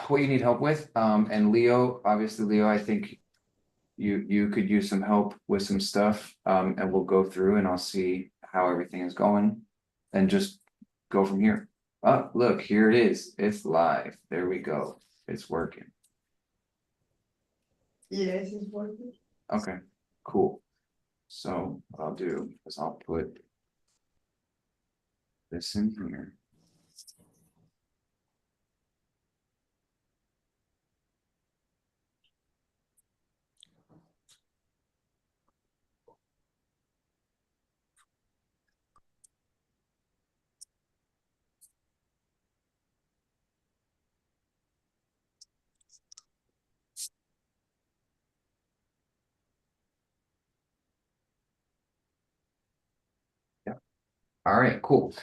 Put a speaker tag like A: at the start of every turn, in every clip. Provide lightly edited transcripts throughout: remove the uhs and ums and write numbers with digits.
A: what you need help with. And Leo, obviously, Leo, I think you could use some help with some stuff. And we'll go through and I'll see how everything is going and just go from here. Oh, look, here it is. It's live. There we go. It's working.
B: Yes, it's working.
A: Okay, cool. So what I'll do is I'll put this in here. Yeah. All right, cool.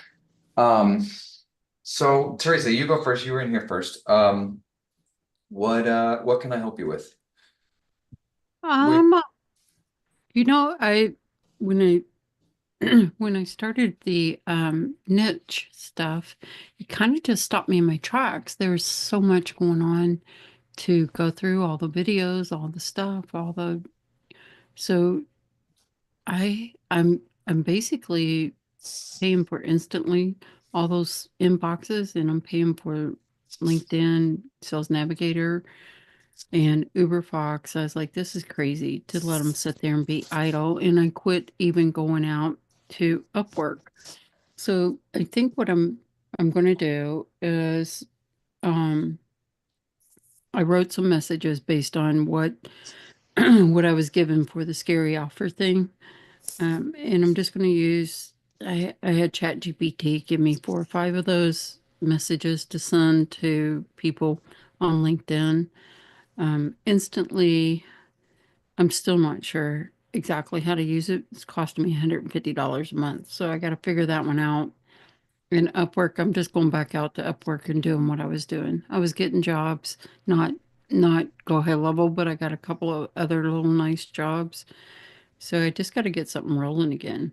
A: So Teresa, you go first. You were in here first. What can I help you with? We
C: Um, I when I when I started the niche stuff, it kind of just stopped me in my tracks. There was so much going on to go through all the videos, all the stuff, so I'm basically paying for instantly all those inboxes, and I'm paying for LinkedIn, Sales Navigator, and Uber Fox. I was like, this is crazy to let them sit there and be idle. And I quit even going out to Upwork. So I think what I'm going to do is um, I wrote some messages based on what what I was given for the scary offer thing. And I'm just going to use, I had ChatGPT give me 4 or 5 of those messages to send to people on LinkedIn. Instantly, I'm still not sure exactly how to use it. It's costing me $150 a month. So I got to figure that one out. In Upwork, I'm just going back out to Upwork and doing what I was doing. I was getting jobs, not go high level, but I got a couple of other little nice jobs. So I just got to get something rolling again.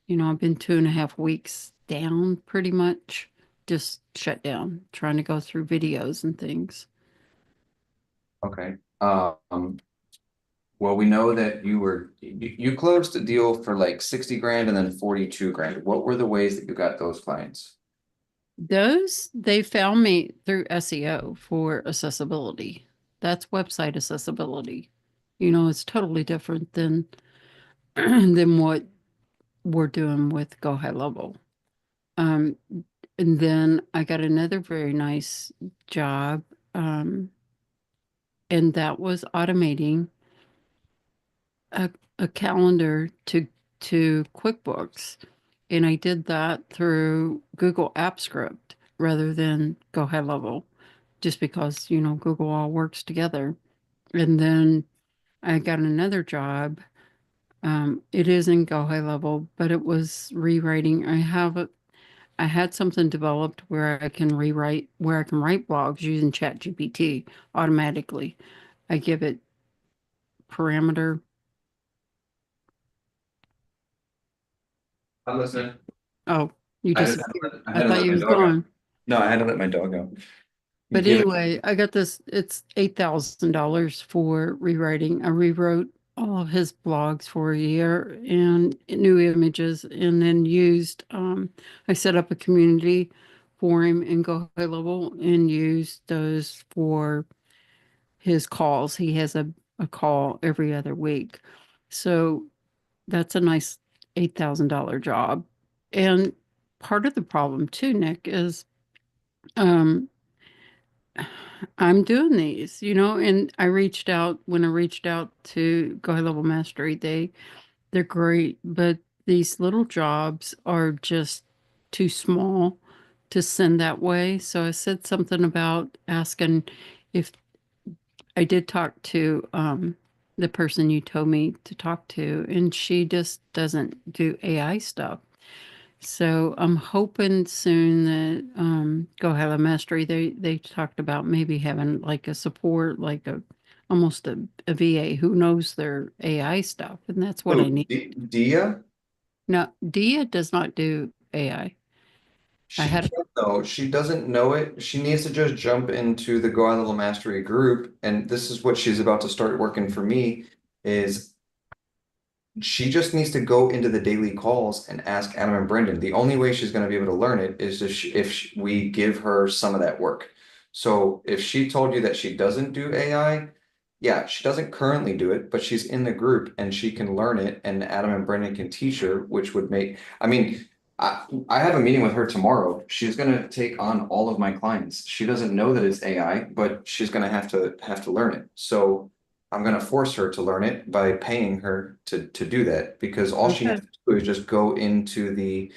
C: I've been 2.5 weeks down pretty much, just shut down, trying to go through videos and things.
A: okay. Well, we know that you closed a deal for like 60 grand and then 42 grand. What were the ways that you got those clients?
C: They found me through SEO for accessibility. That's website accessibility. It's totally different than than what we're doing with Go High Level. Um, and then I got another very nice job, um, and that was automating a, a calendar to QuickBooks. And I did that through Google Apps Script rather than Go High Level, just because, Google all works together. And then I got another job. It is in Go High Level, but it was rewriting. I had something developed where I can write blogs using ChatGPT automatically. I give it parameter.
A: I'm listening.
C: Oh, you disappeared.
A: I
C: I
A: had to
C: thought
A: let
C: you
A: my
C: was
A: dog out.
C: gone.
A: No, I had to let my dog out. You
C: But
A: give it.
C: anyway, I got this. It's $8,000 for rewriting. I rewrote all of his blogs for a year and new images, and then I set up a community for him in Go High Level and used those for his calls. He has a call every other week. So that's a nice $8,000 job. And part of the problem too, Nick, is um, I'm doing these, and when I reached out to Go High Level Mastery, they're great, but these little jobs are just too small to send that way. So I said something about asking if I did talk to the person you told me to talk to, and she just doesn't do AI stuff. So I'm hoping soon that Go Have a Mastery. They talked about maybe having like a support, like almost a VA who knows their AI stuff, and that's what
A: Oh,
C: I need.
A: Dia?
C: Now, Dia does not do AI. I
A: She
C: had a
A: can't though. She doesn't know it. She needs to just jump into the Go High Level Mastery group. And this is what she's about to start working for me is she just needs to go into the daily calls and ask Adam and Brendan. The only way she's going to be able to learn it is if we give her some of that work. So if she told you that she doesn't do AI, yeah, she doesn't currently do it, but she's in the group and she can learn it, and Adam and Brendan can teach her, which would make, I mean, I have a meeting with her tomorrow. She's going to take on all of my clients. She doesn't know that it's AI, but she's going to have to learn it. So I'm gonna force her to learn it by paying her to do that because all she has
C: okay.
A: to do is just go into the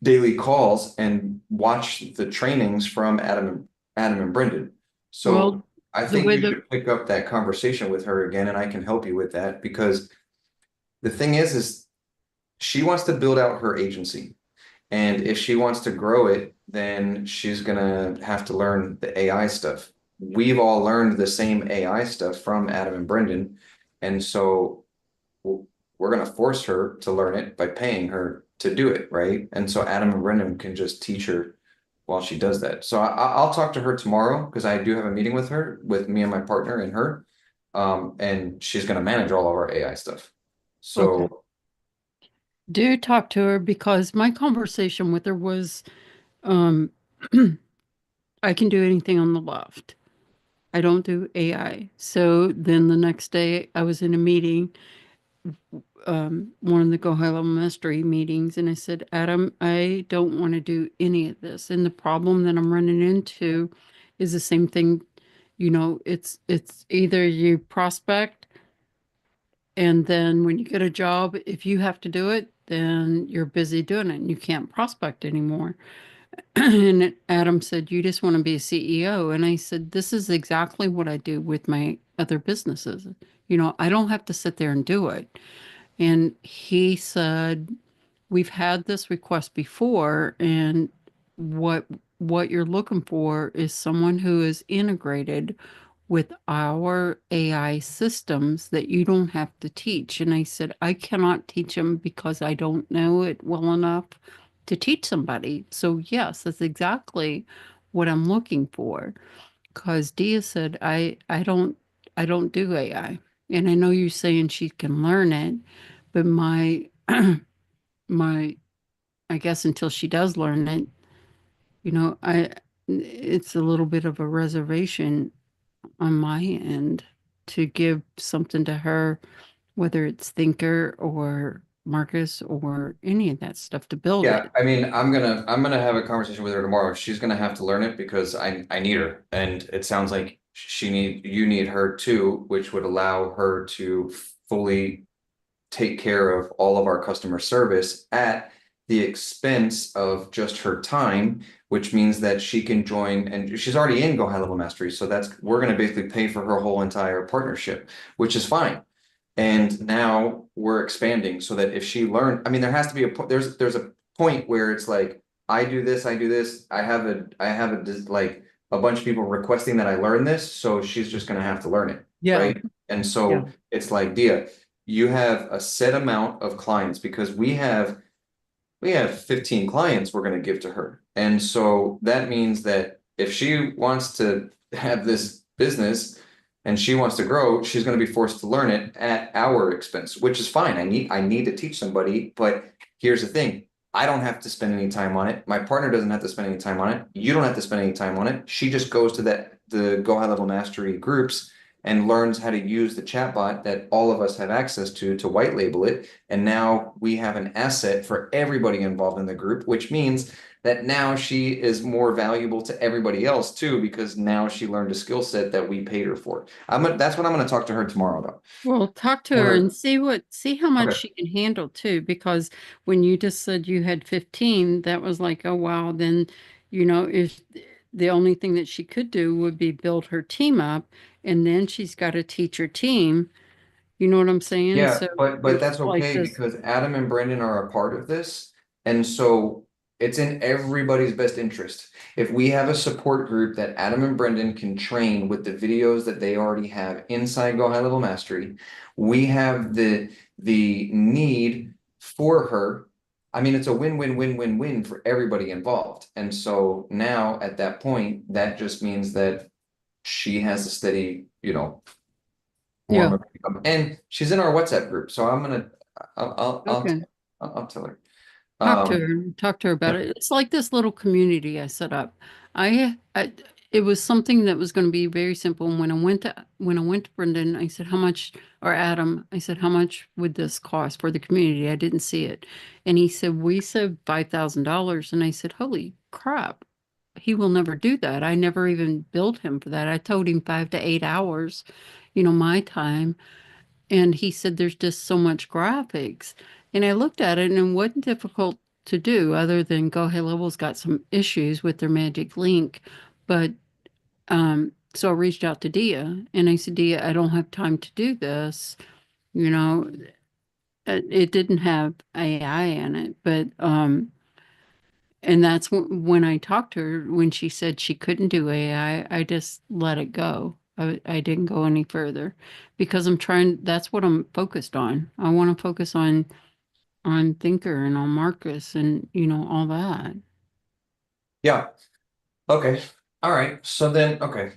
A: daily calls and watch the trainings from Adam and Brendan. So
C: Well,
A: I
C: the
A: think
C: way
A: you
C: that
A: should pick up that conversation with her again, and I can help you with that because the thing is she wants to build out her agency. And if she wants to grow it, then she's gonna have to learn the AI stuff. We've all learned the same AI stuff from Adam and Brendan. And so we're gonna force her to learn it by paying her to do it, right? And so Adam and Brendan can just teach her while she does that. So I'll talk to her tomorrow because I do have a meeting with her, with me and my partner and her. And she's gonna manage all of our AI stuff.
C: okay.
A: So
C: Do talk to her because my conversation with her was um I can do anything on the left. I don't do AI. So then the next day I was in a meeting, one of the Go High Level Mastery meetings, and I said, Adam, I don't want to do any of this. And the problem that I'm running into is the same thing. It's either you prospect, and then when you get a job, if you have to do it, then you're busy doing it and you can't prospect anymore. And Adam said, you just want to be a CEO. And I said, this is exactly what I do with my other businesses. I don't have to sit there and do it. And he said, we've had this request before, and what what you're looking for is someone who is integrated with our AI systems that you don't have to teach. And I said, I cannot teach them because I don't know it well enough to teach somebody. So yes, that's exactly what I'm looking for. Because Dia said, I don't do AI. And I know you're saying she can learn it, but my I guess until she does learn it, I it's a little bit of a reservation on my end to give something to her, whether it's Thinker or Marcus or any of that stuff to build
A: yeah,
C: it.
A: I mean, I'm gonna have a conversation with her tomorrow. She's gonna have to learn it because I need her, and it sounds like you need her too, which would allow her to fully take care of all of our customer service at the expense of just her time, which means that she can join, and she's already in Go High Level Mastery, so we're gonna basically pay for her whole entire partnership, which is fine. And now we're expanding so that if she learned, I mean, there has to be there's a point where it's like, I do this, like a bunch of people requesting that I learn this, so she's just gonna have to learn it,
C: Yeah,
A: right? And
C: yeah.
A: so it's like, Dia, you have a set amount of clients because we have 15 clients we're going to give to her. And so that means that if she wants to have this business and she wants to grow, she's going to be forced to learn it at our expense, which is fine. I need to teach somebody, but here's the thing. I don't have to spend any time on it. My partner doesn't have to spend any time on it. You don't have to spend any time on it. She just goes to the Go High Level Mastery groups and learns how to use the chatbot that all of us have access to white label it. And now we have an asset for everybody involved in the group, which means that now she is more valuable to everybody else too, because now she learned a skill set that we paid her for. That's what I'm going to talk to her tomorrow about.
C: Well, talk to her
A: Or
C: and see how much
A: okay.
C: she can handle too, because when you just said you had 15, that was like, oh wow, then, if the only thing that she could do would be build her team up, and then she's got to teach her team. You know what I'm saying?
A: Yeah,
C: So
A: but
C: it's
A: that's
C: like
A: okay
C: this.
A: because Adam and Brendan are a part of this. And so it's in everybody's best interest. If we have a support group that Adam and Brendan can train with the videos that they already have inside Go High Level Mastery, we have the need for her I mean, it's a win-win-win-win-win for everybody involved. And so now at that point, that just means that she has a steady, form
C: Yeah.
A: of income. And she's in our WhatsApp group. So I'm gonna
C: Okay.
A: I'll tell her.
C: Talk to
A: Um,
C: her, talk to her about
A: yeah.
C: it. It's like this little community I set up. I it was something that was going to be very simple. And when I went to Brendan, I said, how much, or Adam, I said, how much would this cost for the community? I didn't see it. And he said, we said $5,000. And I said, holy crap. He will never do that. I never even billed him for that. I told him 5 to 8 hours, my time. And he said, there's just so much graphics. And I looked at it and it wasn't difficult to do other than Go High Level's got some issues with their magic link. But so I reached out to Dia and I said, Dia, I don't have time to do this. You know, it didn't have AI in it, but and that's when I talked to her, when she said she couldn't do AI, I just let it go. I didn't go any further because that's what I'm focused on. I want to focus on Thinker and on Marcus and, all that.
A: Yeah. Okay. All right. So then, okay.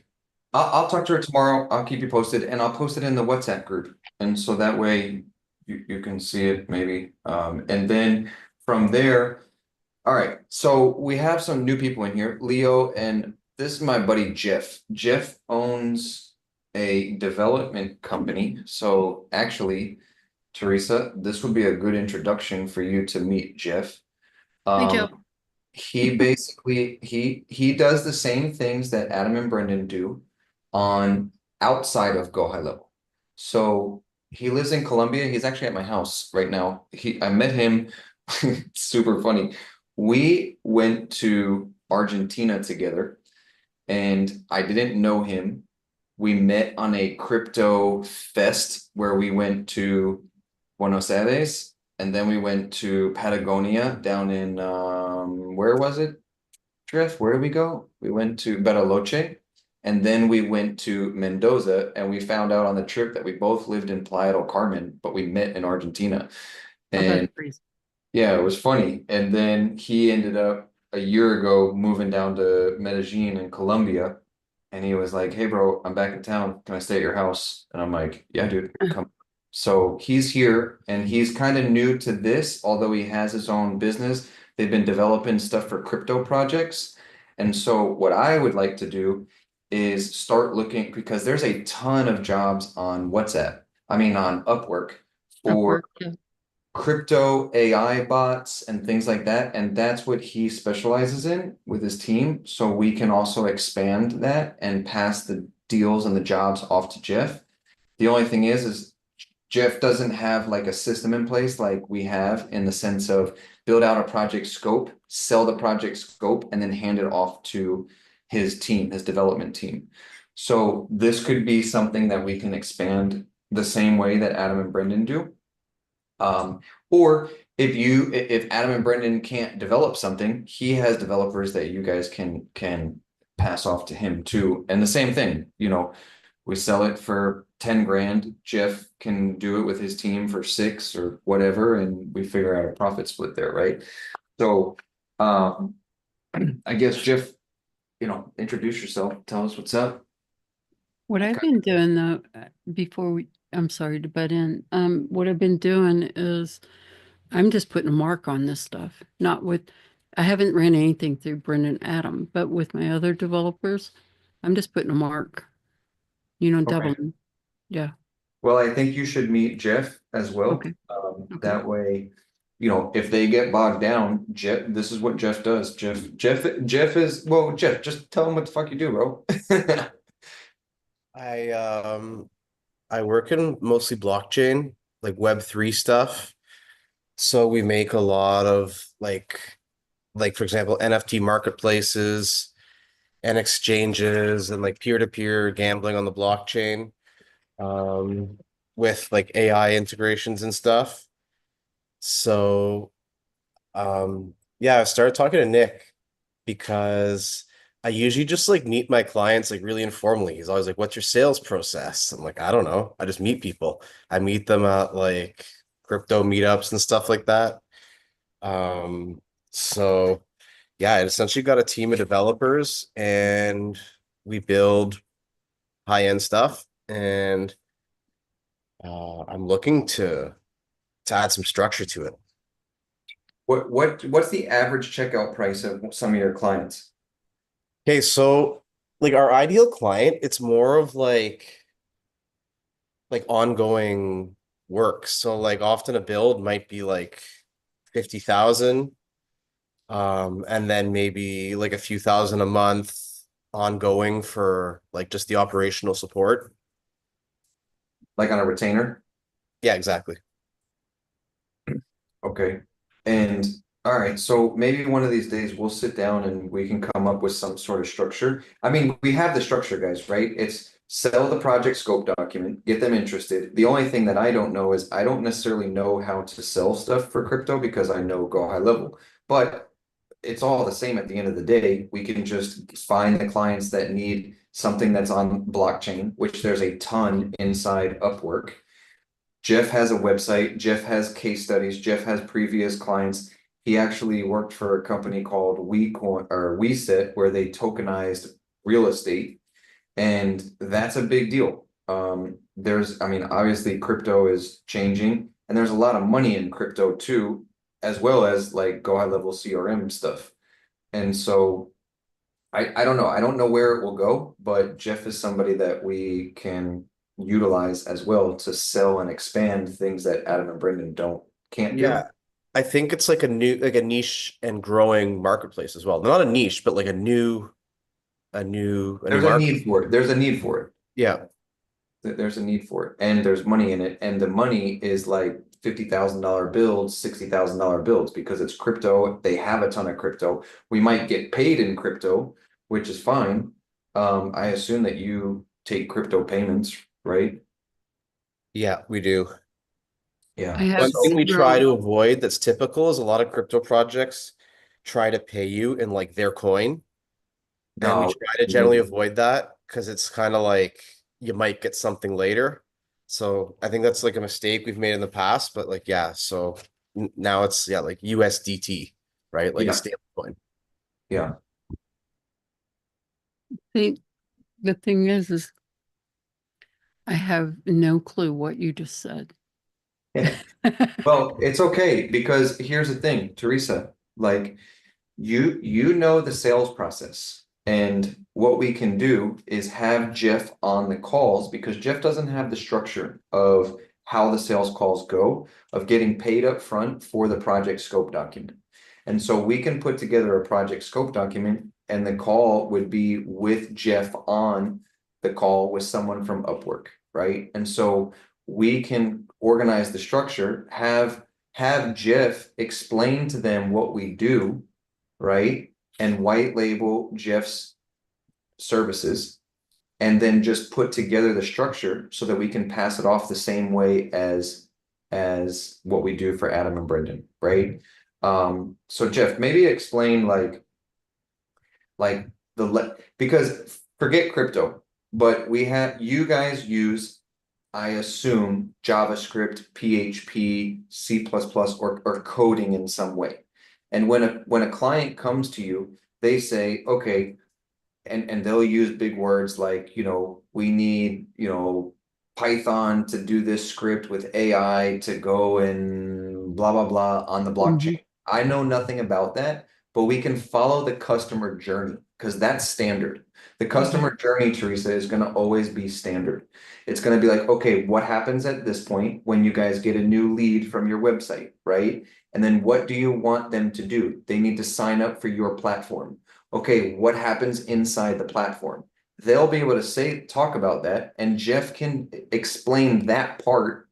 A: I'll talk to her tomorrow. I'll keep you posted and I'll post it in the WhatsApp group. And so that way you can see it maybe. And then from there, all right. So we have some new people in here, Leo, and this is my buddy Jeff. Jeff owns a development company. So actually, Teresa, this would be a good introduction for you to meet Jeff.
C: Hi, Joe.
A: Um, he basically he does the same things that Adam and Brendan do on outside of Go High Level. So he lives in Colombia. He's actually at my house right now. I met him. Super funny. We went to Argentina together and I didn't know him. We met on a crypto fest where we went to Buenos Aires and then we went to Patagonia down in where was it? Drift, where did we go? We went to Bariloche and then we went to Mendoza and we found out on the trip that we both lived in Playa del Carmen, but we met in Argentina.
C: Oh, that's
A: And
C: crazy.
A: yeah, it was funny. And then he ended up a year ago moving down to Medellin in Colombia. And he was like, hey, bro, I'm back in town. Can I stay at your house? And I'm like, yeah, dude, come. So he's here and he's kind of new to this, although he has his own business. They've been developing stuff for crypto projects. And so what I would like to do is start looking because there's a ton of jobs on on Upwork for
C: Upwork, yeah.
A: crypto AI bots and things like that. And that's what he specializes in with his team. So we can also expand that and pass the deals and the jobs off to Jeff. The only thing is Jeff doesn't have like a system in place like we have in the sense of build out a project scope, sell the project scope, and then hand it off to his team, his development team. So this could be something that we can expand the same way that Adam and Brendan do. Um, or if Adam and Brendan can't develop something, he has developers that you guys can pass off to him too. And the same thing, we sell it for 10 grand. Jeff can do it with his team for 6 or whatever, and we figure out a profit split there, right? So um I guess Jeff, introduce yourself, tell us what's up.
C: What I've been doing though, I'm sorry to butt in. What I've been doing is I'm just putting a mark on this stuff. Not with, I haven't ran anything through Brendan Adam, but with my other developers, I'm just putting a mark,
A: Okay.
C: doubling. Yeah.
A: Well, I think you should meet Jeff as well.
C: Okay. Okay.
A: That way, if they get bogged down, this is what Jeff does. Jeff is, well, Jeff, just tell him what the fuck you do, bro.
B: I um I work in mostly blockchain, like Web3 stuff. So we make a lot of like for example, NFT marketplaces and exchanges and like peer-to-peer gambling on the blockchain with like AI integrations and stuff. So yeah, I started talking to Nick because I usually just like meet my clients like really informally. He's always like, "What's your sales process?" I'm like, "I don't know. I just meet people. I meet them at like crypto meetups and stuff like that." So yeah, I essentially got a team of developers and we build high-end stuff and I'm looking to add some structure to it.
A: What's the average checkout price of some of your clients?
B: Okay, so like our ideal client, it's more of like ongoing work. So like often a build might be like 50,000, and then maybe like a few thousand a month ongoing for like just the operational support.
A: Like on a retainer?
B: Yeah, exactly.
A: Okay. And all right, so maybe one of these days we'll sit down and we can come up with some sort of structure. I mean, we have the structure, guys, right? It's sell the project scope document, get them interested. The only thing that I don't know is I don't necessarily know how to sell stuff for crypto because I know go high level. But it's all the same at the end of the day. We can just find the clients that need something that's on blockchain, which there's a ton inside Upwork. Jeff has a website. Jeff has case studies. Jeff has previous clients. He actually worked for a company called WeCoin or WeSet, where they tokenized real estate, and that's a big deal. I mean, obviously, crypto is changing, and there's a lot of money in crypto too, as well as like go high level CRM stuff. And so I don't know. I don't know where it will go, but Jeff is somebody that we can utilize as well to sell and expand things that Adam and Brendan can't do.
B: Yeah. I think it's like a niche and growing marketplace as well. Not a niche, but like a new
A: There's a
B: market.
A: need for it. There's a need for it.
B: Yeah.
A: There's a need for it, and there's money in it, and the money is like $50,000 builds, $60,000 builds because it's crypto. They have a ton of crypto. We might get paid in crypto, which is fine. I assume that you take crypto payments, right?
B: Yeah, we do.
C: I
A: Yeah.
C: have
B: One thing
A: So
B: we try
C: zero.
B: to avoid that's typical is a lot of crypto projects try to pay you in like their coin. And we
A: no,
B: try to generally avoid that because it's kind of like you might get something later. So I think that's like a mistake we've made in the past. But like, yeah, so now it's yeah, like USDT, right? Like a
A: yeah,
B: stable coin.
A: yeah.
C: The thing is I have no clue what you just said.
A: Well, it's okay because here's the thing, Teresa, like you know the sales process. And what we can do is have Jeff on the calls because Jeff doesn't have the structure of how the sales calls go, of getting paid up front for the project scope document. And so we can put together a project scope document and the call would be with Jeff on the call with someone from Upwork, right? And so we can organize the structure, have Jeff explain to them what we do, right? And white label Jeff's services, and then just put together the structure so that we can pass it off the same way as what we do for Adam and Brendan, right? So Jeff, maybe explain like because forget crypto, but we have you guys use, I assume, JavaScript, PHP, C++, or coding in some way. And when a client comes to you, they say, okay, and they'll use big words like, we need, Python to do this script with AI to go and blah, blah, blah on the
C: Mhm.
A: blockchain. I know nothing about that, but we can follow the customer journey because that's standard. The customer journey, Teresa, is going to always be standard. It's going to be like, okay, what happens at this point when you guys get a new lead from your website, right? And then what do you want them to do? They need to sign up for your platform. Okay, what happens inside the platform? They'll be able to talk about that, and Jeff can explain that part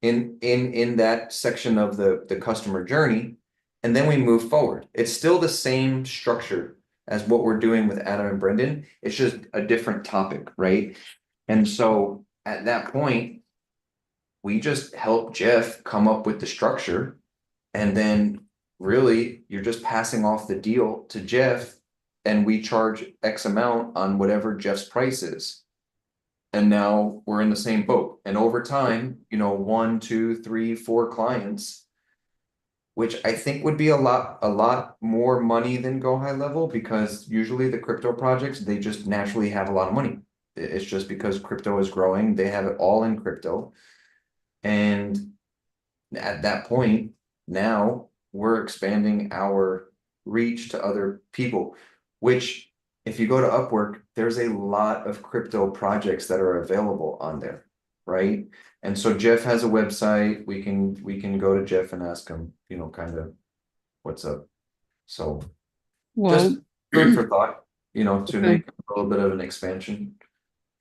A: in that section of the customer journey, and then we move forward. It's still the same structure as what we're doing with Adam and Brendan. It's just a different topic, right? And so at that point, we just help Jeff come up with the structure, and then really you're just passing off the deal to Jeff, and we charge X amount on whatever Jeff's price is. And now we're in the same boat. And over time, one, two, three, four clients, which I think would be a lot more money than Go High Level, because usually the crypto projects, they just naturally have a lot of money. It's just because crypto is growing, they have it all in crypto. And at that point, now we're expanding our reach to other people, which if you go to Upwork, there's a lot of crypto projects that are available on there, right? And so Jeff has a website. We can go to Jeff and ask him, kind of what's up. So just
C: Well,
A: food for thought, to
C: okay,
A: make a little bit of an expansion.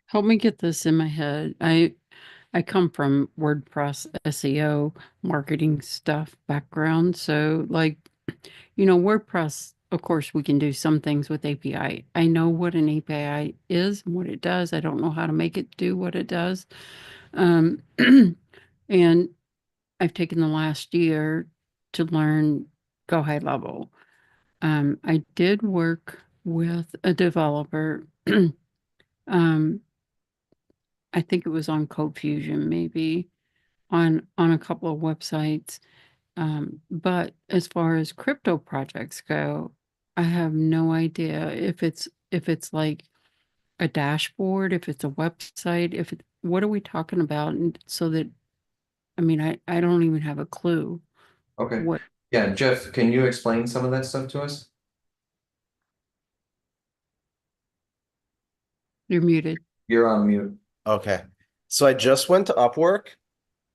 C: help me get this in my head. I come from WordPress, SEO, marketing stuff background. So like, WordPress, of course, we can do some things with API. I know what an API is and what it does. I don't know how to make it do what it does. Um, and I've taken the last year to learn Go High Level. I did work with a developer. um, I think it was on Code Fusion, maybe on a couple of websites. But as far as crypto projects go, I have no idea if it's like a dashboard, if it's a website, what are we talking about? And so that I mean, I don't even have a clue
A: Okay.
C: what
A: Yeah, Jeff, can you explain some of that stuff to us?
C: you're muted.
A: You're on mute.
B: Okay. So I just went to Upwork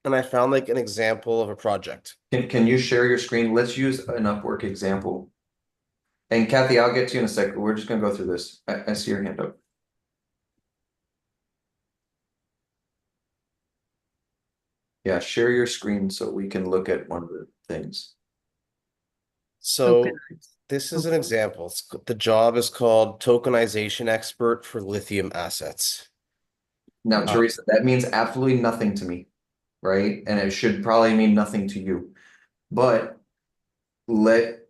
B: and I found like an example of a project.
A: Can you share your screen? Let's use an Upwork example. And Kathy, I'll get to you in a second. We're just gonna go through this. I see your hand up. Yeah, share your screen so we can look at one of the things.
B: So
C: Tokenize.
B: this is an
C: Okay.
B: example. The job is called tokenization expert for lithium assets.
A: Now,
B: Uh,
A: Teresa, that means absolutely nothing to me, right? And it should probably mean nothing to you. But let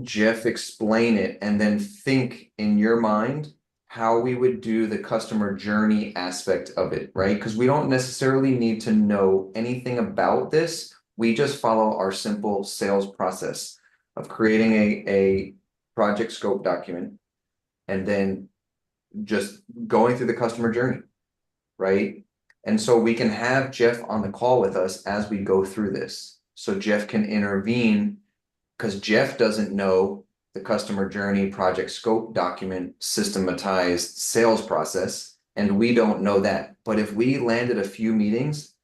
A: Jeff explain it and then think in your mind how we would do the customer journey aspect of it, right? Because we don't necessarily need to know anything about this. We just follow our simple sales process of creating a project scope document and then just going through the customer journey, right? And so we can have Jeff on the call with us as we go through this. So Jeff can intervene because Jeff doesn't know the customer journey project scope document systematized sales process, and we don't know that. But if we landed a few meetings,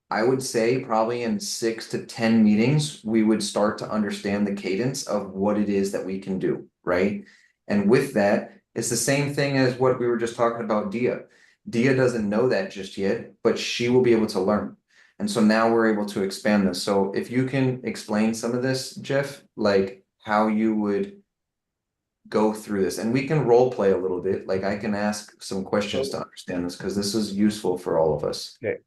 A: I would say probably in 6 to 10 meetings, we would start to understand the cadence of what it is that we can do, right? And with that, it's the same thing as what we were just talking about Dia. Dia doesn't know that just yet, but she will be able to learn. And so now we're able to expand this. So if you can explain some of this, Jeff, like how you would go through this, and we can role play a little bit. Like I can ask some questions to understand this because this is useful for all of us.
B: okay.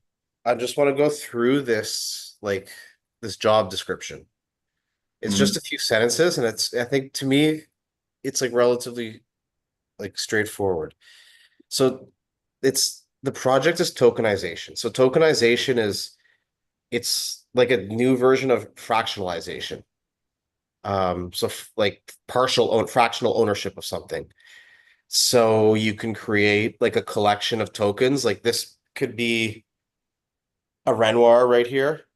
B: I just want to go through this job description. It's
A: Mhm.
B: just a few sentences, and I think to me, it's like relatively like straightforward. So the project is tokenization. So tokenization it's like a new version of fractionalization. So like fractional ownership of something. So you can create like a collection of tokens. Like this could be a Renoir right here.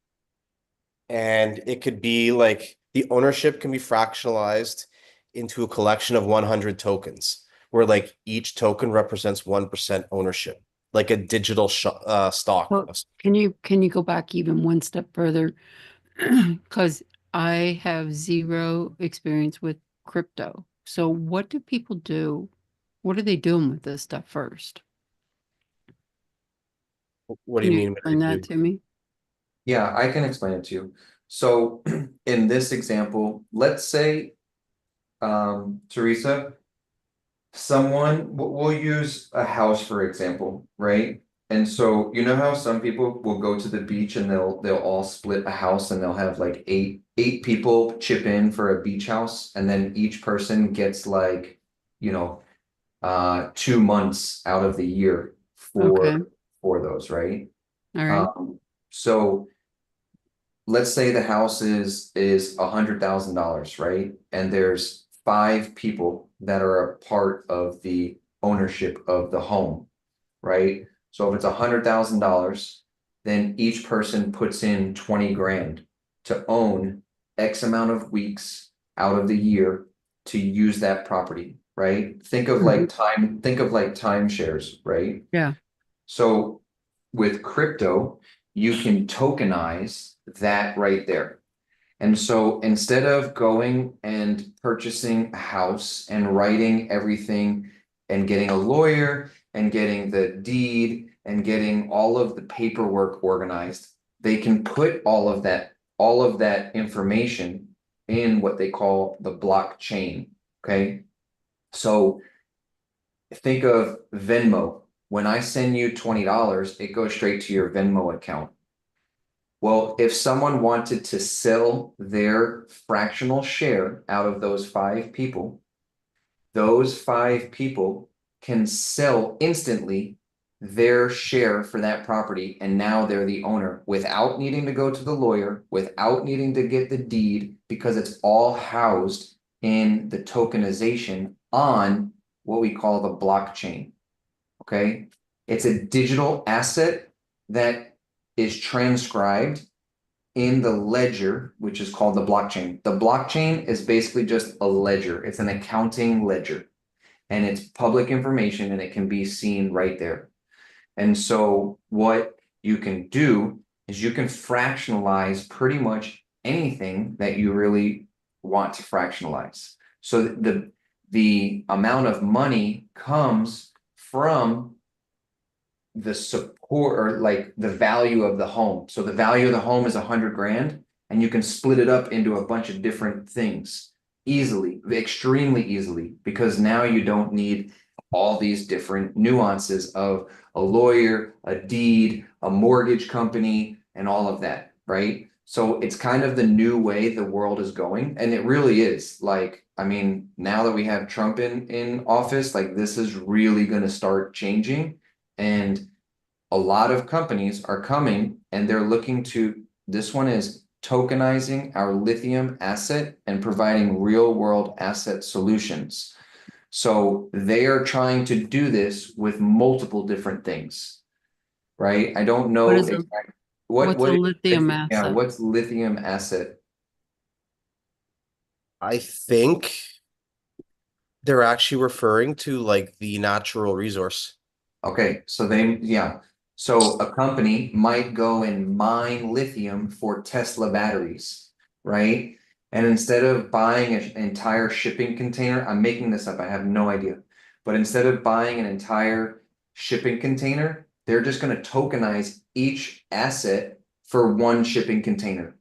B: And it could be like the ownership can be fractionalized into a collection of 100 tokens, where like each token represents 1% ownership, like a digital stock.
C: Well, can you go back even one step further? Because I have zero experience with crypto. So what do people do? What are they doing with this stuff first?
B: What do
C: Can
B: you
C: you
B: mean? What do
C: explain
B: they
C: that
B: do?
C: to me?
A: Yeah, I can explain it to you. So in this example, let's say, Teresa, we'll use a house for example, right? And so you know how some people will go to the beach and they'll all split a house and they'll have like eight people chip in for a beach house, and then each person gets like, you know, 2 months out of the year
C: Okay.
A: for those, right?
C: All right.
A: Um, so let's say the house is $100,000, right? And there's 5 people that are a part of the ownership of the home, right? So if it's $100,000, then each person puts in 20 grand to own X amount of weeks out of the year to use that property, right? Think of like timeshares, right?
C: Yeah.
A: So with crypto, you can tokenize that right there. And so instead of going and purchasing a house and writing everything and getting a lawyer and getting the deed and getting all of the paperwork organized, they can put all of that information in what they call the blockchain. Okay. So think of Venmo. When I send you $20, it goes straight to your Venmo account. Well, if someone wanted to sell their fractional share out of those 5 people can sell instantly their share for that property. And now they're the owner without needing to go to the lawyer, without needing to get the deed, because it's all housed in the tokenization on what we call the blockchain. Okay. It's a digital asset that is transcribed in the ledger, which is called the blockchain. The blockchain is basically just a ledger. It's an accounting ledger, and it's public information, and it can be seen right there. And so what you can do is you can fractionalize pretty much anything that you really want to fractionalize. So the amount of money comes from the support, or like the value of the home. So the value of the home is 100 grand, and you can split it up into a bunch of different things easily, extremely easily, because now you don't need all these different nuances of a lawyer, a deed, a mortgage company, and all of that, right? So it's kind of the new way the world is going, and it really is. Like, I mean, now that we have Trump in office, like this is really going to start changing. And a lot of companies are coming and they're looking to, this one is tokenizing our lithium asset and providing real world asset solutions. So they are trying to do this with multiple different things, right? I don't
C: What
A: know
C: is a
A: exactly
C: what's a lithium
A: yeah,
C: asset?
A: what's lithium asset?
B: I think they're actually referring to like the natural resource.
A: Okay, so so a company might go and mine lithium for Tesla batteries, right? And instead of buying an entire shipping container, I'm making this up, I have no idea. But instead of buying an entire shipping container, they're just going to tokenize each asset for one shipping container.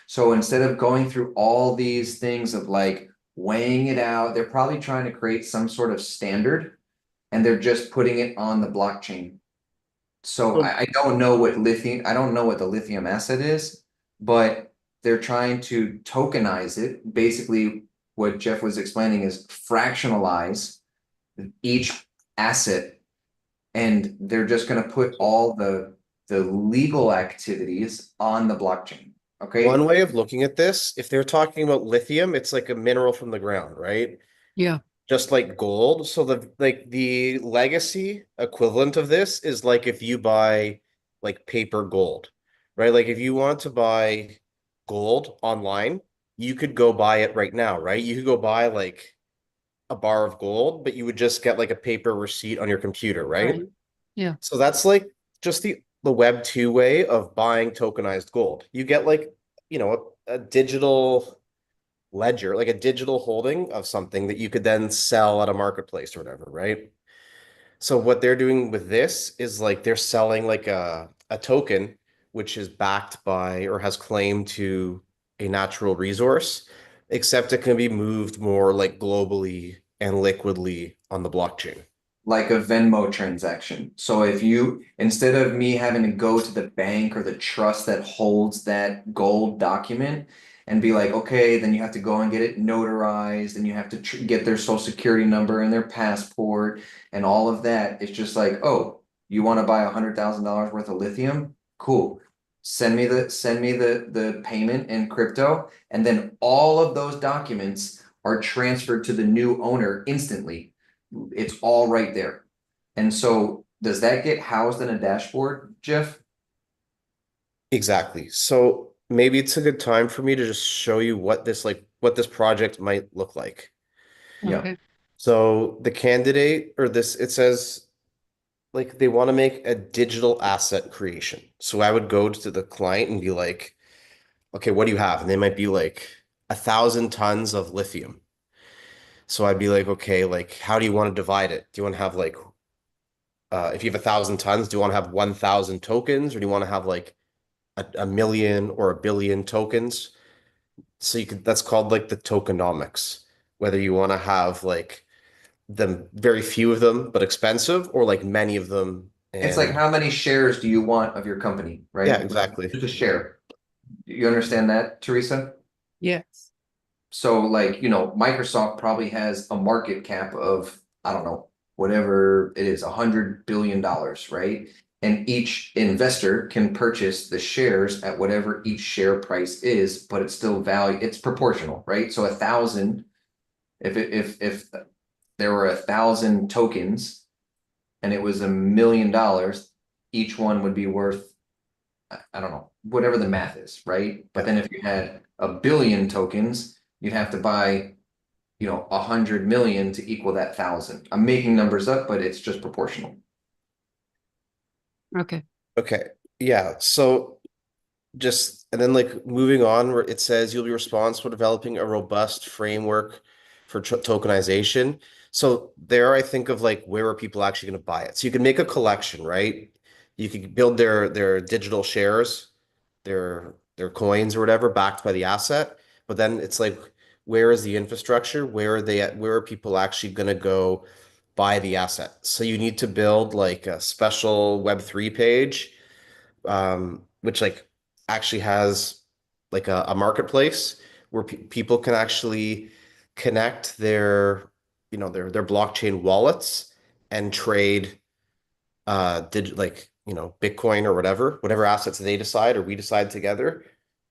A: So instead of going through all these things of like weighing it out, they're probably trying to create some sort of standard, and they're just putting it on the blockchain. So
B: So
A: I don't know what I don't know what the lithium asset is, but they're trying to tokenize it. Basically, what Jeff was explaining is fractionalize each asset, and they're just going to put all the legal activities on the blockchain.
B: one
A: Okay.
B: way of looking at this, if they're talking about lithium, it's like a mineral from the ground, right?
C: Yeah.
B: Just like gold. So the legacy equivalent of this is like if you buy like paper gold, right? Like if you want to buy gold online, you could go buy it right now, right? You could go buy like a bar of gold, but you would just get like a paper receipt on your computer, right?
C: Right. Yeah.
B: So that's like just the Web 2 way of buying tokenized gold. You get like, a digital ledger, like a digital holding of something that you could then sell at a marketplace or whatever, right? So what they're doing with this is like they're selling like a token which is backed by or has claim to a natural resource, except it can be moved more like globally and liquidly on the blockchain.
A: Like a Venmo transaction. So if you, instead of me having to go to the bank or the trust that holds that gold document and be like, okay, then you have to go and get it notarized, and you have to get their social security number and their passport and all of that. It's just like, oh, you want to buy $100,000 worth of lithium? Cool. send me the payment in crypto, and then all of those documents are transferred to the new owner instantly. It's all right there. And so does that get housed in a dashboard, Jeff?
B: Exactly. So maybe it's a good time for me to just show you what this project might look like.
A: Yeah.
C: Okay.
B: So the candidate or this, it says like they want to make a digital asset creation. So I would go to the client and be like, okay, what do you have? And they might be like 1,000 tons of lithium. So I'd be like, okay, like how do you want to divide it? Do you want to have like if you have 1,000 tons, do you want to have 1,000 tokens or do you want to have like a million or a billion tokens? So you could that's called like the tokenomics, whether you want to have like them very few of them but expensive or like many of them
A: It's like,
B: and
A: how many shares do you want of your company,
B: yeah,
A: right?
B: exactly.
A: Just a share. You understand that, Teresa?
C: Yes.
A: So like, Microsoft probably has a market cap of, I don't know, whatever it is, $100 billion, right? And each investor can purchase the shares at whatever each share price is, but it's still it's proportional, right? So 1,000, if there were 1,000 tokens and it was $1 million, each one would be worth, I don't know, whatever the math is, right? But
B: Yeah,
A: then if you had a billion tokens, you'd have to buy 100 million to equal that 1,000. I'm making numbers up, but it's just proportional.
C: Okay.
B: okay, yeah, so just and then like moving on where it says you'll be responsible for developing a robust framework for tokenization. So there I think of like where are people actually going to buy it? So you can make a collection, right? You could build their digital shares, their coins or whatever backed by the asset, but then it's like where is the infrastructure? Where are they at? Where are people actually going to go buy the asset? So you need to build like a special Web3 page which like actually has like a marketplace where people can actually connect their blockchain wallets and trade Bitcoin or whatever assets they decide or we decide together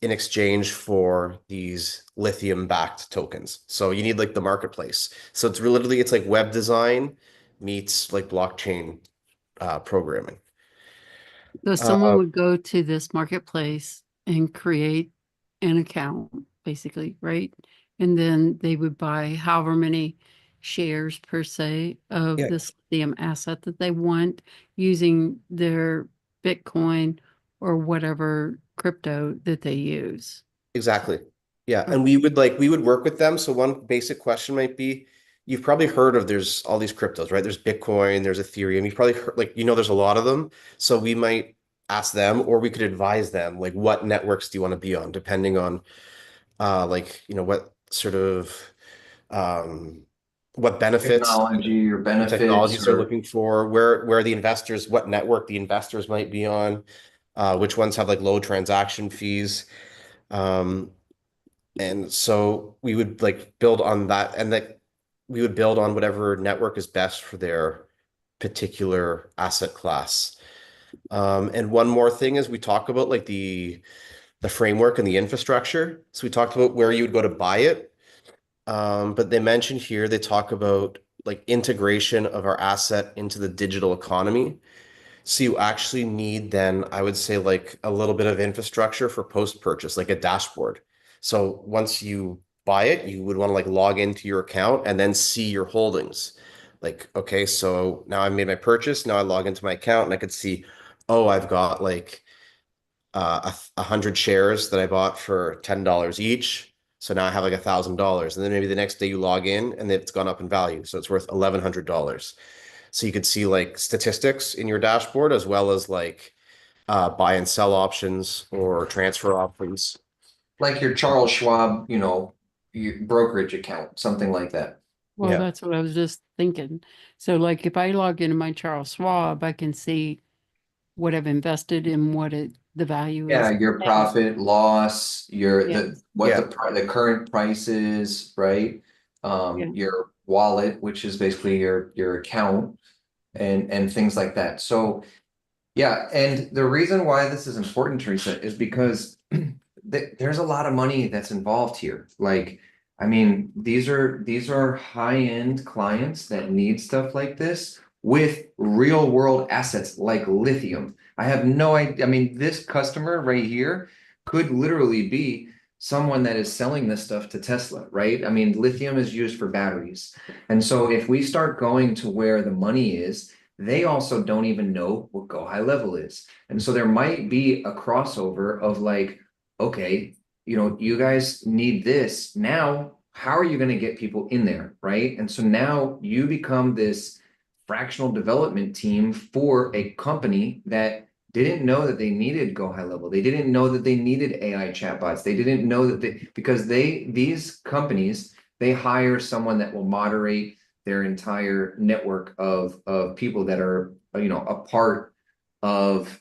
B: in exchange for these lithium backed tokens. So you need like the marketplace. So it's like web design meets like blockchain programming.
C: So someone
B: Uh,
C: would go to this marketplace and create an account, basically, right? And then they would buy however many shares per se of
B: yeah,
C: this lithium asset that they want using their Bitcoin or whatever crypto that they use.
B: exactly. Yeah, and
C: Okay.
B: we would work with them. So one basic question might be, you've probably heard of there's all these cryptos, right? There's Bitcoin, there's Ethereum. You've probably heard like there's a lot of them. So we might ask them or we could advise them like what networks do you want to be on, depending on what sort of what benefits
A: Technology or
B: or
A: benefits
B: technologies they're
A: or
B: looking for, where the investors, what network the investors might be on, which ones have like low transaction fees. Um, And so we would like build on that and that we would build on whatever network is best for their particular asset class. And one more thing is we talk about like the framework and the infrastructure. So we talked about where you would go to buy it. But they mentioned here they talk about like integration of our asset into the digital economy. So you actually need then, I would say, like a little bit of infrastructure for post-purchase, like a dashboard. So once you buy it, you would want to like log into your account and then see your holdings. Like, okay, so now I made my purchase. Now I log into my account and I could see, oh, I've got like 100 shares that I bought for $10 each. So now I have like $1,000. And then maybe the next day you log in and it's gone up in value. So it's worth $1,100. So you could see like statistics in your dashboard as well as like buy and sell options or transfer options.
A: like your Charles Schwab, your brokerage account, something like that.
C: Well,
B: Yeah,
C: that's what I was just thinking. So, like, if I log into my Charles Schwab, I can see what I've invested and the value
A: Yeah,
C: is
A: your
C: today.
A: profit, loss, your
C: Yeah.
A: what
B: yeah,
A: the current price is, right?
C: Yeah.
A: Your wallet, which is basically your account and things like that. So Yeah, and the reason why this is important, Teresa, is because there's a lot of money that's involved here. Like, I mean, these are high-end clients that need stuff like this with real world assets like lithium. I have no idea. I mean, this customer right here could literally be someone that is selling this stuff to Tesla, right? I mean, lithium is used for batteries. And so if we start going to where the money is, they also don't even know what go high level is. And so there might be a crossover of like, okay, you guys need this. Now, how are you going to get people in there? Right. And so now you become this fractional development team for a company that didn't know that they needed go high level. They didn't know that they needed AI chatbots. They didn't know that because these companies, they hire someone that will moderate their entire network of people that are a part of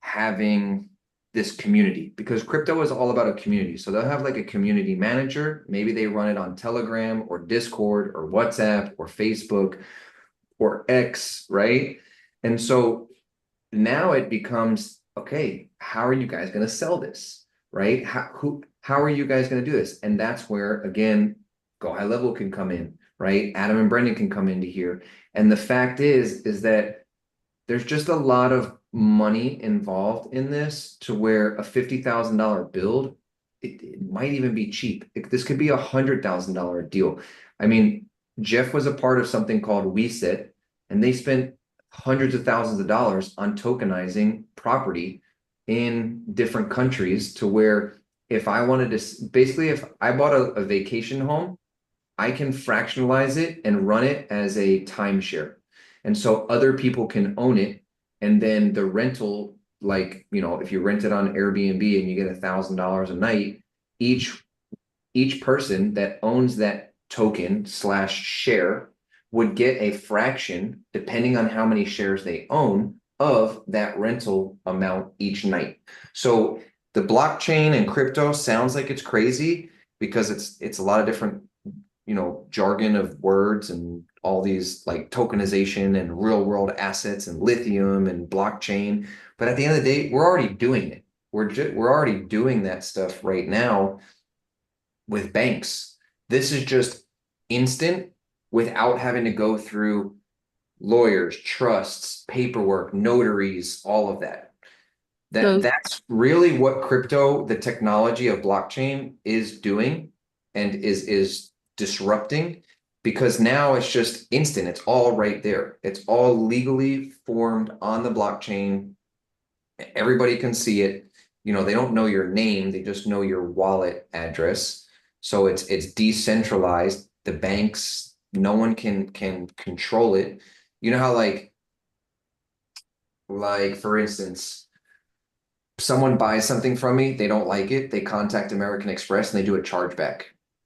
A: having this community, because crypto is all about a community. So they'll have like a community manager. Maybe they run it on Telegram or Discord or WhatsApp or Facebook or X, right? And so now it becomes, okay, how are you guys going to sell this, right? How are you guys going to do this? And that's where, again, Go High Level can come in, right? Adam and Brendan can come into here. And the fact is that there's just a lot of money involved in this, to where a $50,000 build, it might even be cheap. This could be $100,000 deal. I mean, Jeff was a part of something called WeSet, and they spent hundreds of thousands of dollars on tokenizing property in different countries, to where if I wanted to, basically, if I bought a vacation home, I can fractionalize it and run it as a timeshare. And so other people can own it. And then the rental, like, if you rent it on Airbnb and you get $1,000 a night, each person that owns that token/share would get a fraction, depending on how many shares they own, of that rental amount each night. So the blockchain and crypto sounds like it's crazy, because it's a lot of different jargon of words and all these like tokenization and real world assets and lithium and blockchain. But at the end of the day, we're already doing it. We're already doing that stuff right now with banks. This is just instant, without having to go through lawyers, trusts, paperwork, notaries, all of that. That's really what crypto, the technology of blockchain, is doing, and is disrupting, because now it's just instant. It's all right there. It's all legally formed on the blockchain. Everybody can see it. They don't know your name, they just know your wallet address. So it's decentralized. The banks, no one can control it. You know how like for instance, someone buys something from me, they don't like it, they contact American Express and they do a chargeback.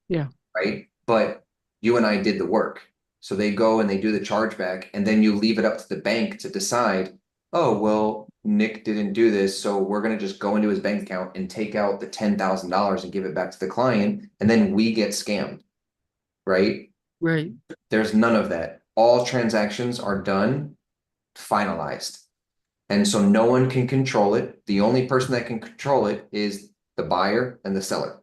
C: Yeah.
A: Right? But you and I did the work. So they go and they do the chargeback, and then you leave it up to the bank to decide, oh, well, Nick didn't do this, so we're going to just go into his bank account and take out the $10,000 and give it back to the client, and then we get scammed, right?
C: Right.
A: There's none of that. All transactions are done, finalized. And so no one can control it. The only person that can control it is the buyer and the seller.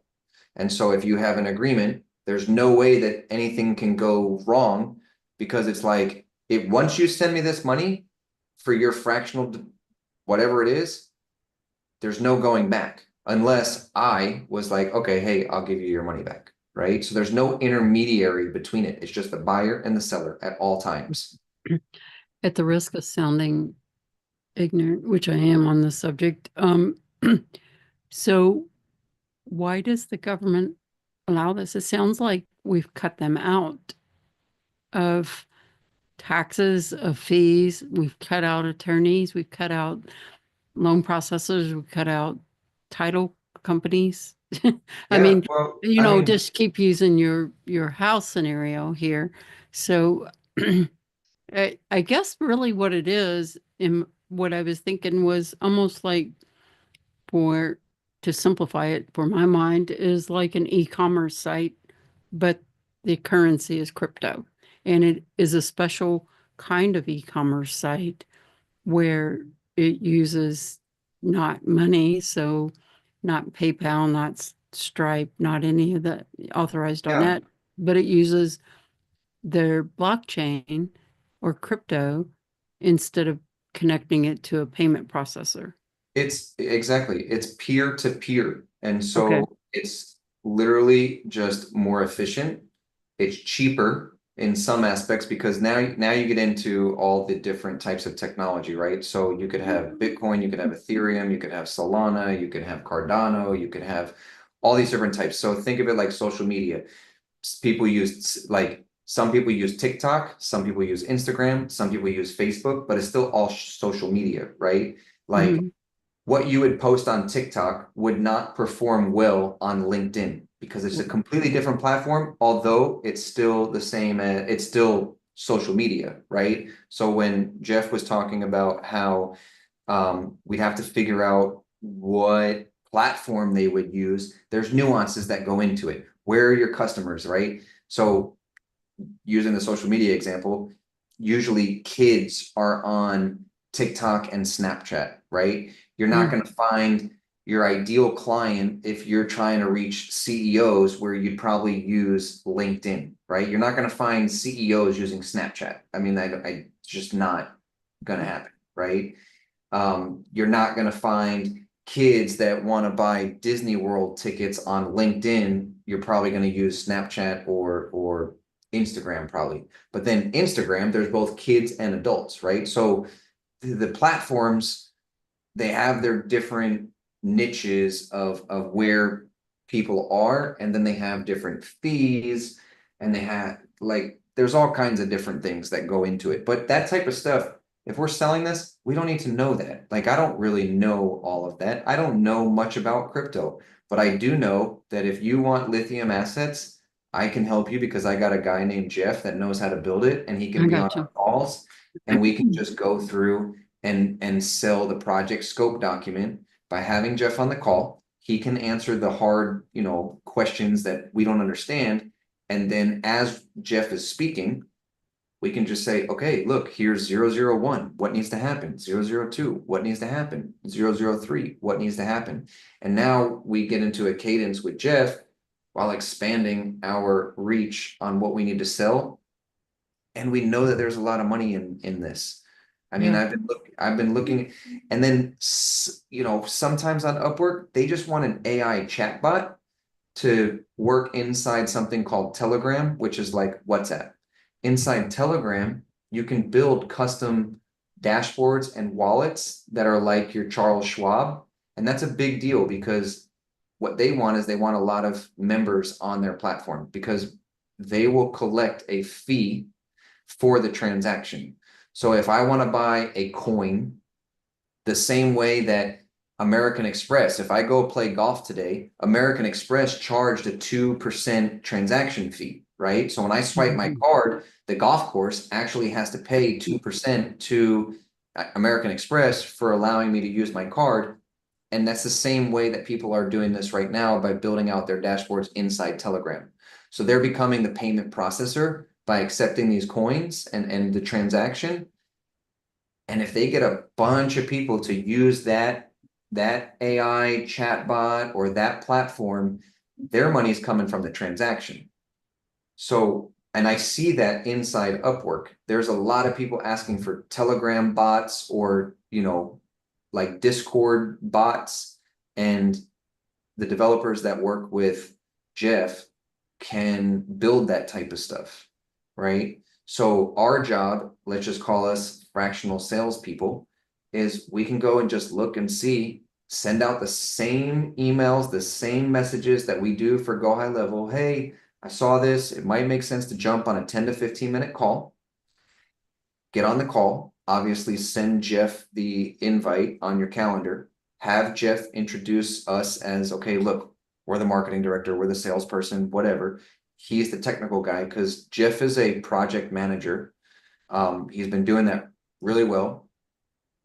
A: And so if you have an agreement, there's no way that anything can go wrong, because it's like, once you send me this money for your fractional, whatever it is, there's no going back, unless I was like, okay, hey, I'll give you your money back. Right. So there's no intermediary between it. It's just the buyer and the seller at all times.
C: At the risk of sounding ignorant, which I am on the subject, so why does the government allow this? It sounds like we've cut them out of taxes, of fees. We've cut out attorneys. We've cut out loan processors. We've cut out title companies. I mean,
A: well,
C: just keep using your house scenario here. So I guess really what it is, and what I was thinking was almost like, to simplify it for my mind, is like an e-commerce site, but the currency is crypto. And it is a special kind of e-commerce site where it uses not money, so not PayPal, not Stripe, not any of the authorized.net, but it uses their blockchain or crypto instead of connecting it to a payment processor.
A: It's exactly, it's peer to peer. And
C: Okay.
A: so it's literally just more efficient. It's cheaper in some aspects because now you get into all the different types of technology, right? So you could have Bitcoin, you could have Ethereum, you could have Solana, you could have Cardano, you could have all these different types. So think of it like social media. People use like some people use TikTok, some people use Instagram, some people use Facebook, but it's still all social media, right? Like
C: Mhm.
A: what you would post on TikTok would not perform well on LinkedIn because it's a completely different platform, although it's still the same, it's still social media, right? So when Jeff was talking about how we'd have to figure out what platform they would use, there's nuances that go into it. Where are your customers, right? So using the social media example, usually kids are on TikTok and Snapchat, right? You're not going to find your ideal client if you're trying to reach CEOs where you'd probably use LinkedIn, right? You're not going to find CEOs using Snapchat. I mean, I just not going to happen, right? You're not going to find kids that want to buy Disney World tickets on LinkedIn. You're probably going to use Snapchat or Instagram probably. But then Instagram, there's both kids and adults, right? So the platforms, they have their different niches of where people are, and then they have different fees, and they have like there's all kinds of different things that go into it. But that type of stuff, if we're selling this, we don't need to know that. Like I don't really know all of that. I don't know much about crypto, but I do know that if you want lithium assets, I can help you because I got a guy named Jeff that knows how to build it, and he
C: I
A: can be on
C: got
A: our
C: you.
A: calls, and we can just go through and sell the project scope document by having Jeff on the call. He can answer the hard, questions that we don't understand. And then as Jeff is speaking, we can just say, okay, look, here's 001, what needs to happen? 002, what needs to happen? 003, what needs to happen? And now we get into a cadence with Jeff while expanding our reach on what we need to sell. And we know that there's a lot of money in this. I mean,
C: Yeah.
A: I've been looking, and then sometimes on Upwork, they just want an AI chatbot to work inside something called Telegram, which is like WhatsApp. Inside Telegram, you can build custom dashboards and wallets that are like your Charles Schwab. And that's a big deal because what they want is they want a lot of members on their platform because they will collect a fee for the transaction. So if I want to buy a coin, the same way that American Express, if I go play golf today, American Express charged a 2% transaction fee, right? So when I swipe my card, the golf course actually has to pay 2% to American Express for allowing me to use my card. And that's the same way that people are doing this right now by building out their dashboards inside Telegram. So they're becoming the payment processor by accepting these coins and the transaction. And if they get a bunch of people to use that AI chatbot or that platform, their money's coming from the transaction. So, and I see that inside Upwork. There's a lot of people asking for Telegram bots or, like Discord bots, and the developers that work with Jeff can build that type of stuff, right? So our job, let's just call us fractional salespeople, is we can go and just look and see, send out the same emails, the same messages that we do for Go High Level. Hey, I saw this. It might make sense to jump on a 10 to 15-minute call. Get on the call. Obviously, send Jeff the invite on your calendar. Have Jeff introduce us as, okay, look, we're the marketing director, we're the salesperson, whatever. He's the technical guy because Jeff is a project manager. He's been doing that really well.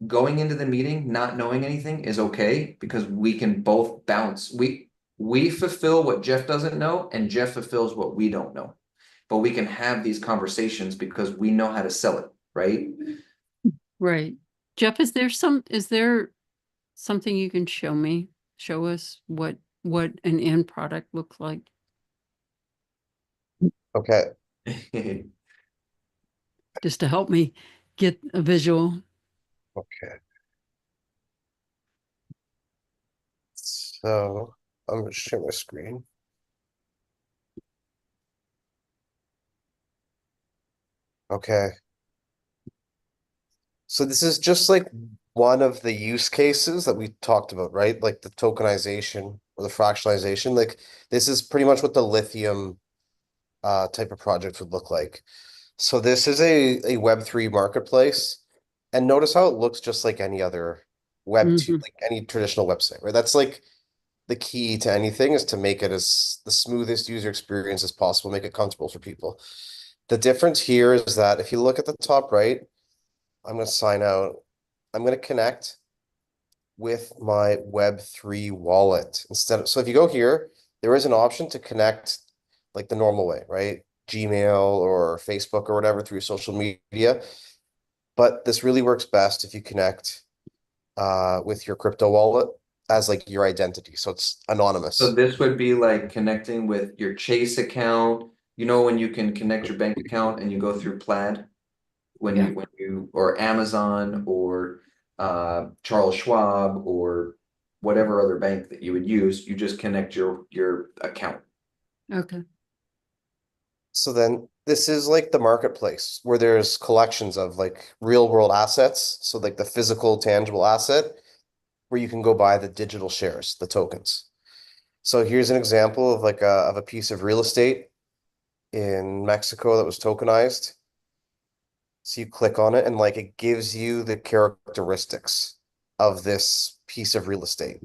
A: Going into the meeting, not knowing anything is okay because we can both bounce. We fulfill what Jeff doesn't know, and Jeff fulfills what we don't know. But we can have these conversations because we know how to sell it, right?
C: Right. Jeff, is there something you can show us what an end product looks like?
B: Okay.
C: Just to help me get a visual.
B: Okay. So I'm gonna share my screen. Okay. So this is just like one of the use cases that we talked about, right? Like the tokenization or the fractionalization. Like this is pretty much what the lithium type of project would look like. So this is a Web3 marketplace. And notice how it looks just like any other Web2,
C: Mhm.
B: like any traditional website, right? That's like the key to anything is to make it as the smoothest user experience as possible, make it comfortable for people. The difference here is that if you look at the top right, I'm going to sign out. I'm going to connect with my Web3 wallet instead of, so if you go here, there is an option to connect like the normal way, right? Gmail or Facebook or whatever through social media. But this really works best if you connect with your crypto wallet as like your identity. So it's
A: So
B: anonymous.
A: this would be like connecting with your Chase account. You know, when you can connect your bank account and you go through Plaid,
C: Yeah.
A: when you or Amazon or Charles Schwab or whatever other bank that you would use, you just connect your account.
C: Okay.
B: So then this is like the marketplace where there's collections of like real world assets. So like the physical tangible asset where you can go buy the digital shares, the tokens. So here's an example of like a piece of real estate in Mexico that was tokenized. So you click on it and like it gives you the characteristics of this piece of real estate.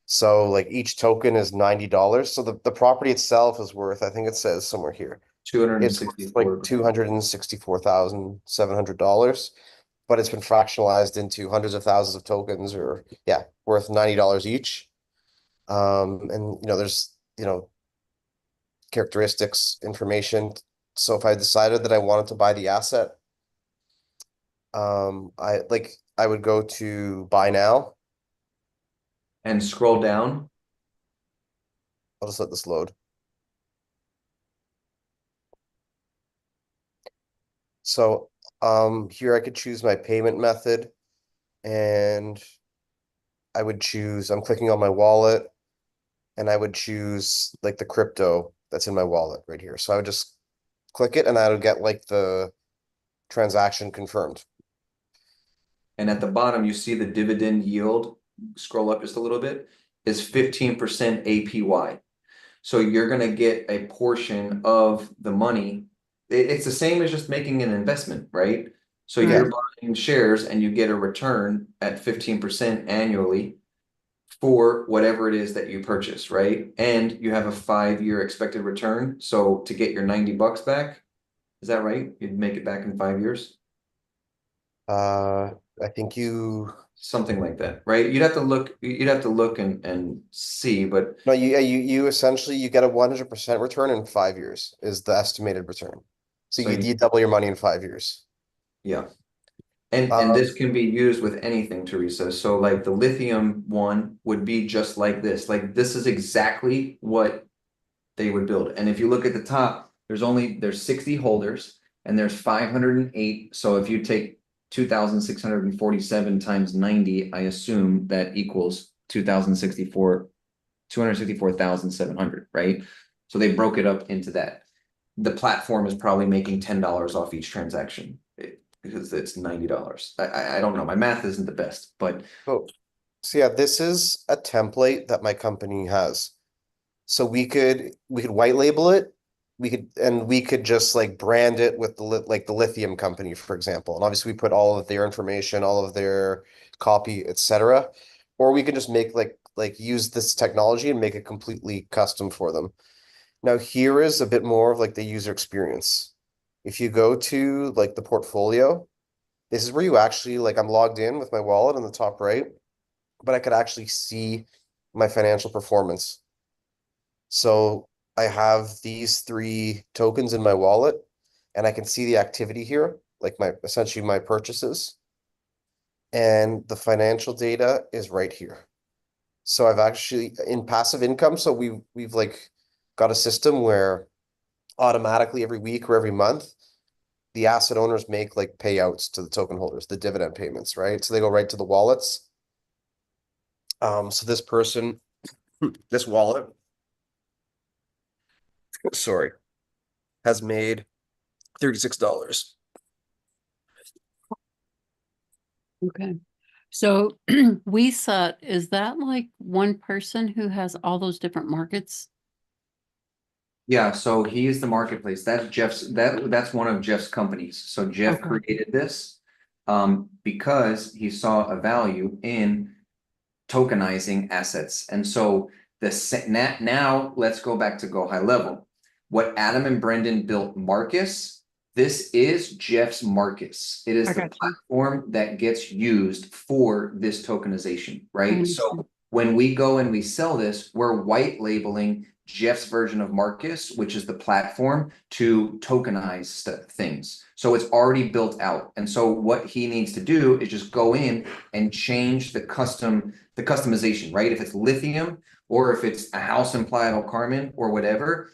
B: So like each token is $90. So the property itself is worth, I think it says somewhere here, it's worth like
A: 264 grand.
B: $264,700, but it's been fractionalized into hundreds of thousands of tokens or yeah, worth $90 each. And there's, characteristics, information. So if I decided that I wanted to buy the asset, I would go to buy now.
A: And scroll down.
B: I'll just let this load. So here I could choose my payment method and I'm clicking on my wallet and I would choose like the crypto that's in my wallet right here. So I would just click it and I would get like the transaction confirmed.
A: And at the bottom, you see the dividend yield, scroll up just a little bit, is 15% APY. So you're going to get a portion of the money. It's the same as just making an investment, right? So
C: Right.
A: you're buying shares and you get a return at 15% annually for whatever it is that you purchase, right? And you have a 5-year expected return. So to get your $90 back, is that right? You'd make it back in 5 years?
B: I think you
A: Something like that, right? You'd have to look and see, but
B: no you yeah, you essentially you get a 100% return in 5 years is the estimated return. So
A: so
B: you double your money in 5 years.
A: yeah. And
B: Uh,
A: this can be used with anything, Teresa. So like the lithium one would be just like this. Like this is exactly what they would build. And if you look at the top, there's 60 holders and there's 508. So if you take 2,647 times 90, I assume that equals 264,700, right? So they broke it up into that. The platform is probably making $10 off each transaction because it's $90. I don't know. My math isn't the best, but
B: oh, so yeah, this is a template that my company has. So we could white label it. We could just like brand it with the lithium company, for example. And obviously we put all of their information, all of their copy, etc. Or we can just make like use this technology and make it completely custom for them. Now here is a bit more of like the user experience. If you go to like the portfolio, this is where you actually like I'm logged in with my wallet on the top right, but I could actually see my financial performance. So I have these three tokens in my wallet and I can see the activity here, like my essentially my purchases. and the financial data is right here. So I've actually in passive income, so we've like got a system where automatically every week or every month, the asset owners make like payouts to the token holders, the dividend payments, right? So they go right to the wallets. So this person, this wallet, sorry, has made $36.
C: Okay. So we set, is that like one person who has all those different markets?
A: Yeah, so he's the marketplace. That's Jeff's, that's one of Jeff's companies. So Jeff
C: Okay.
A: created this because he saw a value in tokenizing assets. And so now let's go back to go high level. What Adam and Brendan built Marcus, this is Jeff's Marcus. It is
C: I
A: the
C: got you.
A: platform that gets used for this tokenization,
C: I
A: right? So
C: understand.
A: when we go and we sell this, we're white labeling Jeff's version of Marcus, which is the platform to tokenize things. So it's already built out. And so what he needs to do is just go in and change the customization, right? If it's lithium or if it's a house in Playa del Carmen or whatever,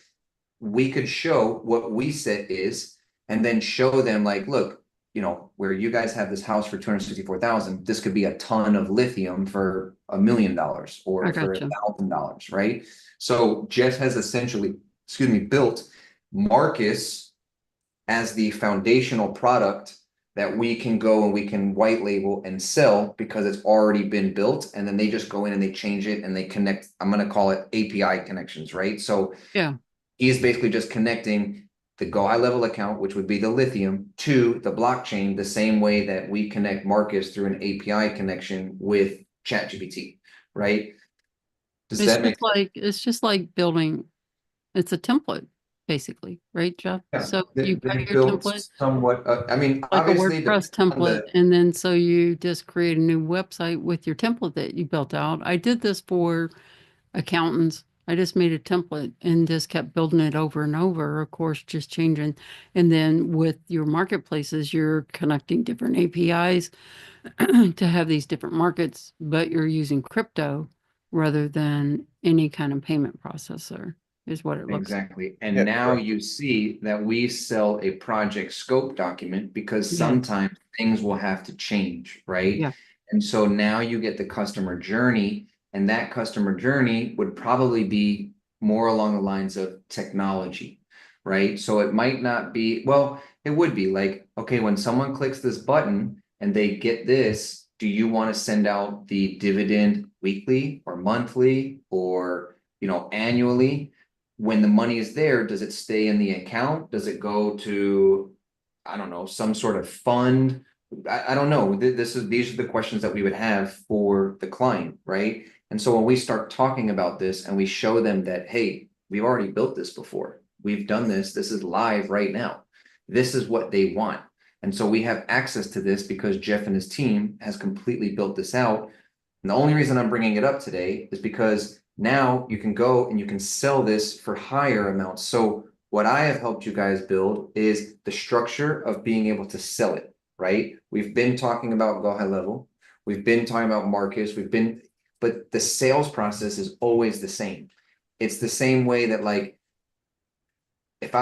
A: we could show what we said is, and then show them like, look, where you guys have this house for 264,000, this could be a ton of lithium for $1 million
C: I
A: or for
C: got you.
A: $1,000, right? So Jeff has essentially, built Marcus as the foundational product that we can go and we can white label and sell because it's already been built. And then they just go in and they change it and they connect. I'm going to call it API connections, right? So
C: Yeah.
A: he's basically just connecting the go high level account, which would be the lithium, to the blockchain the same way that we connect Marcus through an API connection with ChatGPT, right? Does
C: It's
A: that
C: just
A: make sense?
C: like, it's just like building, it's a template, basically, right, Jeff?
A: Yeah,
C: So
A: they,
C: you've
A: they
C: got your
A: built
C: template,
A: somewhat, I mean,
C: like a
A: obviously
C: WordPress
A: on
C: template,
A: the,
C: and then so you just create a new website with your template that you built out. I did this for accountants. I just made a template and just kept building it over and over, of course, just changing. And then with your marketplaces, you're connecting different APIs to have these different markets, but you're using crypto rather than any kind of payment processor, is what it looks like.
A: exactly. And
B: Yeah,
A: now
B: correct.
A: you see that we sell a project scope document because
C: Yeah,
A: sometimes things will have to change, right?
C: yeah,
A: And so now you get the customer journey, and that customer journey would probably be more along the lines of technology, right? So it might not be, well, it would be like, okay, when someone clicks this button and they get this, do you want to send out the dividend weekly or monthly or, annually? When the money is there, does it stay in the account? Does it go to, I don't know, some sort of fund? I don't know. These are the questions that we would have for the client, right? And so when we start talking about this and we show them that, hey, we've already built this before. We've done this. This is live right now. This is what they want. And so we have access to this because Jeff and his team has completely built this out. And the only reason I'm bringing it up today is because now you can go and you can sell this for higher amounts. So what I have helped you guys build is the structure of being able to sell it, right? We've been talking about go high level. We've been talking about Marcus. But the sales process is always the same. It's the same way that like, if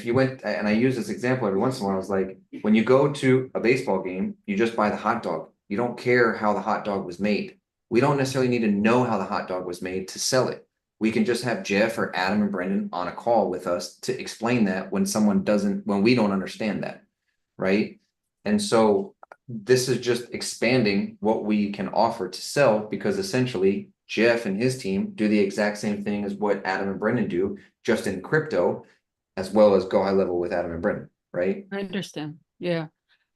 A: you went, and I use this example every once in a while, I was like, when you go to a baseball game, you just buy the hot dog. You don't care how the hot dog was made. We don't necessarily need to know how the hot dog was made to sell it. We can just have Jeff or Adam and Brendan on a call with us to explain that when we don't understand that, right? And so this is just expanding what we can offer to sell because essentially Jeff and his team do the exact same thing as what Adam and Brendan do, just in crypto, as well as go high level with Adam and Brendan, right?
C: I understand. Yeah.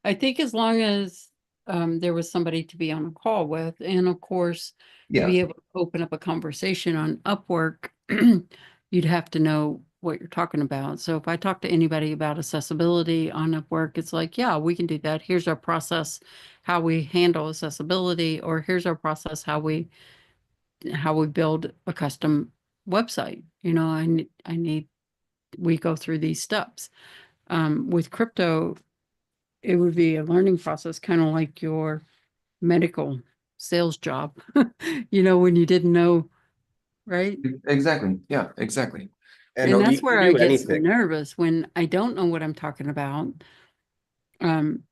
C: I think as long as there was somebody to be on a call with, and of course, to
A: Yeah,
C: be able to open up a conversation on Upwork, you'd have to know what you're talking about. So if I talk to anybody about accessibility on Upwork, it's like, yeah, we can do that. Here's our process, how we handle accessibility, or here's our process, how we build a custom website. We go through these steps. With crypto, it would be a learning process, kind of like your medical sales job. When you didn't know, right?
A: Exactly. Yeah, exactly.
B: And
C: And
B: no,
C: that's
B: you
C: where
B: can
C: I
B: do
C: get so
B: anything.
C: nervous when I don't know what I'm talking about. Um,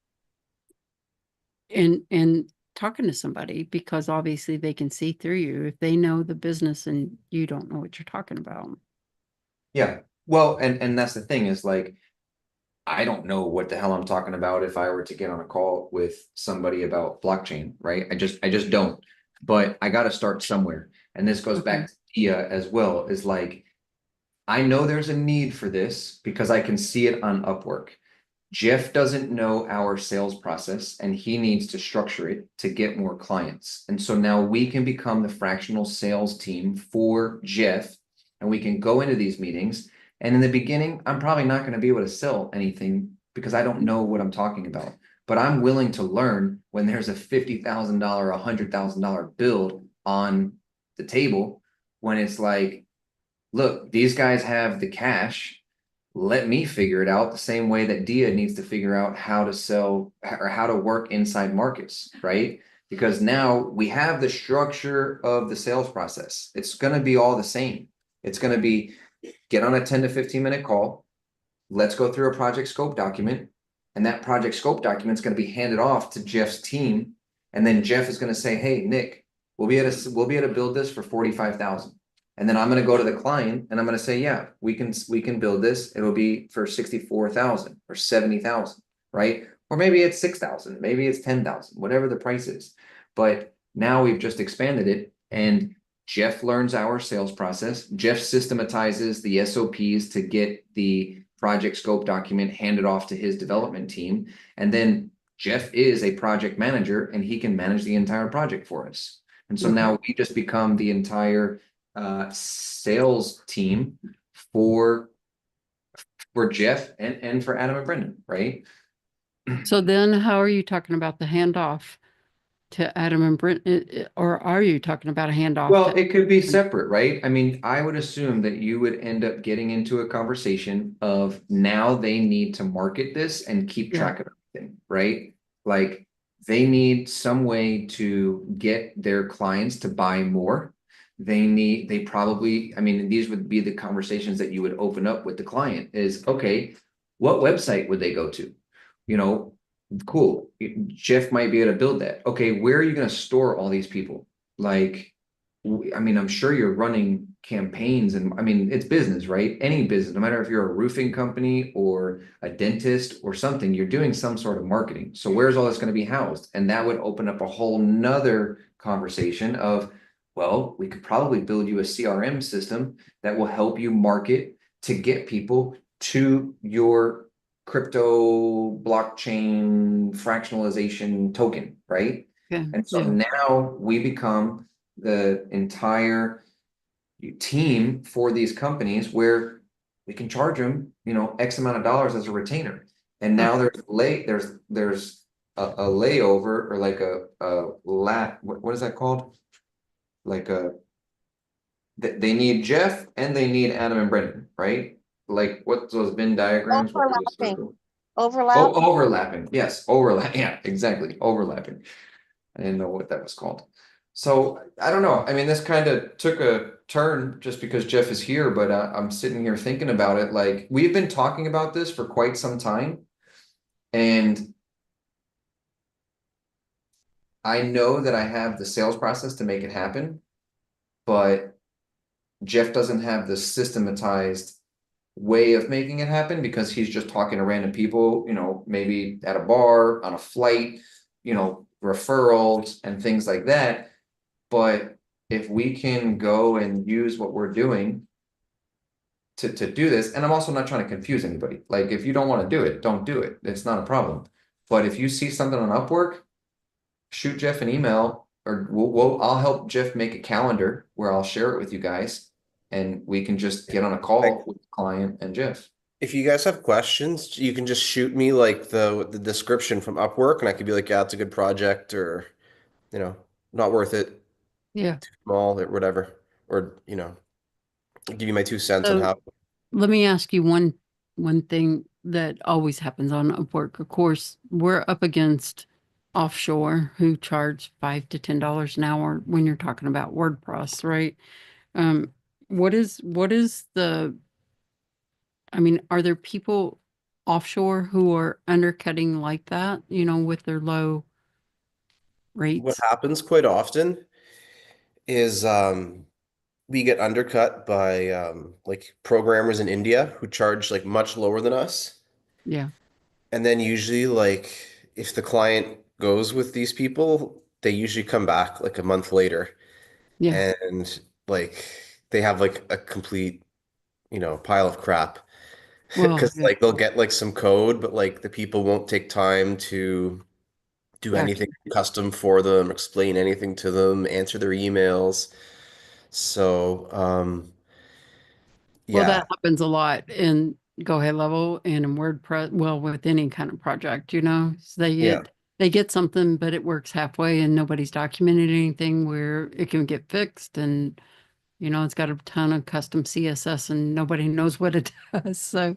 C: and talking to somebody, because obviously they can see through you if they know the business and you don't know what you're talking about.
A: Yeah. Well, and that's the thing is like, I don't know what the hell I'm talking about if I were to get on a call with somebody about blockchain, right? I just don't. But I got to start somewhere. And this goes
C: Okay.
A: back to Tia as well, is like, I know there's a need for this because I can see it on Upwork. Jeff doesn't know our sales process and he needs to structure it to get more clients. And so now we can become the fractional sales team for Jeff and we can go into these meetings. And in the beginning, I'm probably not going to be able to sell anything because I don't know what I'm talking about. But I'm willing to learn when there's a $50,000, $100,000 build on the table when it's like, look, these guys have the cash. Let me figure it out the same way that Dia needs to figure out how to sell or how to work inside markets, right? Because now we have the structure of the sales process. It's going to be all the same. It's going to be get on a 10 to 15-minute call. Let's go through a project scope document. And that project scope document is going to be handed off to Jeff's team. And then Jeff is going to say, hey, Nick, we'll be able to build this for 45,000. And then I'm going to go to the client and I'm going to say, yeah, we can build this. It'll be for 64,000 or 70,000, right? Or maybe it's 6,000, maybe it's 10,000, whatever the price is. But now we've just expanded it and Jeff learns our sales process. Jeff systematizes the SOPs to get the project scope document handed off to his development team. And then Jeff is a project manager and he can manage the entire project for us. And so now we just become the entire sales team for Jeff and for Adam and Brendan, right?
C: So then how are you talking about the handoff to Adam and Brent? Or are you talking about a handoff
A: Well,
C: to?
A: it could be separate, right? I mean, I would assume that you would end up getting into a conversation of now they need to market this and keep
C: Yeah.
A: track of everything, right? Like they need some way to get their clients to buy more. They probably, I mean, these would be the conversations that you would open up with the client is, okay, what website would they go to? You know, cool. Jeff might be able to build that. Okay, where are you going to store all these people? Like, I mean, I'm sure you're running campaigns and I mean, it's business, right? Any business, no matter if you're a roofing company or a dentist or something, you're doing some sort of marketing. So where's all this going to be housed? And that would open up a whole nother conversation of, well, we could probably build you a CRM system that will help you market to get people to your crypto blockchain fractionalization token, right?
C: Okay.
A: And so
C: Yeah.
A: now we become the entire team for these companies where we can charge them, X amount of dollars as a retainer. And now there's a layover or like what is that called? Like they need Jeff and they need Adam and Brendan, right? Like what's those Venn diagrams? What are those
D: Overlapping.
A: circles?
D: Overlap.
A: Oh, overlapping. Yes, overlap. Yeah, exactly. Overlapping. I didn't know what that was called. So I don't know. I mean, this kind of took a turn just because Jeff is here, but I'm sitting here thinking about it. Like we've been talking about this for quite some time, and I know that I have the sales process to make it happen, but Jeff doesn't have the systematized way of making it happen because he's just talking to random people, maybe at a bar, on a flight, referrals and things like that. But if we can go and use what we're doing to do this, and I'm also not trying to confuse anybody. Like if you don't want to do it, don't do it. It's not a problem. But if you see something on Upwork, shoot Jeff an email or I'll help Jeff make a calendar where I'll share it with you guys and we can just get on a call with the client and Jeff.
B: If you guys have questions, you can just shoot me like the description from Upwork and I could be like, yeah, it's a good project or, not worth it,
C: Yeah.
B: small or whatever. Or, give you my 2 cents on
C: So
B: how.
C: let me ask you one thing that always happens on Upwork. Of course, we're up against offshore who charge $5 to $10 an hour when you're talking about WordPress, right? Um, what is the, I mean, are there people offshore who are undercutting like that, with their low
B: What
C: rates?
B: happens quite often is we get undercut by like programmers in India who charge like much lower than us.
C: Yeah,
B: And then usually like if the client goes with these people, they usually come back like a month later
C: yeah.
B: and like they have like a complete, pile of crap.
C: Well,
B: Because
C: yeah,
B: like they'll get like some code, but like the people won't take time to do anything
C: document.
B: custom for them, explain anything to them, answer their emails. So,
C: Well,
B: yeah,
C: that happens a lot in Go Ahead Level and in WordPress. Well, with any kind of project, so
B: yeah,
C: they get something, but it works halfway, and nobody's documented anything where it can get fixed, and it's got a ton of custom CSS, and nobody knows what it does. So,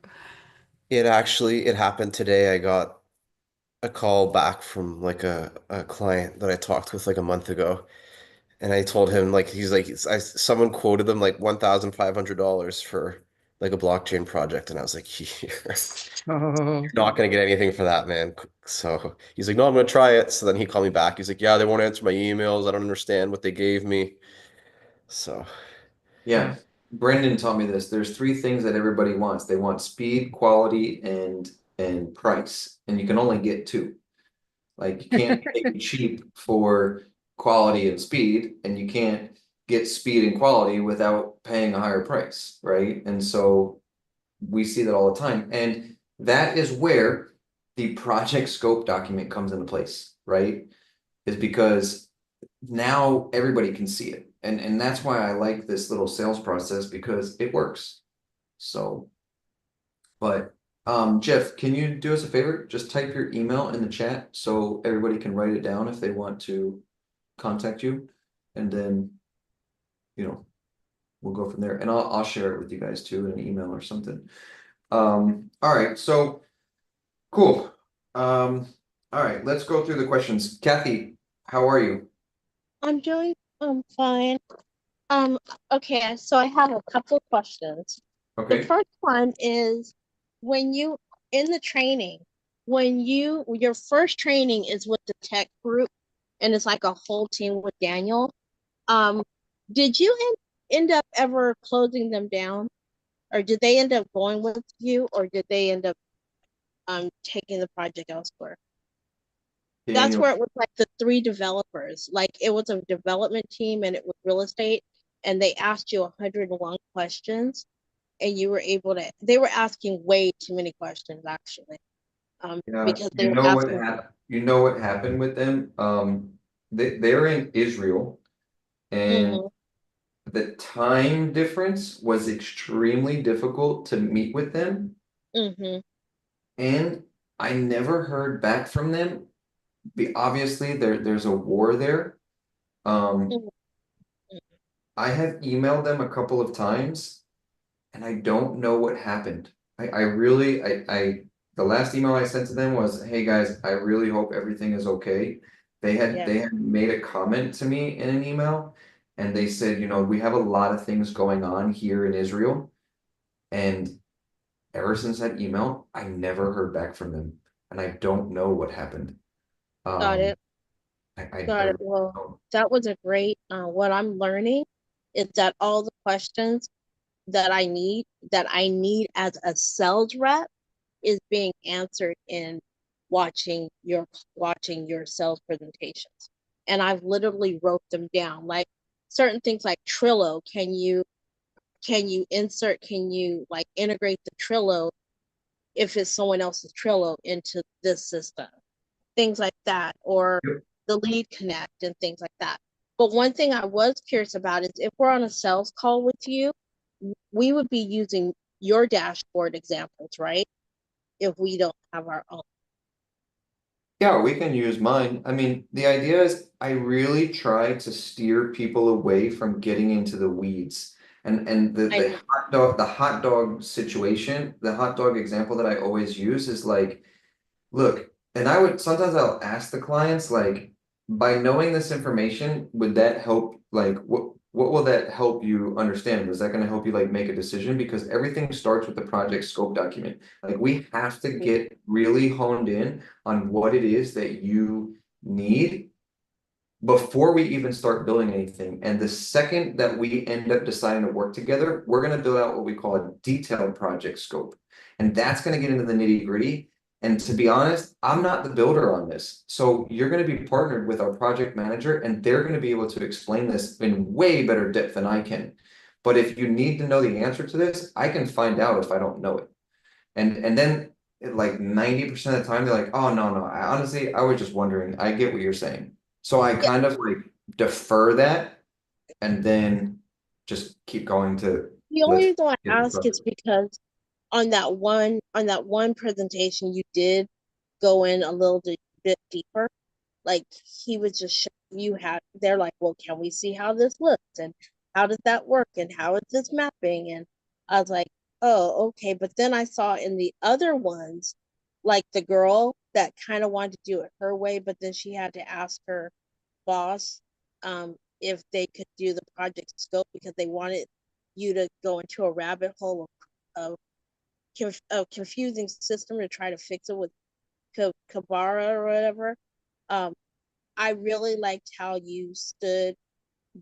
B: it happened today. I got a call back from like a client that I talked with like a month ago. And I told him like he's like someone quoted them like $1,500 for like a blockchain project, and I was like, you're
C: oh,
B: not gonna get anything for that, man. So he's like, no, I'm gonna try it. So then he called me back. He's like, yeah, they won't answer my emails. I don't understand what they gave me. So
A: Yeah, Brendan taught me this. There's three things that everybody wants. They want speed, quality, and price. And you can only get two. Like you can't pay cheap for quality and speed, and you can't get speed and quality without paying a higher price, right? And so we see that all the time. And that is where the project scope document comes into place, right? Is because now everybody can see it. And that's why I like this little sales process because it works. So, but Jeff, can you do us a favor? Just type your email in the chat so everybody can write it down if they want to contact you. And then, you know, we'll go from there. And I'll share it with you guys too in an email or something. All right, so cool. All right, let's go through the questions. Kathy, how are you?
D: I'm doing fine. Um, okay, so I have a couple of questions. The
A: Okay.
D: first one is when you in the training, when your first training is with the tech group and it's like a whole team with Daniel. Did you end up ever closing them down? Or did they end up going with you, or did they end up taking the project elsewhere? That's
A: Daniel,
D: where it was like the three developers. Like it was a development team and it was real estate, and they asked you 101 questions, and you were able to. They were asking way too many questions actually,
A: yeah,
D: because they were asking.
A: you know what happened with them? They're in Israel and
D: Mhm,
A: the time difference was extremely difficult to meet with them.
D: mhm,
A: And I never heard back from them. Obviously there's a war there. Um,
D: mhm,
A: I have emailed them a couple of times and I don't know what happened. I really the last email I sent to them was, hey guys, I really hope everything is okay.
D: yeah,
A: They had made a comment to me in an email and they said, we have a lot of things going on here in Israel. And ever since that email, I never heard back from them. And I don't know what happened.
D: got
A: Um,
D: it,
A: I
D: got it.
A: really
D: Well,
A: don't.
D: that was a great. What I'm learning is that all the questions that I need as a sales rep is being answered in watching your sales presentations. And I've literally wrote them down. Like certain things like Trello, can you like integrate the Trello if it's someone else's Trello into this system? Things like that, or
A: Yep.
D: the lead connect and things like that. But one thing I was curious about is if we're on a sales call with you, we would be using your dashboard examples, right? If we don't have our own.
A: Yeah, we can use mine. I mean, the idea is I really try to steer people away from getting into the weeds. And the
D: I know.
A: hot dog situation, the hot dog example that I always use is like, look, and sometimes I'll ask the clients like, by knowing this information, would that help, like, what will that help you understand? Is that going to help you like make a decision? Because everything starts with the project scope document. Like we have to get really honed in on what it is that you need before we even start building anything. And the second that we end up deciding to work together, we're going to build out what we call a detailed project scope. And that's going to get into the nitty gritty. And to be honest, I'm not the builder on this. So you're going to be partnered with our project manager, and they're going to be able to explain this in way better depth than I can. But if you need to know the answer to this, I can find out if I don't know it. And then like 90% of the time, they're like, oh, no, honestly, I was just wondering. I get what you're saying. So I
D: Yeah,
A: kind of like defer that and then just keep going to
D: the only
A: let's
D: reason I
A: get the
D: ask is
A: project.
D: because on that one presentation you did go in a little bit deeper. Like he was just showing you how they're like, well, can we see how this looks and how does that work and how is this mapping? And I was like, oh, okay. But then I saw in the other ones, like the girl that kind of wanted to do it her way, but then she had to ask her boss if they could do the project scope because they wanted you to go into a rabbit hole of a confusing system to try to fix it with Kabara or whatever. Um, I really liked how you stood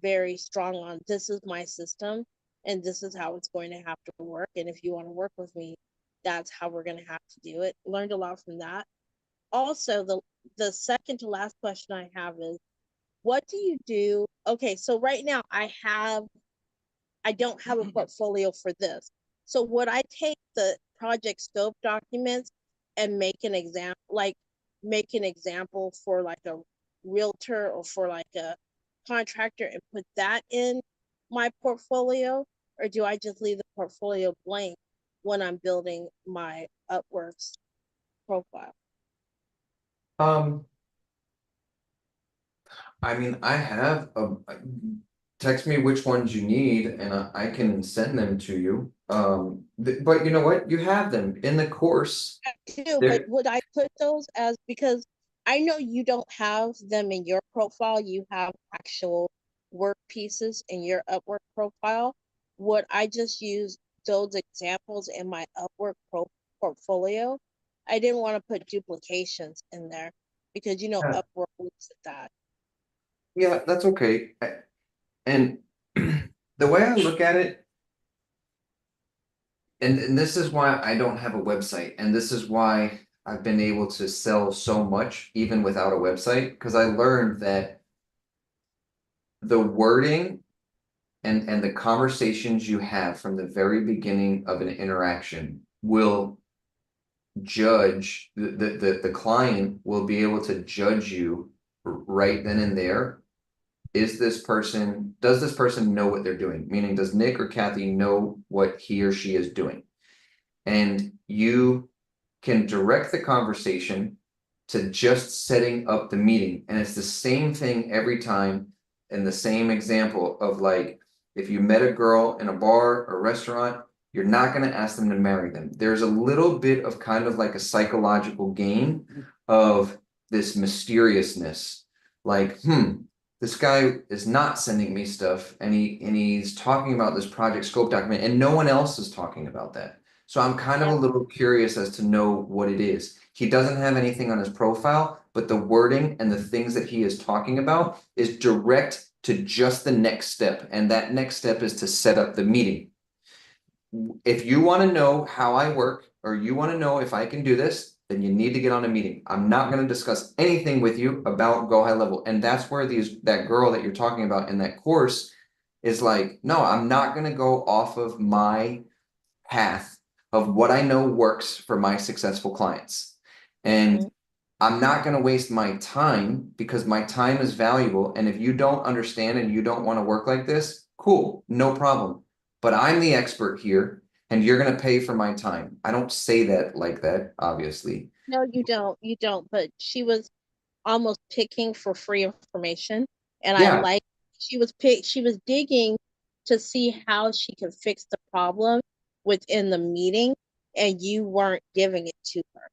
D: very strong on this is my system and this is how it's going to have to work. And if you want to work with me, that's how we're going to have to do it. Learned a lot from that. Also, the second to last question I have is what do you do? Okay, so right now I don't have a portfolio for this. So would I take the project scope documents and make an example for like a realtor or for like a contractor and put that in my portfolio? Or do I just leave the portfolio blank when I'm building my Upworks profile?
A: Um, I mean, text me which ones you need and I can send them to you. But you know what? You have them in the course.
D: Too, but
A: There,
D: would I put those as because I know you don't have them in your profile, you have actual work pieces in your Upwork profile. Would I just use those examples in my portfolio? I didn't want to put duplications in there because
A: yeah,
D: Upwork looks at that.
A: yeah, that's okay. And the way I look at it, and this is why I don't have a website, and this is why I've been able to sell so much even without a website, because I learned that the wording and the conversations you have from the very beginning of an interaction will judge the client will be able to judge you right then and there. Does this person know what they're doing? Meaning, does Nick or Kathy know what he or she is doing? And you can direct the conversation to just setting up the meeting. And it's the same thing every time. And the same example of like, if you met a girl in a bar or restaurant, you're not going to ask them to marry them. There's a little bit of kind of like a psychological game of this mysteriousness. Like, this guy is not sending me stuff and he's talking about this project scope document and no one else is talking about that. So I'm kind of a
D: Yeah.
A: little curious as to know what it is. He doesn't have anything on his profile, but the wording and the things that he is talking about is direct to just the next step. And that next step is to set up the meeting. If you want to know how I work, or you want to know if I can do this, then you need to get on a meeting. I'm not going to discuss anything with you about Go High Level. And that's where that girl that you're talking about in that course is like, no, I'm not going to go off of my path of what I know works for my successful clients. And
D: Mhm.
A: I'm not going to waste my time because my time is valuable. And if you don't understand and you don't want to work like this, cool, no problem. But I'm the expert here and you're going to pay for my time. I don't say that like that, obviously.
D: No, you don't. You don't. But she was almost picking for free information, and I
A: Yeah.
D: like she was digging to see how she could fix the problem within the meeting, and you weren't giving it to her.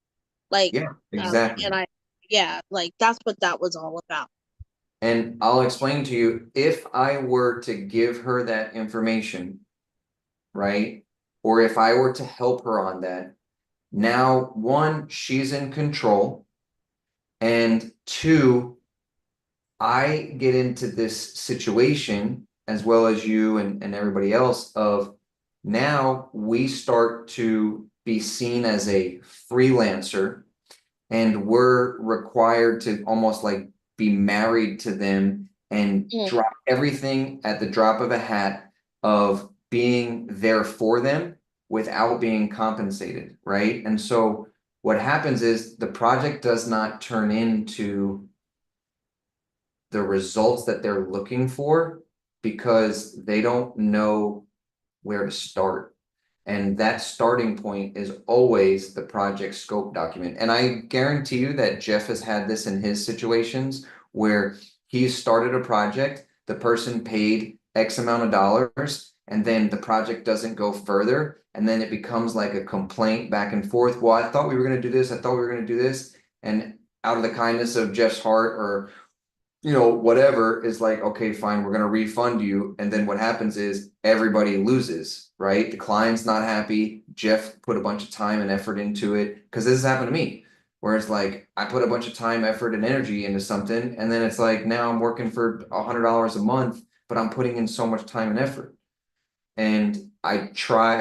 D: Like,
A: Yeah, exactly.
D: and yeah, like that's what that was all about.
A: And I'll explain to you, if I were to give her that information, right? Or if I were to help her on that, now, one, she's in control. And two, I get into this situation, as well as you and everybody else, of now we start to be seen as a freelancer, and we're required to almost like be married to them and drop everything at the drop of a hat of being there for them without being compensated, right? And so what happens is the project does not turn into the results that they're looking for because they don't know where to start. And that starting point is always the project scope document. And I guarantee you that Jeff has had this in his situations where he's started a project, the person paid X amount of dollars, and then the project doesn't go further. And then it becomes like a complaint back and forth. Well, I thought we were going to do this. I thought we were going to do this. And out of the kindness of Jeff's heart, or whatever, is like, okay, fine, we're gonna refund you. And then what happens is everybody loses, right? The client's not happy. Jeff put a bunch of time and effort into it, because this has happened to me, where it's like I put a bunch of time, effort, and energy into something, and then it's like now I'm working for $100 a month, but I'm putting in so much time and effort. And I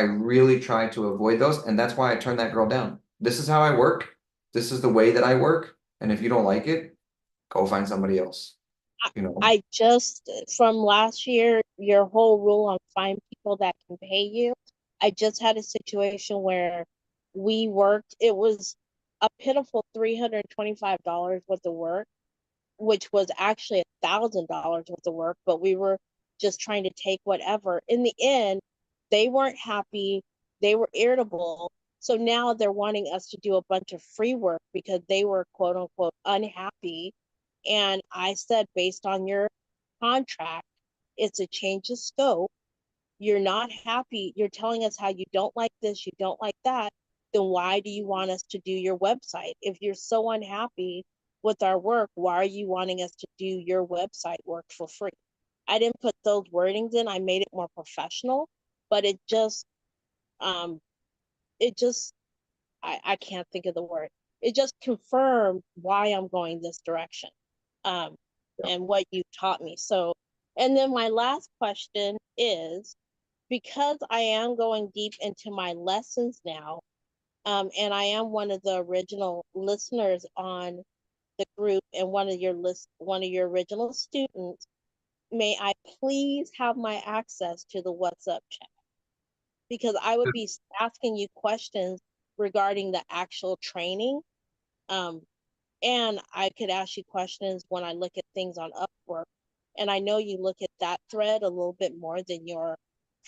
A: really try to avoid those, and that's why I turned that girl down. This is how I work. This is the way that I work. And if you don't like it, go find somebody else.
D: I just, from last year, your whole rule on find people that can pay you. I just had a situation where we worked, it was a pitiful $325 worth of work, which was actually $1,000 worth of work, but we were just trying to take whatever. In the end, they weren't happy, they were irritable. So now they're wanting us to do a bunch of free work because they were quote unquote unhappy. And I said, based on your contract, it's a change of scope. You're not happy. You're telling us how you don't like this, you don't like that. Then why do you want us to do your website? If you're so unhappy with our work, why are you wanting us to do your website work for free? I didn't put those wordings in. I made it more professional, but um, it just, I can't think of the word. It just confirmed why I'm going this direction. And what you taught me. So, and then my last question is, because I am going deep into my lessons now, and I am one of the original listeners on the group and one of your original students, may I please have my access to the WhatsApp chat? Because I would be asking you questions regarding the actual training. And I could ask you questions when I look at things on Upwork. And I know you look at that thread a little bit more than your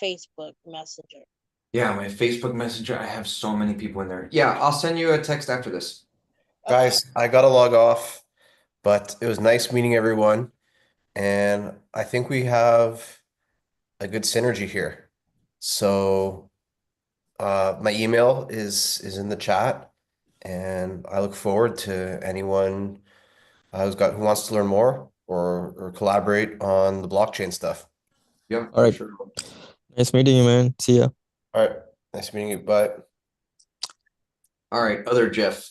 D: Facebook Messenger.
A: Yeah, my Facebook Messenger, I have so many people in there. Yeah, I'll send you a text after this.
B: Guys, I gotta log off, but it was nice meeting everyone. And I think we have a good synergy here. So my email is in the chat, and I look forward to anyone who wants to learn more or collaborate on the blockchain stuff.
A: Yeah,
E: All right.
A: for sure.
E: Nice meeting you, man. See ya.
B: All right. Nice meeting you. Bye.
A: All right, other Jeff.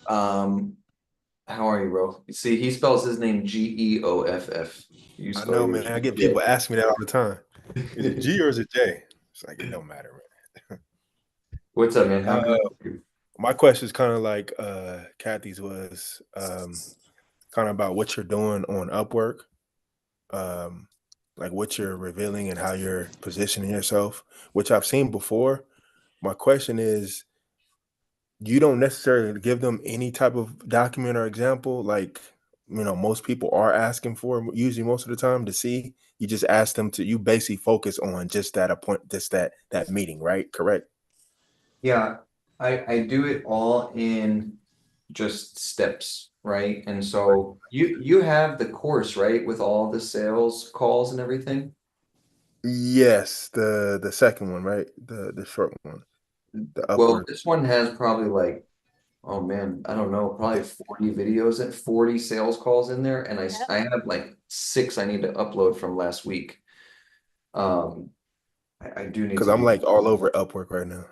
A: How are you, bro? See, he spells his name Geoff. You
F: I
A: spell
F: know,
A: yours
F: man. I get people ask me that all the time. Is it G or is it J? It's like it don't matter, man.
A: What's up, man? How can I help you?
F: My question is kind of like Kathy's was kind of about what you're doing on Upwork, like what you're revealing and how you're positioning yourself, which I've seen before. My question is, you don't necessarily give them any type of document or example like most people are asking for usually most of the time to see. You just ask them to, you basically focus on just that meeting, right? Correct.
A: Yeah, I do it all in just steps, right? And so you have the course, right, with all the sales calls and everything?
F: Yes, the second one, right? The short one, the
A: Well,
F: Upwork.
A: this one has probably like, oh man, I don't know, probably 40 videos and 40 sales calls in there. And
D: Yep.
A: I have like 6 I need to upload from last week. Um, I do need
F: Because
A: to
F: I'm
A: do,
F: like all over Upwork right now.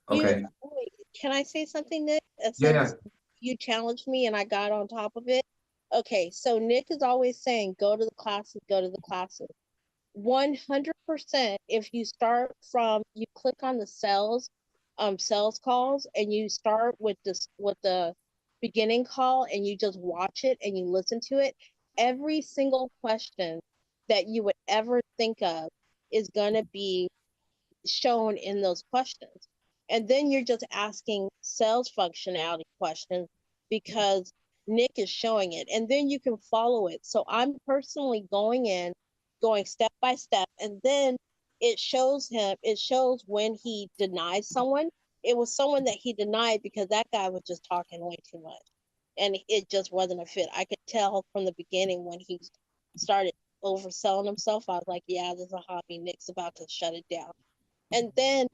A: okay.
D: Wait, can I say something, Nick?
A: Yeah,
D: Since you challenged me and I got on top of it. Okay, so Nick is always saying, go to the classes, go to the classes. 100%, if you start from, you click on the sales calls, and you start with the beginning call, and you just watch it and you listen to it, every single question that you would ever think of is going to be shown in those questions. And then you're just asking sales functionality questions because Nick is showing it. And then you can follow it. So I'm personally going in, going step by step, and then it shows when he denies someone. It was someone that he denied because that guy was just talking way too much. And it just wasn't a fit. I could tell from the beginning when he started overselling himself. I was like, yeah, this is a hobby. Nick's about to shut it down. And then,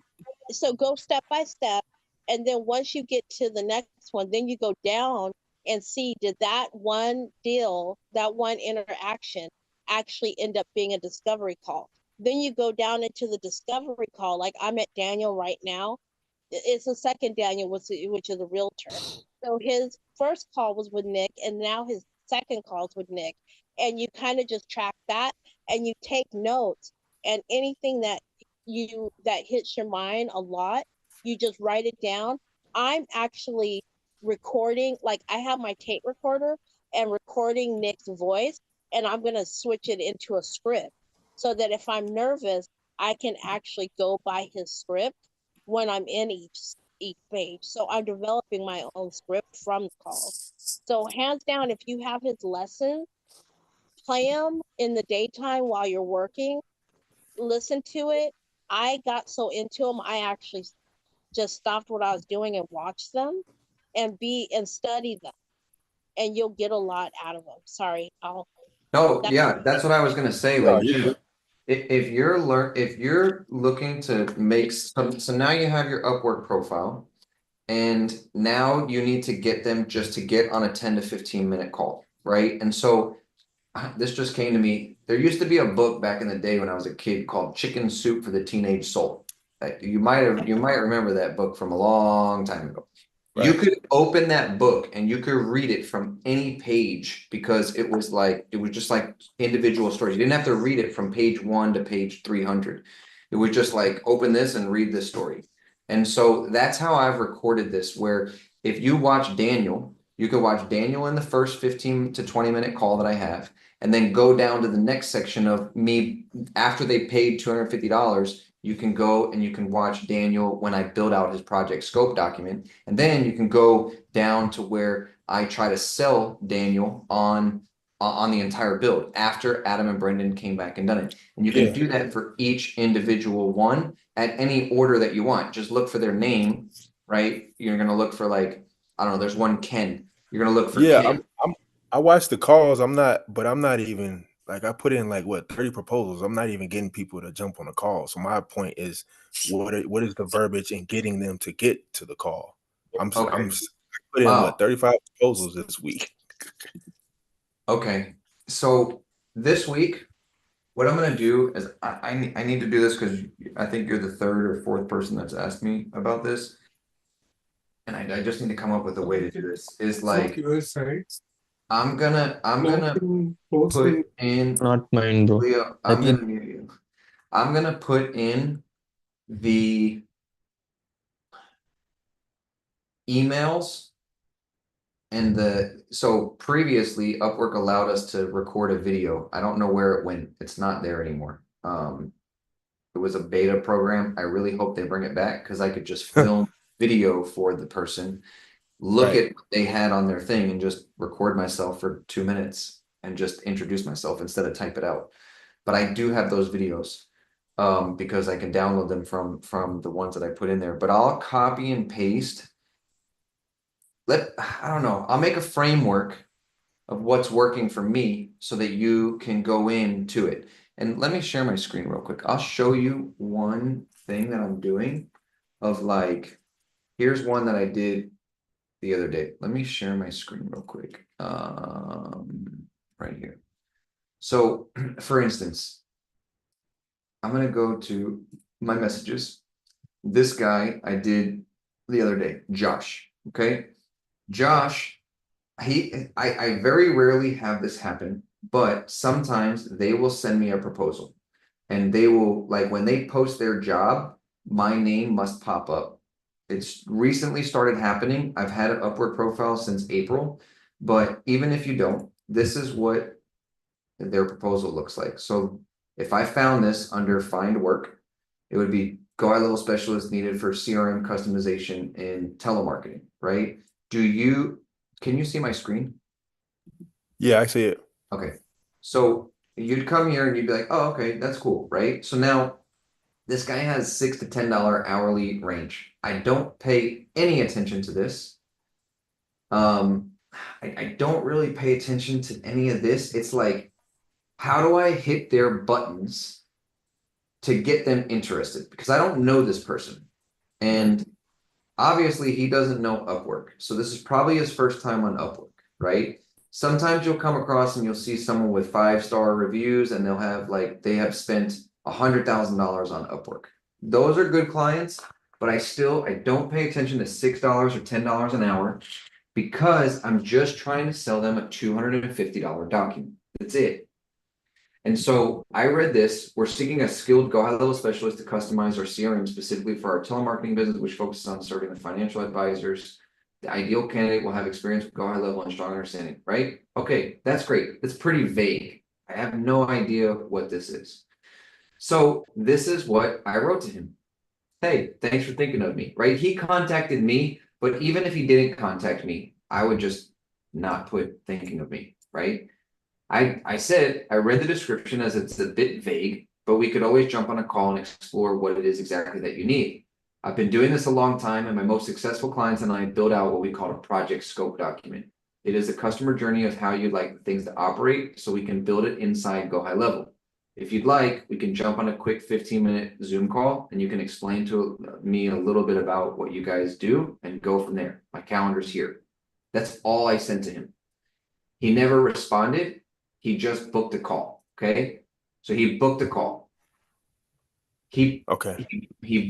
D: so go step by step. And then once you get to the next one, then you go down and see, did that one deal, that one interaction actually end up being a discovery call? Then you go down into the discovery call. Like I'm at Daniel right now. It's the second Daniel, which is a realtor. So his first call was with Nick, and now his second call is with Nick. And you kind of just track that, and you take notes, and anything that hits your mind a lot, you just write it down. I'm actually recording, like I have my tape recorder and recording Nick's voice, and I'm going to switch it into a script so that if I'm nervous, I can actually go by his script when I'm in each page. So I'm developing my own script from the call. So hands down, if you have his lessons, play them in the daytime while you're working, listen to it. I got so into them, I actually just stopped what I was doing and watched them and study them, and you'll get a lot out of them. Sorry,
A: no,
D: that,
A: yeah, that's what I was gonna say.
F: No,
A: Like,
F: you're
A: dude,
F: good.
A: if you're looking to make some, so now you have your Upwork profile, and now you need to get them just to get on a 10 to 15 minute call, right? And so this just came to me. There used to be a book back in the day when I was a kid called Chicken Soup for the Teenage Soul. You might remember that book from a long time ago. You
F: Right.
A: could open that book and you could read it from any page because it was just like individual stories. You didn't have to read it from page 1 to page 300. It was just like open this and read this story. And so that's how I've recorded this, where if you watch Daniel, you could watch Daniel in the first 15 to 20 minute call that I have, and then go down to the next section of me after they paid $250. You can go and you can watch Daniel when I build out his project scope document. And then you can go down to where I try to sell Daniel on the entire build after Adam and Brendan came back and done it. And you can
F: Yeah.
A: do that for each individual one at any order that you want. Just look for their name, right? You're going to look for, like, I don't know, there's one Ken. You're going to look for
F: Yeah,
A: Ken.
F: I watch the calls. I'm not even like I put in like what 30 proposals. I'm not even getting people to jump on a call. So my point is what is the verbiage in getting them to get to the call?
A: Okay.
F: I put in
A: Wow.
F: what 35 proposals this week.
A: Okay. So this week, what I'm gonna do is I need to do this because I think you're the third or fourth person that's asked me about this. And I just need to come up with a way to do this. Is like I'm gonna put in
E: Not mine, bro.
A: Leo,
E: I
A: I'm
E: think
A: gonna mute you. I'm gonna put in the emails and so previously Upwork allowed us to record a video. I don't know where it went. It's not there anymore. It was a beta program. I really hope they bring it back because I could just film video for the person, look
F: Right.
A: at what they had on their thing, and just record myself for 2 minutes and just introduce myself instead of type it out. But I do have those videos because I can download them from the ones that I put in there. But I'll copy and paste. I don't know. I'll make a framework of what's working for me so that you can go into it. And let me share my screen real quick. I'll show you one thing that I'm doing of like, here's one that I did the other day. Let me share my screen real quick. Right here. So for instance, I'm gonna go to my messages. This guy I did the other day, Josh. Okay. Josh, I very rarely have this happen, but sometimes they will send me a proposal and they will, like, when they post their job, my name must pop up. It's recently started happening. I've had an Upwork profile since April, but even if you don't, this is what their proposal looks like. So if I found this under find work, it would be go high level specialist needed for CRM customization and telemarketing, right? Can you see my screen?
F: Yeah, I see it.
A: Okay. So you'd come here and you'd be like, oh, okay, that's cool, right? So now this guy has $6 to $10 hourly range. I don't pay any attention to this. I don't really pay attention to any of this. It's like, how do I hit their buttons to get them interested? Because I don't know this person. And obviously he doesn't know Upwork. So this is probably his first time on Upwork, right? Sometimes you'll come across and you'll see someone with 5-star reviews and they'll have like, they have spent $100,000 on Upwork. Those are good clients, but I don't pay attention to $6 or $10 an hour because I'm just trying to sell them a $250 document. That's it. And so I read this. We're seeking a skilled go high level specialist to customize our CRM specifically for our telemarketing business, which focuses on serving the financial advisors. The ideal candidate will have experience with go high level and strong understanding, right? Okay, that's great. That's pretty vague. I have no idea what this is. So this is what I wrote to him. Hey, thanks for thinking of me, right? He contacted me, but even if he didn't contact me, I would just not put thinking of me, right? I said, I read the description as it's a bit vague, but we could always jump on a call and explore what it is exactly that you need. I've been doing this a long time and my most successful clients and I build out what we call a project scope document. It is a customer journey of how you'd like things to operate so we can build it inside Go High Level. If you'd like, we can jump on a quick 15-minute Zoom call and you can explain to me a little bit about what you guys do and go from there. My calendar's here. That's all I sent to him. He never responded. He just booked a call. Okay. So he booked a call. He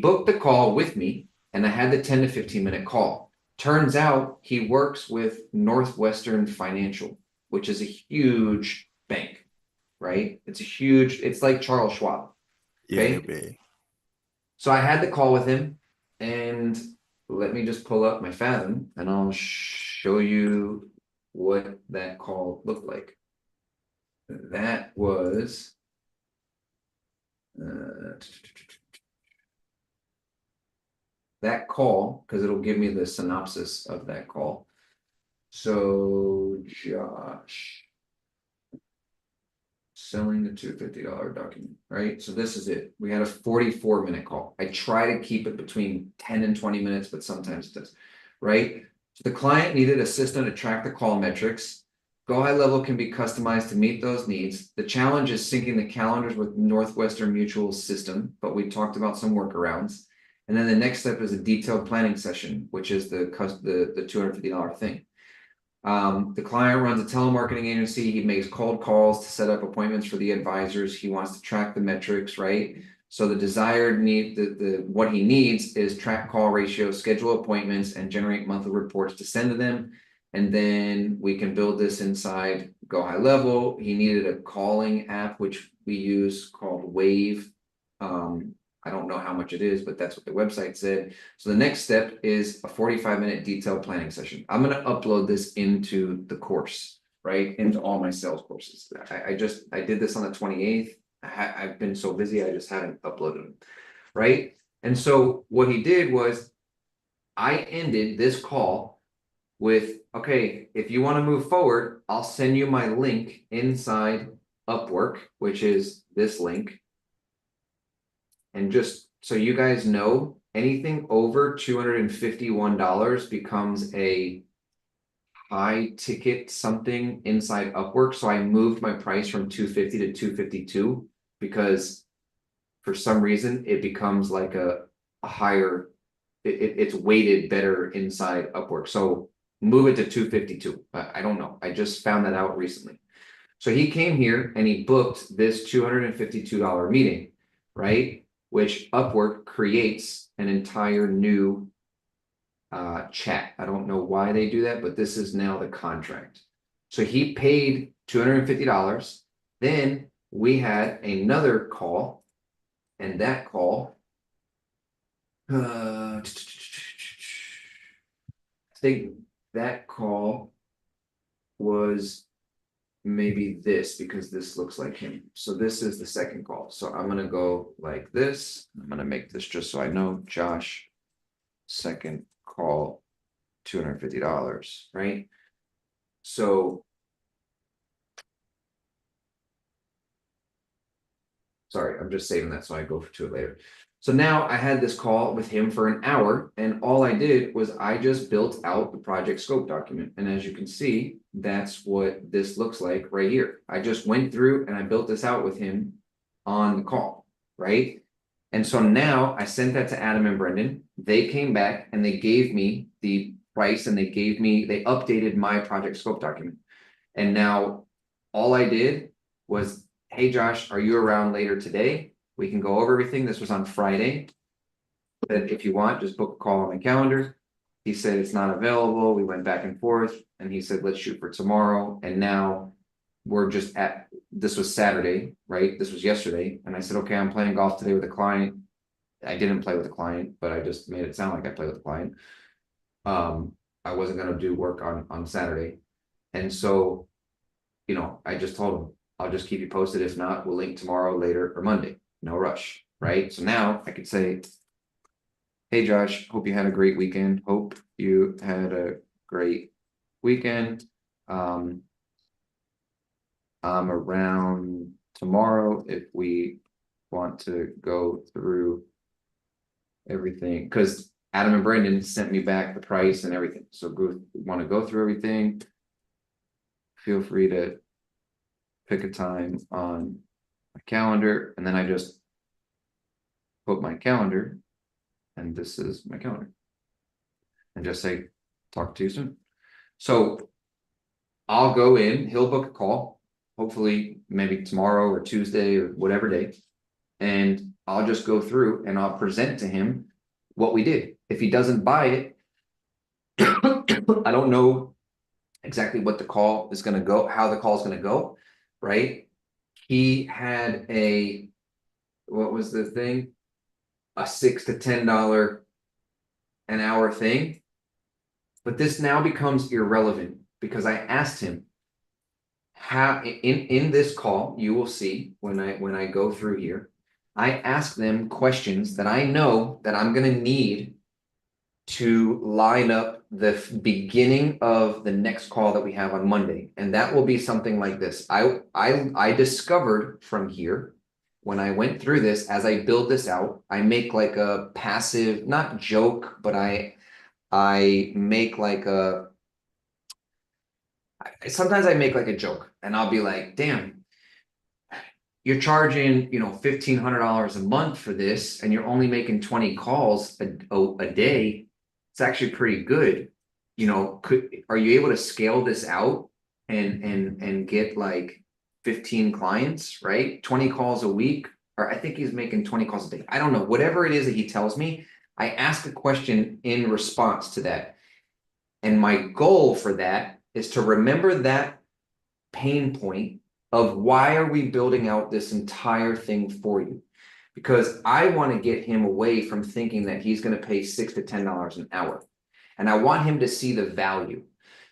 A: booked the call with me and I had the 10 to 15-minute call. Turns out he works with Northwestern Financial, which is a huge bank, right? It's like Charles Schwab. Okay.
F: Yeah, big.
A: So I had the call with him and let me just pull up my Fathom and I'll show you what that call looked like. That was that call, because it'll give me the synopsis of that call. So Josh selling the $250 document, right? So this is it. We had a 44-minute call. I try to keep it between 10 and 20 minutes, but sometimes it does, right? So the client needed a system to track the call metrics. Go High Level can be customized to meet those needs. The challenge is syncing the calendars with Northwestern Mutual's system, but we talked about some workarounds. And then the next step is a detailed planning session, which is the $250 thing. The client runs a telemarketing agency. He makes cold calls to set up appointments for the advisors. He wants to track the metrics, right? So the desired need, what he needs is track call ratio, schedule appointments, and generate monthly reports to send to them. And then we can build this inside Go High Level. He needed a calling app, which we use called Wave. I don't know how much it is, but that's what the website said. So the next step is a 45-minute detailed planning session. I'm going to upload this into the course, right? Into all my sales courses. I did this on the 28th. I've been so busy, I just haven't uploaded them, right? And so what he did was I ended this call with, okay, if you want to move forward, I'll send you my link inside Upwork, which is this link. And just so you guys know, anything over $251 becomes a high ticket something inside Upwork. So I moved my price from $250 to $252 because for some reason it becomes like a higher, it's weighted better inside Upwork. So move it to 252. I don't know. I just found that out recently. So he came here and he booked this $252 meeting, right? Which Upwork creates an entire new chat. I don't know why they do that, but this is now the contract. So he paid $250. Then we had another call, and that call, I think that call was maybe this, because this looks like him. So this is the second call. So I'm gonna go like this. I'm gonna make this just so I know. Josh, second call, $250, right? So sorry, I'm just saving that so I go to it later. So now I had this call with him for an hour, and all I did was I just built out the project scope document. And as you can see, that's what this looks like right here. I just went through and I built this out with him on the call, right? And so now I sent that to Adam and Brendan. They came back and they gave me the price, and they updated my project scope document. And now all I did was, hey, Josh, are you around later today? We can go over everything. This was on Friday. But if you want, just book a call on my calendar. He said it's not available. We went back and forth, and he said, let's shoot for tomorrow. And now we're just this was Saturday, right? This was yesterday. And I said, okay, I'm playing golf today with a client. I didn't play with a client, but I just made it sound like I played with a client. I wasn't going to do work on Saturday. And so, I just told him, I'll just keep you posted. If not, we'll link tomorrow, later, or Monday. No rush, right? So now I could say, hey, Josh, hope you had a great weekend. Hope you had a great weekend. I'm around tomorrow if we want to go through everything, because Adam and Brendan sent me back the price and everything. So want to go through everything. Feel free to pick a time on my calendar, and then I just put my calendar, and this is my calendar, and just say, talk to you soon. So I'll go in, he'll book a call, hopefully maybe tomorrow or Tuesday or whatever day, and I'll just go through and I'll present to him what we did. If he doesn't buy it, I don't know exactly what the call is going to go, how the call is going to go, right? He had what was the thing? A $6 to $10 an hour thing. But this now becomes irrelevant, because I asked him how in this call, you will see when I go through here, I ask them questions that I know that I'm going to need to line up the beginning of the next call that we have on Monday. And that will be something like this. I discovered from here, when I went through this, as I build this out, I make like a passive, not joke, but I make like sometimes I make like a joke, and I'll be like, damn, you're charging, $1,500 a month for this, and you're only making 20 calls a day. It's actually pretty good. Are you able to scale this out and get like 15 clients, right? 20 calls a week, or I think he's making 20 calls a day. I don't know, whatever it is that he tells me, I ask a question in response to that. And my goal for that is to remember that pain point of why are we building out this entire thing for you? Because I want to get him away from thinking that he's going to pay $6 to $10 an hour. And I want him to see the value.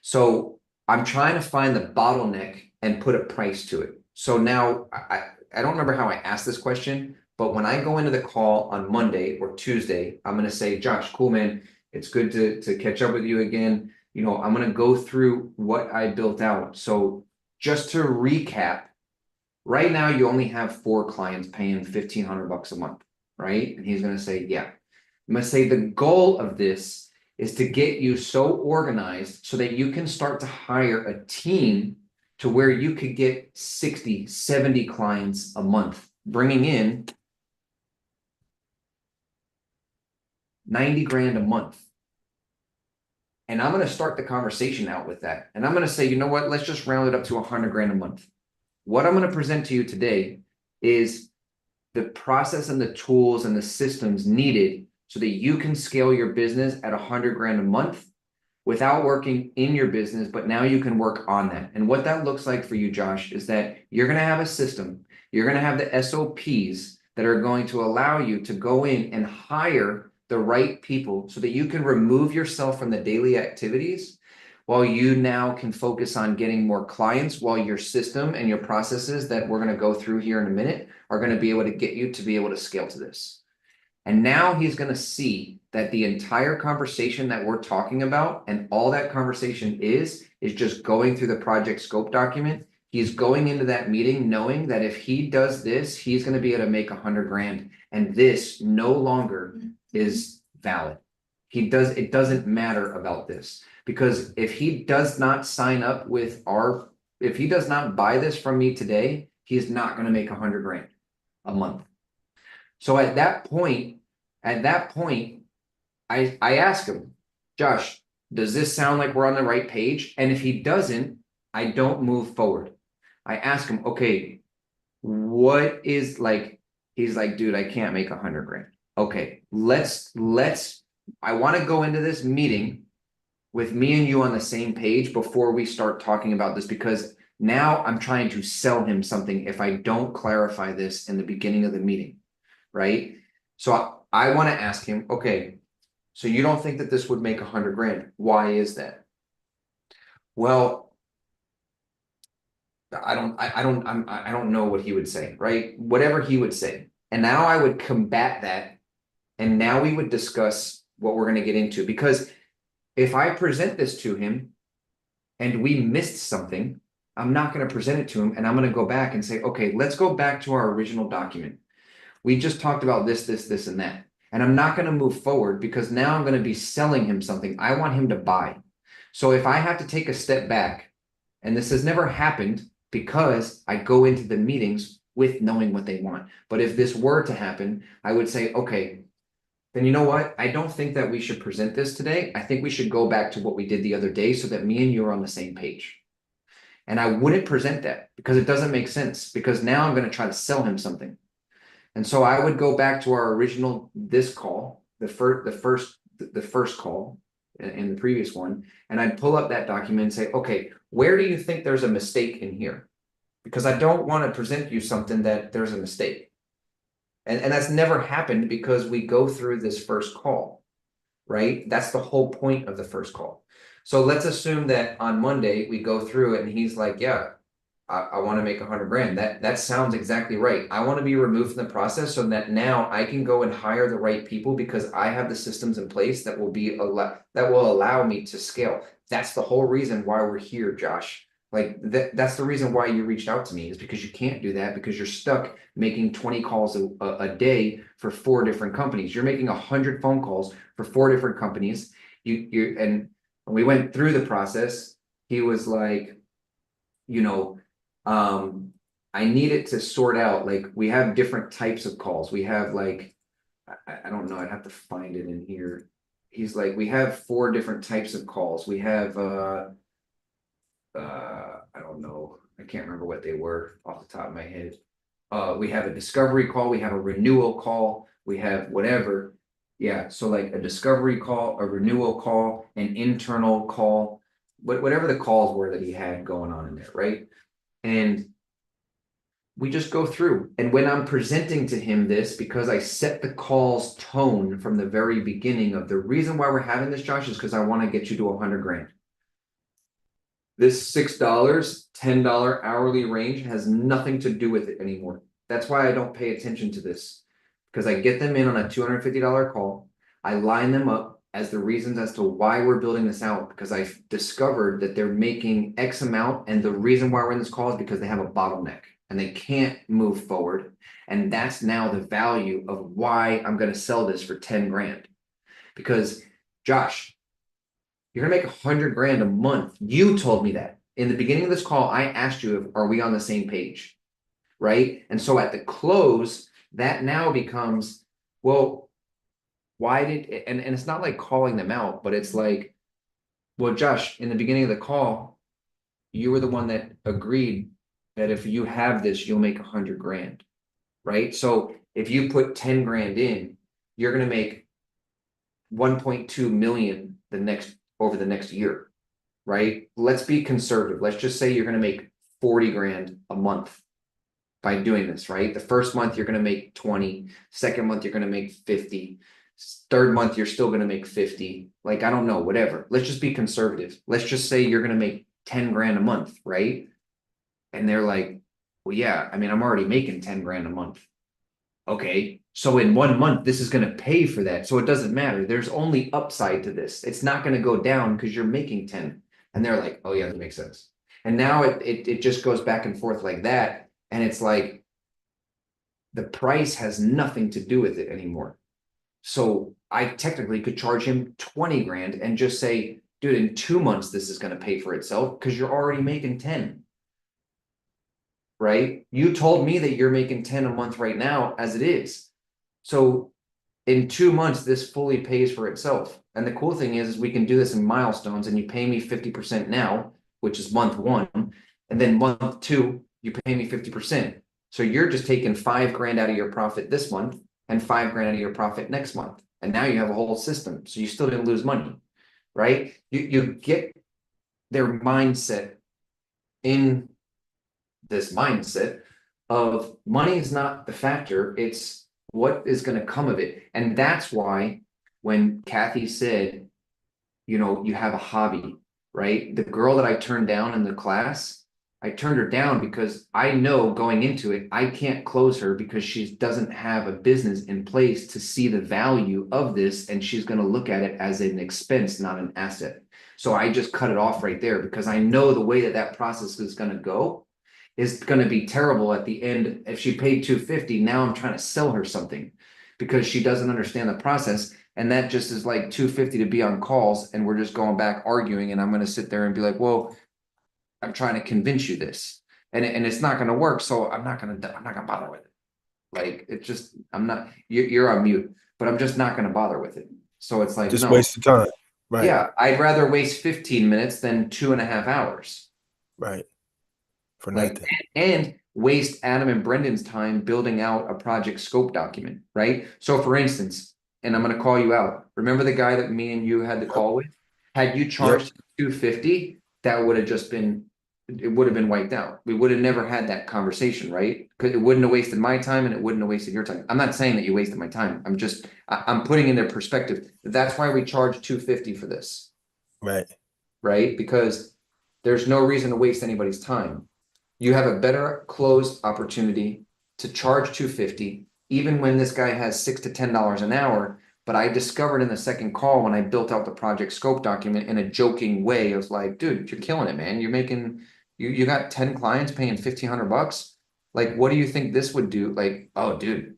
A: So I'm trying to find the bottleneck and put a price to it. So now I don't remember how I asked this question, but when I go into the call on Monday or Tuesday, I'm going to say, Josh, cool, man. It's good to catch up with you again. I'm going to go through what I built out. So just to recap, right now you only have 4 clients paying $1,500 a month, right? And he's going to say, yeah. I'm going to say the goal of this is to get you so organized so that you can start to hire a team to where you could get 60, 70 clients a month bringing in 90 grand a month. And I'm going to start the conversation out with that. And I'm going to say, you know what, let's just round it up to 100 grand a month. What I'm going to present to you today is the process and the tools and the systems needed so that you can scale your business at 100 grand a month without working in your business, but now you can work on that. And what that looks like for you, Josh, is that you're going to have a system. You're going to have the SOPs that are going to allow you to go in and hire the right people so that you can remove yourself from the daily activities while you now can focus on getting more clients, while your system and your processes that we're going to go through here in a minute are going to be able to get you to be able to scale to this. And now he's going to see that the entire conversation that we're talking about and all that conversation is just going through the project scope document. He's going into that meeting knowing that if he does this, he's going to be able to make 100 grand. And this no longer is valid. It doesn't matter about this, because if he does not sign up with if he does not buy this from me today, he's not going to make 100 grand a month. So at that point, I ask him, Josh, does this sound like we're on the right page? And if he doesn't, I don't move forward. I ask him, okay, what is like, he's like, dude, I can't make 100 grand. Okay, I want to go into this meeting with me and you on the same page before we start talking about this, because now I'm trying to sell him something if I don't clarify this in the beginning of the meeting, right? So I want to ask him, okay, so you don't think that this would make 100 grand? Why is that? Well, I don't know what he would say, right? Whatever he would say. And now I would combat that. And now we would discuss what we're going to get into, because if I present this to him and we missed something, I'm not going to present it to him. And I'm going to go back and say, okay, let's go back to our original document. We just talked about this, and that. And I'm not going to move forward because now I'm going to be selling him something I want him to buy. So if I have to take a step back, and this has never happened because I go into the meetings with knowing what they want. But if this were to happen, I would say, okay, then you know what? I don't think that we should present this today. I think we should go back to what we did the other day so that me and you are on the same page. And I wouldn't present that because it doesn't make sense, because now I'm going to try to sell him something. And so I would go back to our original, this call, the first call in the previous one, and I'd pull up that document and say, okay, where do you think there's a mistake in here? Because I don't want to present you something that there's a mistake. And that's never happened because we go through this first call, right? That's the whole point of the first call. So let's assume that on Monday we go through it and he's like, yeah, I want to make 100 grand. That sounds exactly right. I want to be removed from the process so that now I can go and hire the right people because I have the systems in place that will allow me to scale. That's the whole reason why we're here, Josh. Like that's the reason why you reached out to me, is because you can't do that because you're stuck making 20 calls a day for 4 different companies. You're making 100 phone calls for 4 different companies. And when we went through the process, he was like, you know, I needed to sort out, like, we have different types of calls. We have like, I don't know, I'd have to find it in here. He's like, we have 4 different types of calls. We have, I don't know, I can't remember what they were off the top of my head. We have a discovery call, we have a renewal call, we have whatever. Yeah, so like a discovery call, a renewal call, an internal call, whatever the calls were that he had going on in there, right? And we just go through. And when I'm presenting to him this, because I set the call's tone from the very beginning of the reason why we're having this, Josh, is because I want to get you to 100 grand. This $6, $10 hourly range has nothing to do with it anymore. That's why I don't pay attention to this, because I get them in on a $250 call. I line them up as the reasons as to why we're building this out, because I've discovered that they're making X amount. And the reason why we're in this call is because they have a bottleneck and they can't move forward. And that's now the value of why I'm going to sell this for 10 grand. Because Josh, you're gonna make 100 grand a month. You told me that in the beginning of this call. I asked you, are we on the same page? right? And so at the close, that now becomes, well, why did, and it's not like calling them out, but it's like, well, Josh, in the beginning of the call, you were the one that agreed that if you have this, you'll make 100 grand, right? So if you put 10 grand in, you're gonna make 1.2 million over the next year, right? Let's be conservative. Let's just say you're gonna make 40 grand a month by doing this, right? The first month you're gonna make 20, second month you're gonna make 50, third month you're still gonna make 50. Like, I don't know, whatever. Let's just be conservative. Let's just say you're gonna make 10 grand a month, right? And they're like, well, yeah, I mean, I'm already making 10 grand a month. Okay, so in 1 month, this is gonna pay for that. So it doesn't matter. There's only upside to this. It's not gonna go down because you're making 10. And they're like, oh yeah, that makes sense. And now it just goes back and forth like that. And it's like the price has nothing to do with it anymore. So I technically could charge him 20 grand and just say, dude, in 2 months, this is gonna pay for itself because you're already making 10. Right? You told me that you're making 10 a month right now as it is. So in 2 months, this fully pays for itself. And the cool thing is we can do this in milestones, and you pay me 50% now, which is month 1. And then month 2, you pay me 50%. So you're just taking 5 grand out of your profit this month and 5 grand out of your profit next month. And now you have a whole system. So you still didn't lose money, right? You get their mindset in this mindset of money is not the factor, it's what is going to come of it. And that's why when Kathy said, you know, you have a hobby, right? The girl that I turned down in the class, I turned her down because I know going into it, I can't close her because she doesn't have a business in place to see the value of this. And she's going to look at it as an expense, not an asset. So I just cut it off right there because I know the way that that process is going to go is going to be terrible at the end. If she paid 250, now I'm trying to sell her something because she doesn't understand the process. And that just is like 250 to be on calls. And we're just going back arguing. And I'm going to sit there and be like, well, I'm trying to convince you this, and it's not going to work. So I'm not going to bother with it. Like, it just, I'm not, you're on mute, but I'm just not going to bother with it. So it's like,
F: Just
A: no,
F: waste the time. Right.
A: yeah, I'd rather waste 15 minutes than 2.5 hours.
F: Right. For
A: Like,
F: nothing.
A: and waste Adam and Brendan's time building out a project scope document, right? So for instance, and I'm going to call you out. Remember the guy that me and you had the call with? Had you charged 250, that would have just been, it would have been wiped out. We would have never had that conversation, right? Because it wouldn't have wasted my time and it wouldn't have wasted your time. I'm not saying that you wasted my time. I'm just, I'm putting in their perspective. That's why we charge 250 for this,
F: Right.
A: right? Because there's no reason to waste anybody's time. You have a better closed opportunity to charge 250, even when this guy has $6 to $10 an hour. But I discovered in the second call when I built out the project scope document in a joking way of like, dude, you're killing it, man. You're making, you got 10 clients paying $1,500. Like, what do you think this would do? Like, oh, dude,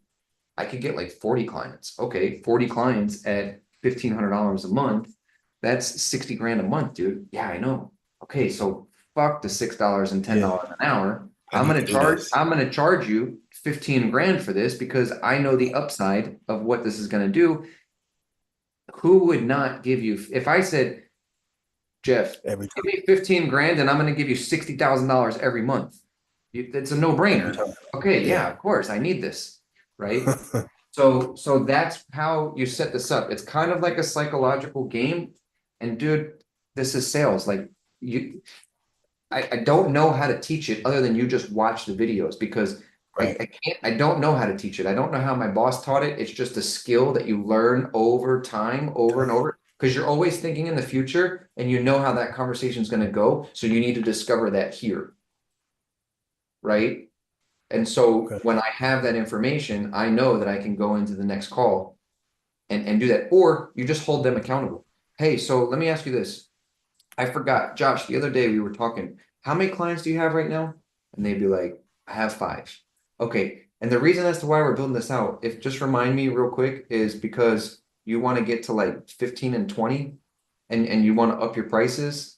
A: I could get like 40 clients. Okay, 40 clients at $1,500 a month. That's 60 grand a month, dude. Yeah, I know. Okay, so fuck the $6 and $10 an hour.
F: I need to do this.
A: I'm gonna charge you 15 grand for this because I know the upside of what this is gonna do. Who would not give you, if I said, Jeff,
F: Every
A: give me 15 grand and I'm gonna give you $60,000 every month. It's a no-brainer.
F: time.
A: Okay,
F: Yeah.
A: yeah, of course, I need this, right? So that's how you set this up. It's kind of like a psychological game. And dude, this is sales. Like, I don't know how to teach it other than you just watch the videos because
F: Right.
A: I don't know how to teach it. I don't know how my boss taught it. It's just a skill that you learn over time, over and over, because you're always thinking in the future and you know how that conversation is going to go. So you need to discover that here. Right. And so
F: Okay.
A: when I have that information, I know that I can go into the next call and do that. Or you just hold them accountable. Hey, so let me ask you this. I forgot, Josh, the other day we were talking, how many clients do you have right now? And they'd be like, I have 5. Okay. And the reason as to why we're building this out, if just remind me real quick, is because you want to get to like 15 and 20 and you want to up your prices.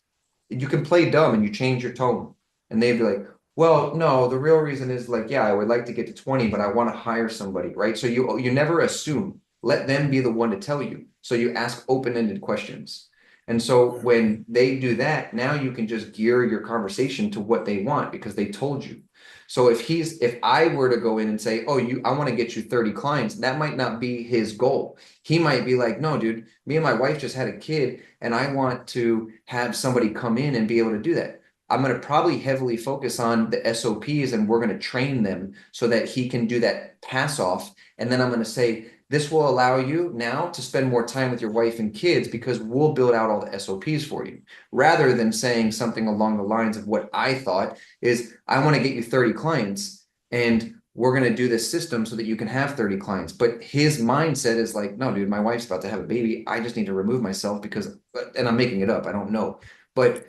A: You can play dumb and you change your tone. And they'd be like, Well, no, the real reason is like, yeah, I would like to get to 20, but I want to hire somebody, right? So you never assume. Let them be the one to tell you. So you ask open-ended questions. And so when they do that, now you can just gear your conversation to what they want because they told you. So if I were to go in and say, oh, I want to get you 30 clients, that might not be his goal. He might be like, no, dude, me and my wife just had a kid and I want to have somebody come in and be able to do that. I'm going to probably heavily focus on the SOPs and we're going to train them so that he can do that pass off. And then I'm going to say, this will allow you now to spend more time with your wife and kids because we'll build out all the SOPs for you. Rather than saying something along the lines of what I thought is, I want to get you 30 clients and we're going to do this system so that you can have 30 clients. But his mindset is like, no, dude, my wife's about to have a baby. I just need to remove myself because, and I'm making it up. I don't know. But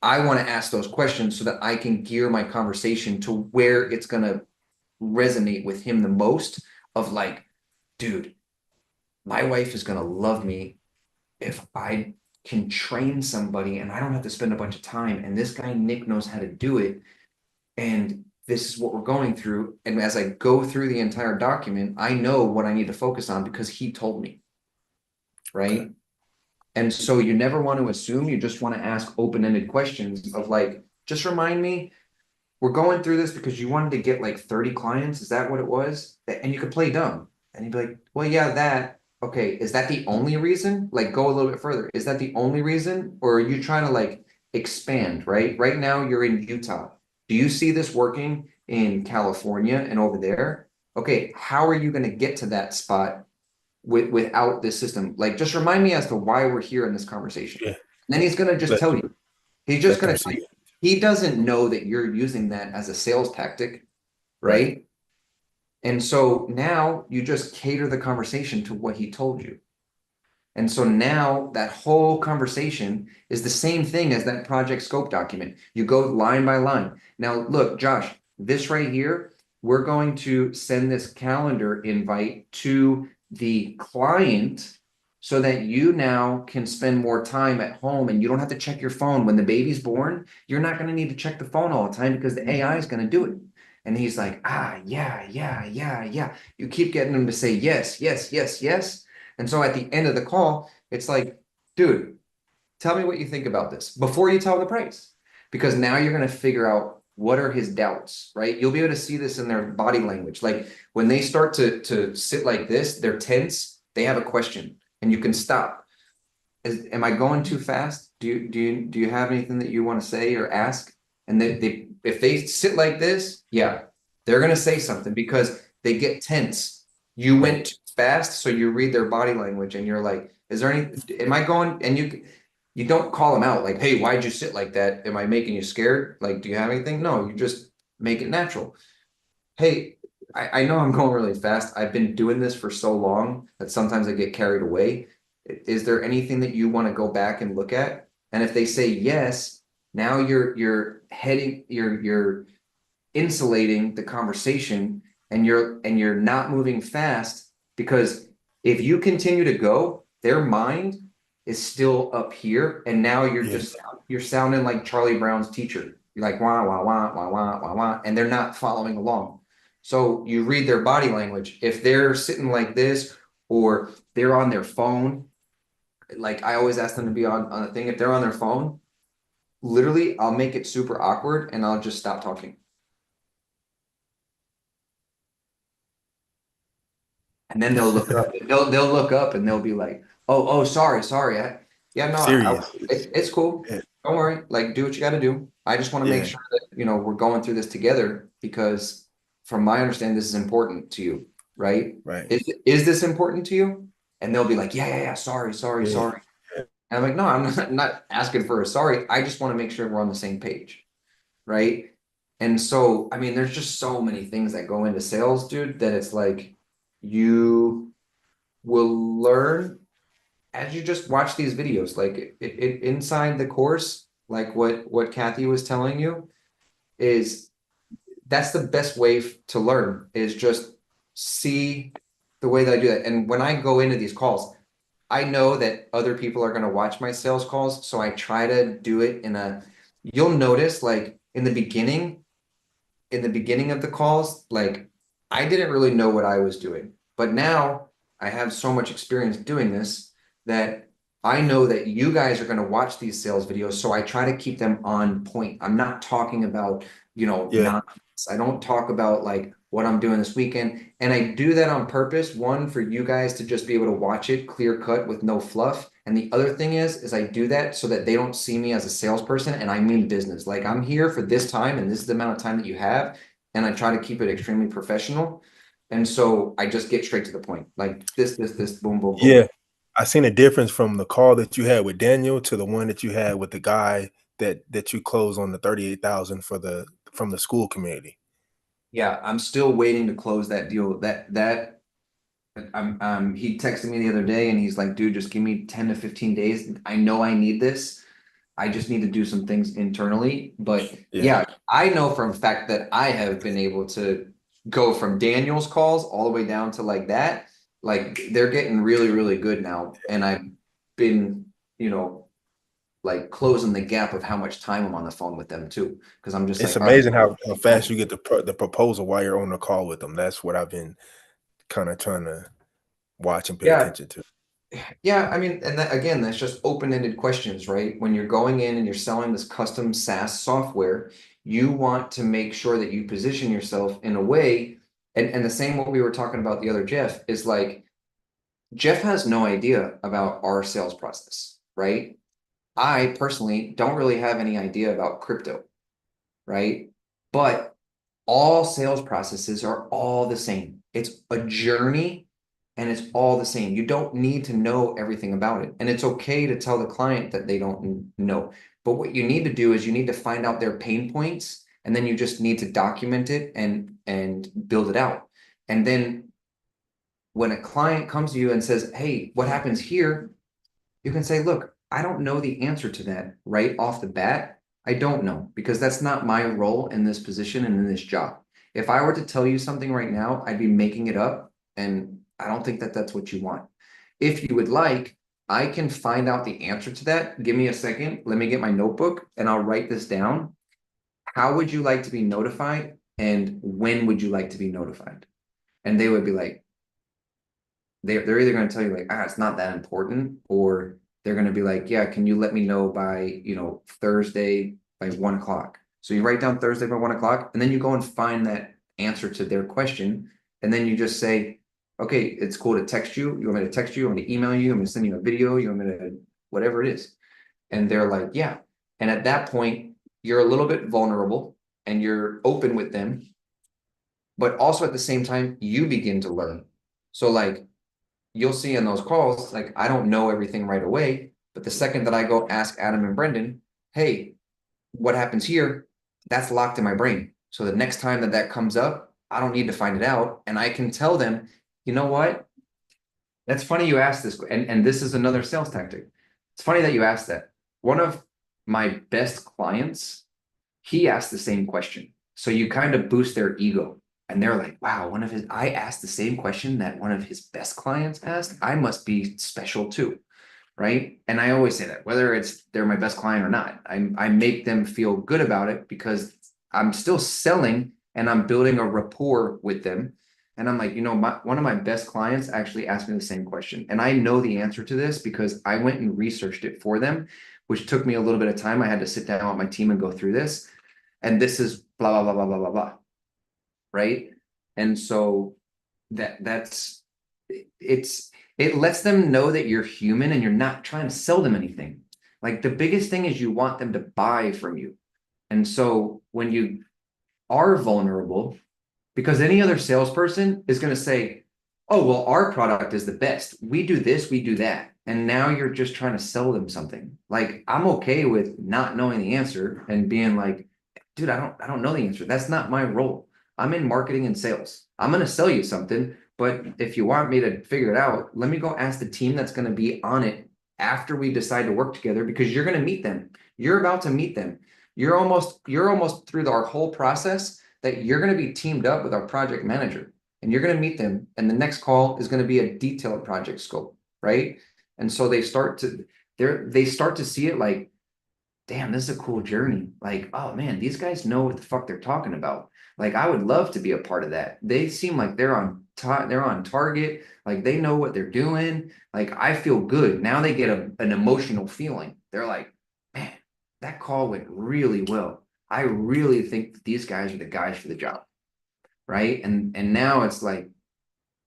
A: I want to ask those questions so that I can gear my conversation to where it's going to resonate with him the most of like, dude, my wife is going to love me if I can train somebody and I don't have to spend a bunch of time. And this guy, Nick, knows how to do it. And this is what we're going through. And as I go through the entire document, I know what I need to focus on because he told me. Right. Okay. And so you never want to assume, you just want to ask open-ended questions of like, just remind me, we're going through this because you wanted to get like 30 clients. Is that what it was? And you could play dumb. And you'd be like, well, yeah, that. Okay, is that the only reason? Like, go a little bit further. Is that the only reason? Or are you trying to like expand, right? Right now, you're in Utah. Do you see this working in California and over there? Okay, how are you going to get to that spot without this system? Like, just remind me as to why we're here in this conversation.
F: Yeah.
A: And then he's going to just tell you. He's just going to tell you. He doesn't know that you're using that as a sales tactic, right? And so now you just cater the conversation to what he told you. And so now that whole conversation is the same thing as that project scope document. You go line by line. Now, look, Josh, this right here, we're going to send this calendar invite to the client so that you now can spend more time at home and you don't have to check your phone. When the baby's born, you're not going to need to check the phone all the time because the AI is going to do it. And he's like, yeah. You keep getting him to say yes, yes, yes, yes. And so at the end of the call, it's like, dude, tell me what you think about this before you tell the price, because now you're going to figure out what are his doubts, right? You'll be able to see this in their body language. Like when they start to sit like this, they're tense, they have a question and you can stop. Am I going too fast? Do you have anything that you want to say or ask? And if they sit like this, yeah, they're going to say something because they get tense. You went too fast, so you read their body language and you're like, is there any, am I going? And you don't call them out like, hey, why'd you sit like that? Am I making you scared? Like, do you have anything? No, you just make it natural. Hey, I know I'm going really fast. I've been doing this for so long that sometimes I get carried away. Is there anything that you want to go back and look at? And if they say yes, now you're insulating the conversation and you're not moving fast, because if you continue to go, their mind is still up here and now you're sounding like Charlie Brown's teacher. You're like wah wah wah wah wah wah wah, and they're not following along. So you read their body language. If they're sitting like this or they're on their phone, like I always ask them to be on a thing. If they're on their phone, literally I'll make it super awkward and I'll just stop talking. And then they'll look up. They'll look up and they'll be like, "Oh, sorry. Yeah, no,
F: Serious.
A: it's cool.
F: Yeah.
A: Don't worry. Like, do what you got to do. I just want to make sure that we're going through this together because, from my understanding, this is important to you, right?
F: Right.
A: Is this important to you?" And they'll be like, "Yeah. Sorry.
F: Yeah.
A: And I'm like, "No, I'm not asking for a sorry. I just want to make sure we're on the same page, right?" And so, I mean, there's just so many things that go into sales, dude, that it's like you will learn as you just watch these videos. Like it inside the course, like what Kathy was telling you, is that's the best way to learn, is just see the way that I do that. And when I go into these calls, I know that other people are going to watch my sales calls, so I try to do it in a, you'll notice like in the beginning, in the beginning of the calls, like I didn't really know what I was doing, but now I have so much experience doing this that I know that you guys are going to watch these sales videos. So I try to keep them on point. I'm not talking about,
F: Yeah.
A: nonsense. I don't talk about like what I'm doing this weekend. And I do that on purpose. One, for you guys to just be able to watch it clear cut with no fluff. And the other thing is I do that so that they don't see me as a salesperson, and I mean business. Like I'm here for this time and this is the amount of time that you have. And I try to keep it extremely professional. And so I just get straight to the point. Like this, boom, boom, boom.
F: Yeah. I seen a difference from the call that you had with Daniel to the one that you had with the guy that you closed on the 38,000 from the school community.
A: Yeah, I'm still waiting to close that deal. He texted me the other day and he's like, dude, just give me 10 to 15 days. I know I need this. I just need to do some things internally. But
F: Yeah.
A: yeah, I know for a fact that I have been able to go from Daniel's calls all the way down to like that. Like they're getting really, really good now. And I've been, like closing the gap of how much time I'm on the phone with them too. Cause I'm just
F: It's
A: like, all right,
F: amazing how fast you get the proposal while you're on the call with them. That's what I've been kind of trying to watch and pay
A: yeah,
F: attention to.
A: yeah, I mean, and that, again, that's just open-ended questions, right? When you're going in and you're selling this custom SaaS software, you want to make sure that you position yourself in a way, and the same what we were talking about the other Jeff is like, Jeff has no idea about our sales process, right? I personally don't really have any idea about crypto, right? But all sales processes are all the same. It's a journey and it's all the same. You don't need to know everything about it. And it's okay to tell the client that they don't know. But what you need to do is you need to find out their pain points, and then you just need to document it and build it out. And then when a client comes to you and says, "Hey, what happens here?" You can say, look, I don't know the answer to that right off the bat. I don't know, because that's not my role in this position and in this job. If I were to tell you something right now, I'd be making it up. And I don't think that that's what you want. If you would like, I can find out the answer to that. Give me a second. Let me get my notebook and I'll write this down. How would you like to be notified? And when would you like to be notified? And they would be like, they're either going to tell you like, it's not that important, or they're going to be like, yeah, can you let me know by, Thursday by 1 o'clock. So you write down Thursday by 1 o'clock, and then you go and find that answer to their question. And then you just say, okay, it's cool to text you. You want me to text you? You want me to email you? I'm going to send you a video. You want me to, whatever it is. And they're like, yeah. And at that point, you're a little bit vulnerable and you're open with them. But also at the same time, you begin to learn. So like, you'll see in those calls, like I don't know everything right away, but the second that I go ask Adam and Brendan, hey, what happens here? That's locked in my brain. So the next time that comes up, I don't need to find it out. And I can tell them, you know what? That's funny you asked this. And this is another sales tactic. It's funny that you asked that. One of my best clients, he asked the same question. So you kind of boost their ego. And they're like, wow, I asked the same question that one of his best clients asked. I must be special too. Right. And I always say that, whether they're my best client or not, I make them feel good about it because I'm still selling and I'm building a rapport with them. And I'm like, one of my best clients actually asked me the same question. And I know the answer to this because I went and researched it for them, which took me a little bit of time. I had to sit down with my team and go through this. And this is blah, blah, blah, blah, blah, blah, blah. Right. And so it lets them know that you're human and you're not trying to sell them anything. Like the biggest thing is you want them to buy from you. And so when you are vulnerable, because any other salesperson is going to say, oh, well, our product is the best. We do this, we do that. And now you're just trying to sell them something. Like I'm okay with not knowing the answer and being like, dude, I don't know the answer. That's not my role. I'm in marketing and sales. I'm going to sell you something, but if you want me to figure it out, let me go ask the team that's going to be on it after we decide to work together, because you're going to meet them. You're about to meet them. You're almost through our whole process that you're going to be teamed up with our project manager, and you're going to meet them. And the next call is going to be a detailed project scope, right? And so they start to see it like, damn, this is a cool journey. Like, oh man, these guys know what the fuck they're talking about. Like I would love to be a part of that. They seem like they're on target, like they know what they're doing. Like I feel good. Now they get an emotional feeling. They're like, man, that call went really well. I really think that these guys are the guys for the job. Right. And now it's like,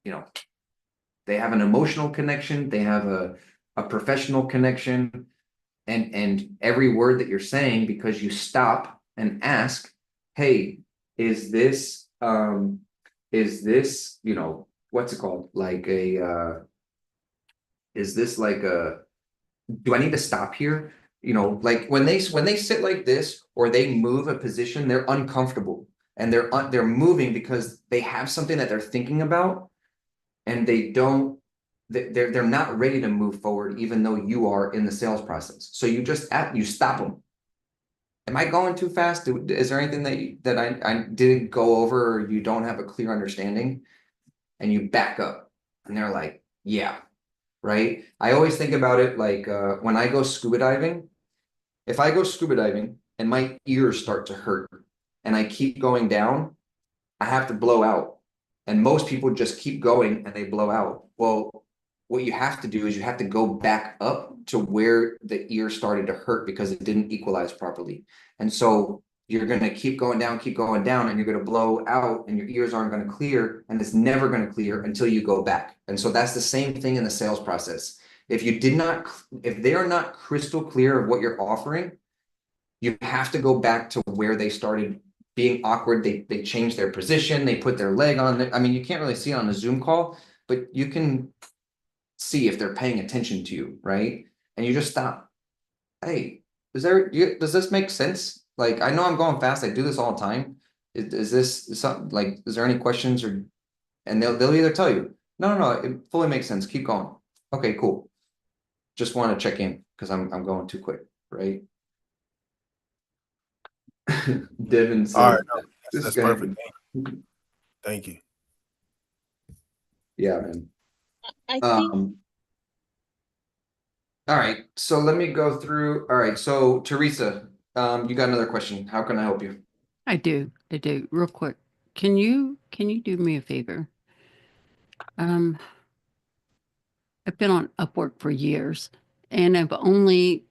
A: you know, they have an emotional connection, they have a professional connection, and every word that you're saying, because you stop and ask, hey, is this, you know, what's it called? Like is this like do I need to stop here? You know, like when they sit like this or they move a position, they're uncomfortable and they're moving because they have something that they're thinking about, and they don't they're not ready to move forward even though you are in the sales process. So you stop them. Am I going too fast? Is there anything that I didn't go over, or you don't have a clear understanding? And you back up and they're like, yeah, right. I always think about it like when I go scuba diving. If I go scuba diving and my ears start to hurt and I keep going down, I have to blow out. And most people just keep going and they blow out. Well, what you have to do is you have to go back up to where the ear started to hurt because it didn't equalize properly. And so you're going to keep going down, and you're going to blow out, and your ears aren't going to clear, and it's never going to clear until you go back. And so that's the same thing in the sales process. If they are not crystal clear of what you're offering, you have to go back to where they started being awkward. They changed their position, they put their leg on it. I mean, you can't really see it on a Zoom call, but you can see if they're paying attention to you, right? And you just stop. Hey, does this make sense? Like, I know I'm going fast. I do this all the time. Is this something like, is there any questions, or, and they'll either tell you, no, it fully makes sense. Keep going. Okay, cool. Just want to check in because I'm going too quick, right? Devin
F: All
A: said,
F: right, no,
A: this
F: that's
A: guy.
F: perfect. Thank you.
A: Yeah, man.
D: I think
A: All right, so let me go through. All right, so Teresa, you got another question. How can I help you?
C: I do. Real quick. Can you do me a favor? Um, I've been on Upwork for years, and I've only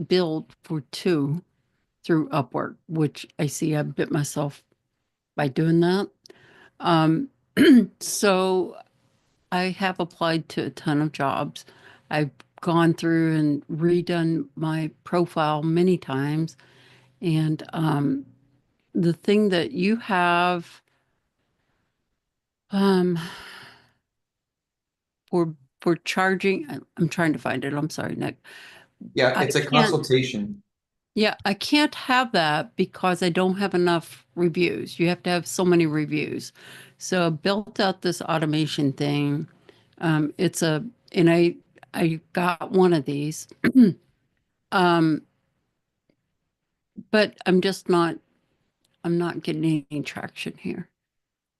C: billed for 2 through Upwork, which I see I bit myself by doing that. Um, so I have applied to a ton of jobs. I've gone through and redone my profile many times, and the thing that you have um, for charging, I'm trying to find it. I'm sorry, Nick.
A: Yeah,
C: I
A: it's a
C: can't.
A: consultation.
C: Yeah, I can't have that because I don't have enough reviews. You have to have so many reviews. So I built out this automation thing. It's a, and I got one of these. Um, but I'm not getting any traction here.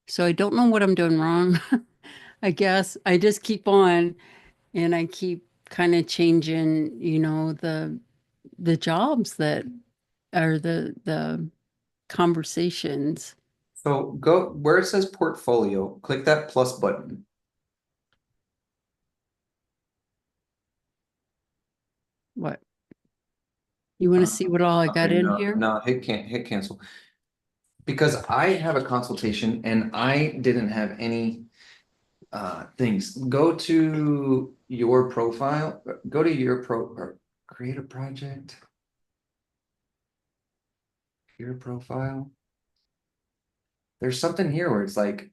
C: So I don't know what I'm doing wrong. I guess I just keep on and I keep kind of changing, the jobs that are the conversations.
A: So go where it says portfolio, click that plus button.
C: What? You want to see what all I got
A: Okay,
C: in
A: no,
C: here?
A: no, hit cancel. Because I have a consultation and I didn't have any things. Go to your profile, go to your or create a project. Your profile. There's something here where it's like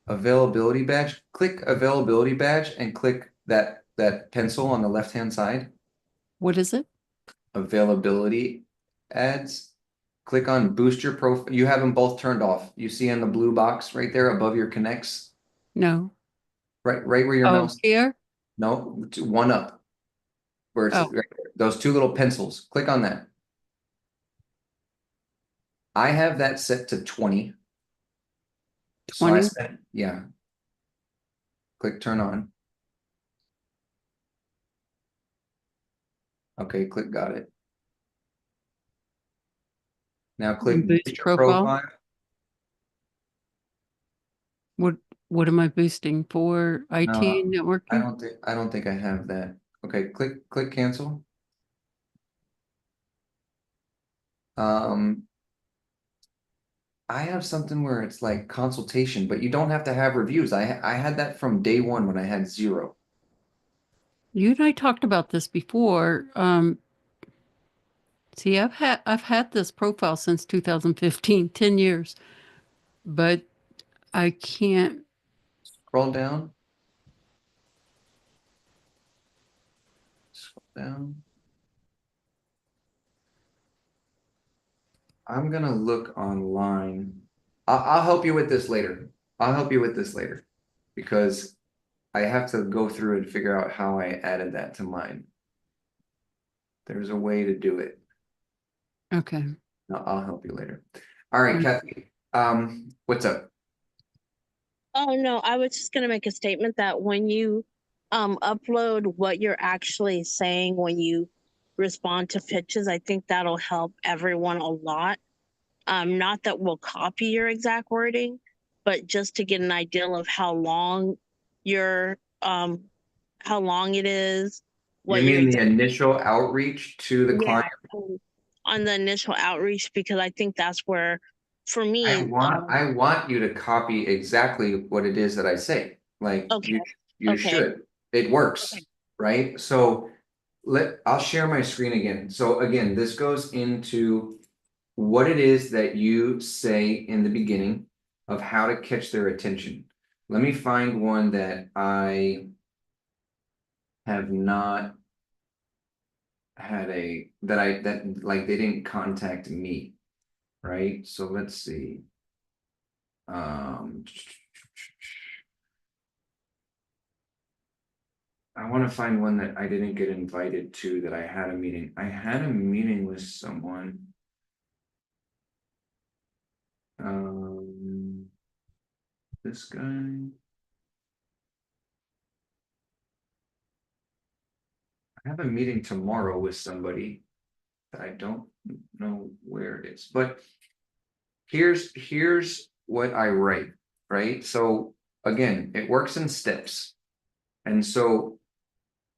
A: availability badge. Click availability badge and click that pencil on the left-hand side.
C: What is it?
A: Availability ads. Click on boost your profile. You have them both turned off. You see in the blue box right there above your connects,
C: No.
A: right where your
C: Oh,
A: mouse.
C: here?
A: No, one up. Where it's
C: Oh,
A: right there. Those 2 little pencils. Click on that. I have that set to 20. So
C: 20.
A: yeah. Click turn on. Okay, click got it. Now click
C: boost
A: boost your
C: profile?
A: profile.
C: What am I boosting for? IT and
A: No,
C: networking?
A: I don't think I have that. Okay, click cancel. I have something where it's like consultation, but you don't have to have reviews. I had that from day one when I had 0.
C: You and I talked about this before. See, I've had this profile since 2015, 10 years, but I can't.
A: Scroll down. Scroll down. I'm gonna look online. I'll help you with this later. I'll help you with this later because I have to go through and figure out how I added that to mine. There's a way to do it.
C: Okay.
A: I'll help you later. All right, Kathy. What's up?
D: Oh no, I was just gonna make a statement that when you upload what you're actually saying when you respond to pitches, I think that'll help everyone a lot. Not that we'll copy your exact wording, but just to get an idea of how long your how long it is,
A: You
D: what your
A: mean the initial outreach to the
D: yeah,
A: client?
D: on the initial outreach, because I think that's where for me
A: I want you to copy exactly what it is that I say. Like
D: okay,
A: you
D: okay,
A: should. It works,
D: okay.
A: right? So I'll share my screen again. So again, this goes into what it is that you say in the beginning of how to catch their attention. Let me find one that I have not had that like they didn't contact me, right? So let's see. I want to find one that I didn't get invited to that I had a meeting. I had a meeting with someone. This guy. I have a meeting tomorrow with somebody that I don't know where it is, but here's what I write, right? So again, it works in steps. And so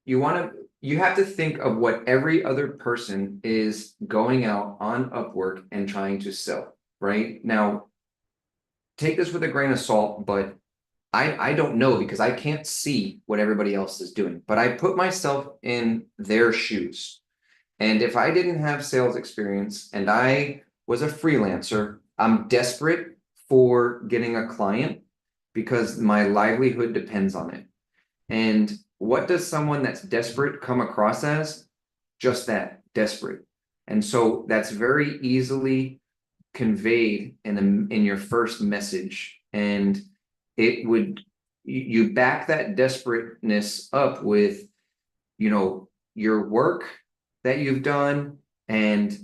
A: you have to think of what every other person is going out on Upwork and trying to sell, right? Now, take this with a grain of salt, but I don't know because I can't see what everybody else is doing, but I put myself in their shoes. And if I didn't have sales experience and I was a freelancer, I'm desperate for getting a client because my livelihood depends on it. And what does someone that's desperate come across as? Just that, desperate. And so that's very easily conveyed in your first message. And it would you back that desperateness up with, your work that you've done. And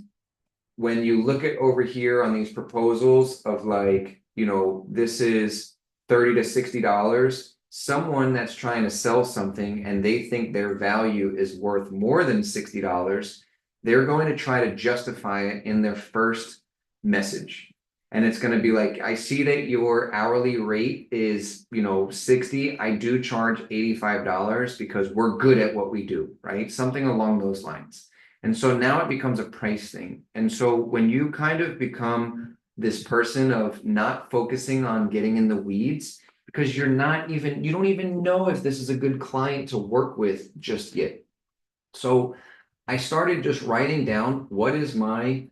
A: when you look at over here on these proposals of like, this is $30 to $60, someone that's trying to sell something and they think their value is worth more than $60, they're going to try to justify it in their first message. And it's going to be like, I see that your hourly rate is, 60. I do charge $85 because we're good at what we do, right? Something along those lines. And so now it becomes a price thing. And so when you kind of become this person of not focusing on getting in the weeds, because you don't even know if this is a good client to work with just yet. So I started just writing down what is my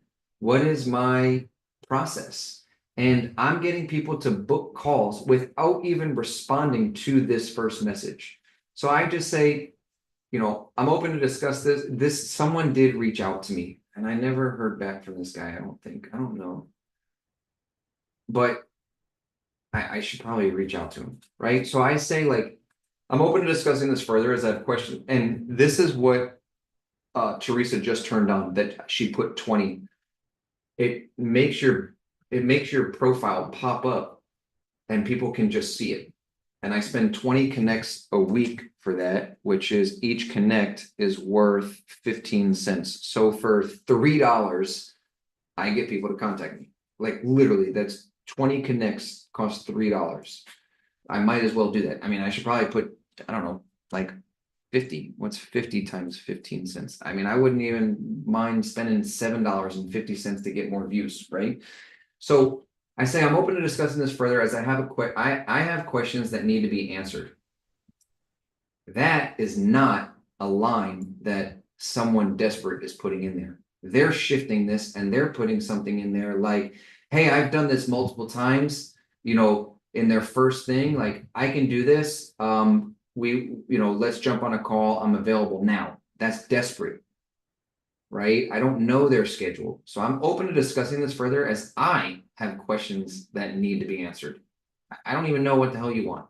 A: process. And I'm getting people to book calls without even responding to this first message. So I just say, I'm open to discuss this. Someone did reach out to me and I never heard back from this guy. I don't know. But I should probably reach out to him, right? So I say like, I'm open to discussing this further as I have questions. And this is what Teresa just turned on, that she put 20. It makes your profile pop up and people can just see it. And I spend 20 connects a week for that, which is each connect is worth 15 cents. So for $3, I get people to contact me. Like literally, that's 20 connects cost $3. I might as well do that. I mean, I should probably put, I don't know, like 50. What's 50 times 15 cents? I mean, I wouldn't even mind spending $7.50 to get more views, right? So I say I'm open to discussing this further as I have I have questions that need to be answered. That is not a line that someone desperate is putting in there. They're shifting this and they're putting something in there like, hey, I've done this multiple times, you know, in their first thing, like I can do this. Let's jump on a call. I'm available now. That's desperate, right? I don't know their schedule. So I'm open to discussing this further as I have questions that need to be answered. I don't even know what the hell you want.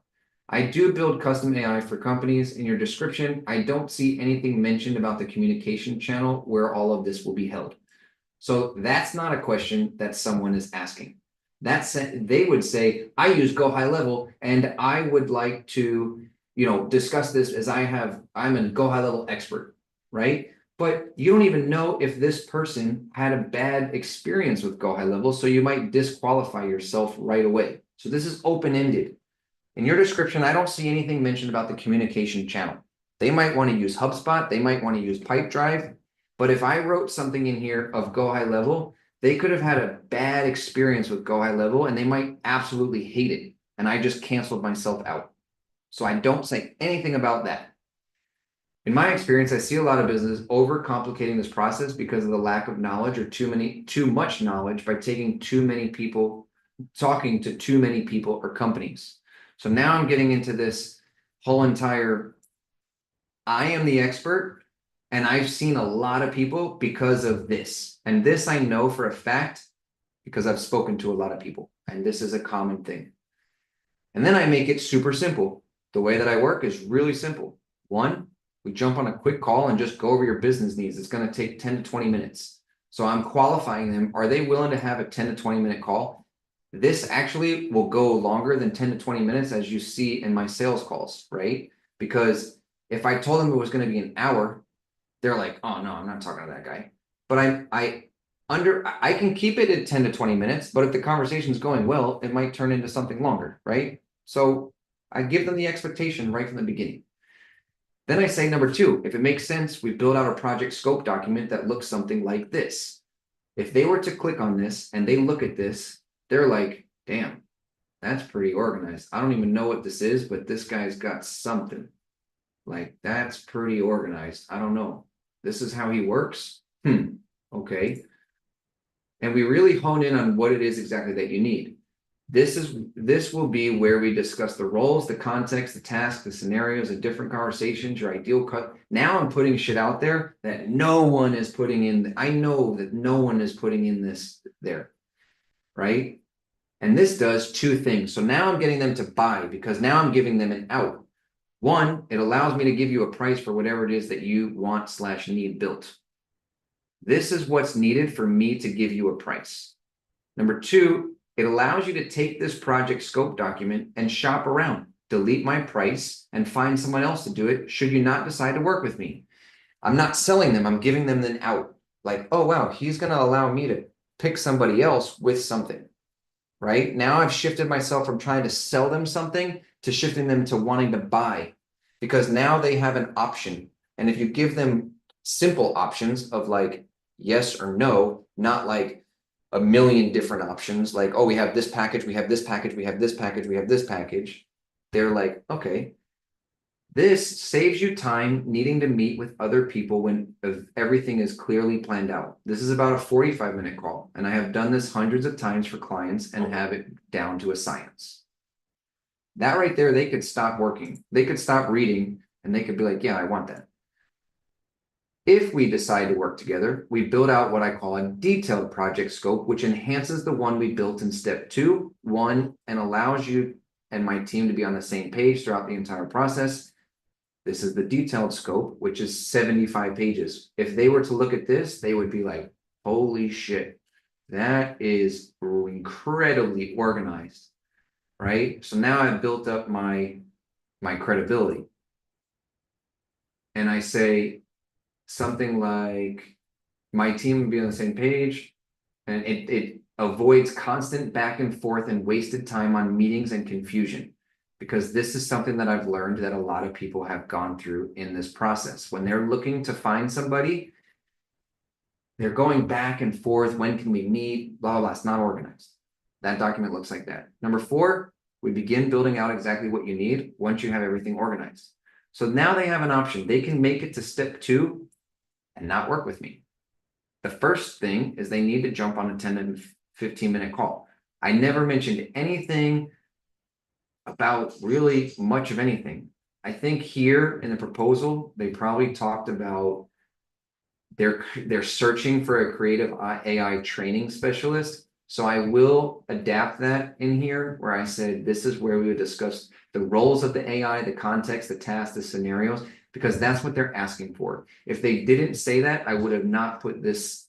A: I do build custom AI for companies. In your description, I don't see anything mentioned about the communication channel where all of this will be held. So that's not a question that someone is asking. They would say, I use Go High Level and I would like to, discuss this as I'm a Go High Level expert, right? But you don't even know if this person had a bad experience with Go High Level, so you might disqualify yourself right away. So this is open-ended. In your description, I don't see anything mentioned about the communication channel. They might want to use HubSpot, they might want to use Pipedrive, but if I wrote something in here of Go High Level, they could have had a bad experience with Go High Level and they might absolutely hate it. And I just canceled myself out. So I don't say anything about that. In my experience, I see a lot of businesses overcomplicating this process because of the lack of knowledge or too much knowledge by talking to too many people or companies. So now I'm getting into this whole entire, I am the expert, and I've seen a lot of people because of this. And this I know for a fact because I've spoken to a lot of people, and this is a common thing. And then I make it super simple. The way that I work is really simple. One, we jump on a quick call and just go over your business needs. It's going to take 10 to 20 minutes. So I'm qualifying them. Are they willing to have a 10 to 20 minute call? This actually will go longer than 10 to 20 minutes, as you see in my sales calls, right? Because if I told them it was going to be an hour, they're like, oh no, I'm not talking to that guy. But I can keep it at 10 to 20 minutes, but if the conversation is going well, it might turn into something longer, right? So I give them the expectation right from the beginning. Then I say number two, if it makes sense, we build out a project scope document that looks something like this. If they were to click on this and they look at this, they're like, damn, that's pretty organized. I don't even know what this is, but this guy's got something. Like, that's pretty organized. I don't know. This is how he works? Okay. And we really hone in on what it is exactly that you need. This will be where we discuss the roles, the context, the task, the scenarios, the different conversations, your ideal cut. Now I'm putting shit out there that no one is putting in. I know that no one is putting in this there, right? And this does two things. So now I'm getting them to buy because now I'm giving them an out. One, it allows me to give you a price for whatever it is that you want/need built. This is what's needed for me to give you a price. Number two, it allows you to take this project scope document and shop around, delete my price, and find someone else to do it should you not decide to work with me. I'm not selling them. I'm giving them an out. Like, oh, wow, he's going to allow me to pick somebody else with something. Right? Now I've shifted myself from trying to sell them something to shifting them to wanting to buy, because now they have an option. And if you give them simple options of like yes or no, not like a million different options, like, oh, we have this package, we have this package, we have this package, we have this package. They're like, okay, this saves you time needing to meet with other people when everything is clearly planned out. This is about a 45-minute call, and I have done this hundreds of times for clients and have it down to a science. That right there, they could stop working. They could stop reading, and they could be like, yeah, I want that. If we decide to work together, we build out what I call a detailed project scope, which enhances the one we built in step 1, and allows you and my team to be on the same page throughout the entire process. This is the detailed scope, which is 75 pages. If they were to look at this, they would be like, holy shit, that is incredibly organized, right? So now I've built up my credibility. And I say something like, my team would be on the same page, And it avoids constant back and forth and wasted time on meetings and confusion. Because this is something that I've learned that a lot of people have gone through in this process. When they're looking to find somebody, they're going back and forth. When can we meet? Blah, blah, blah. It's not organized. That document looks like that. Number 4, we begin building out exactly what you need once you have everything organized. So now they have an option. They can make it to step 2 and not work with me. The first thing is they need to jump on a 10 and 15-minute call. I never mentioned anything about really much of anything. I think here in the proposal, they probably talked about they're searching for a creative AI training specialist. So I will adapt that in here where I said this is where we would discuss the roles of the AI, the context, the tasks, the scenarios, because that's what they're asking for. If they didn't say that, I would have not put this,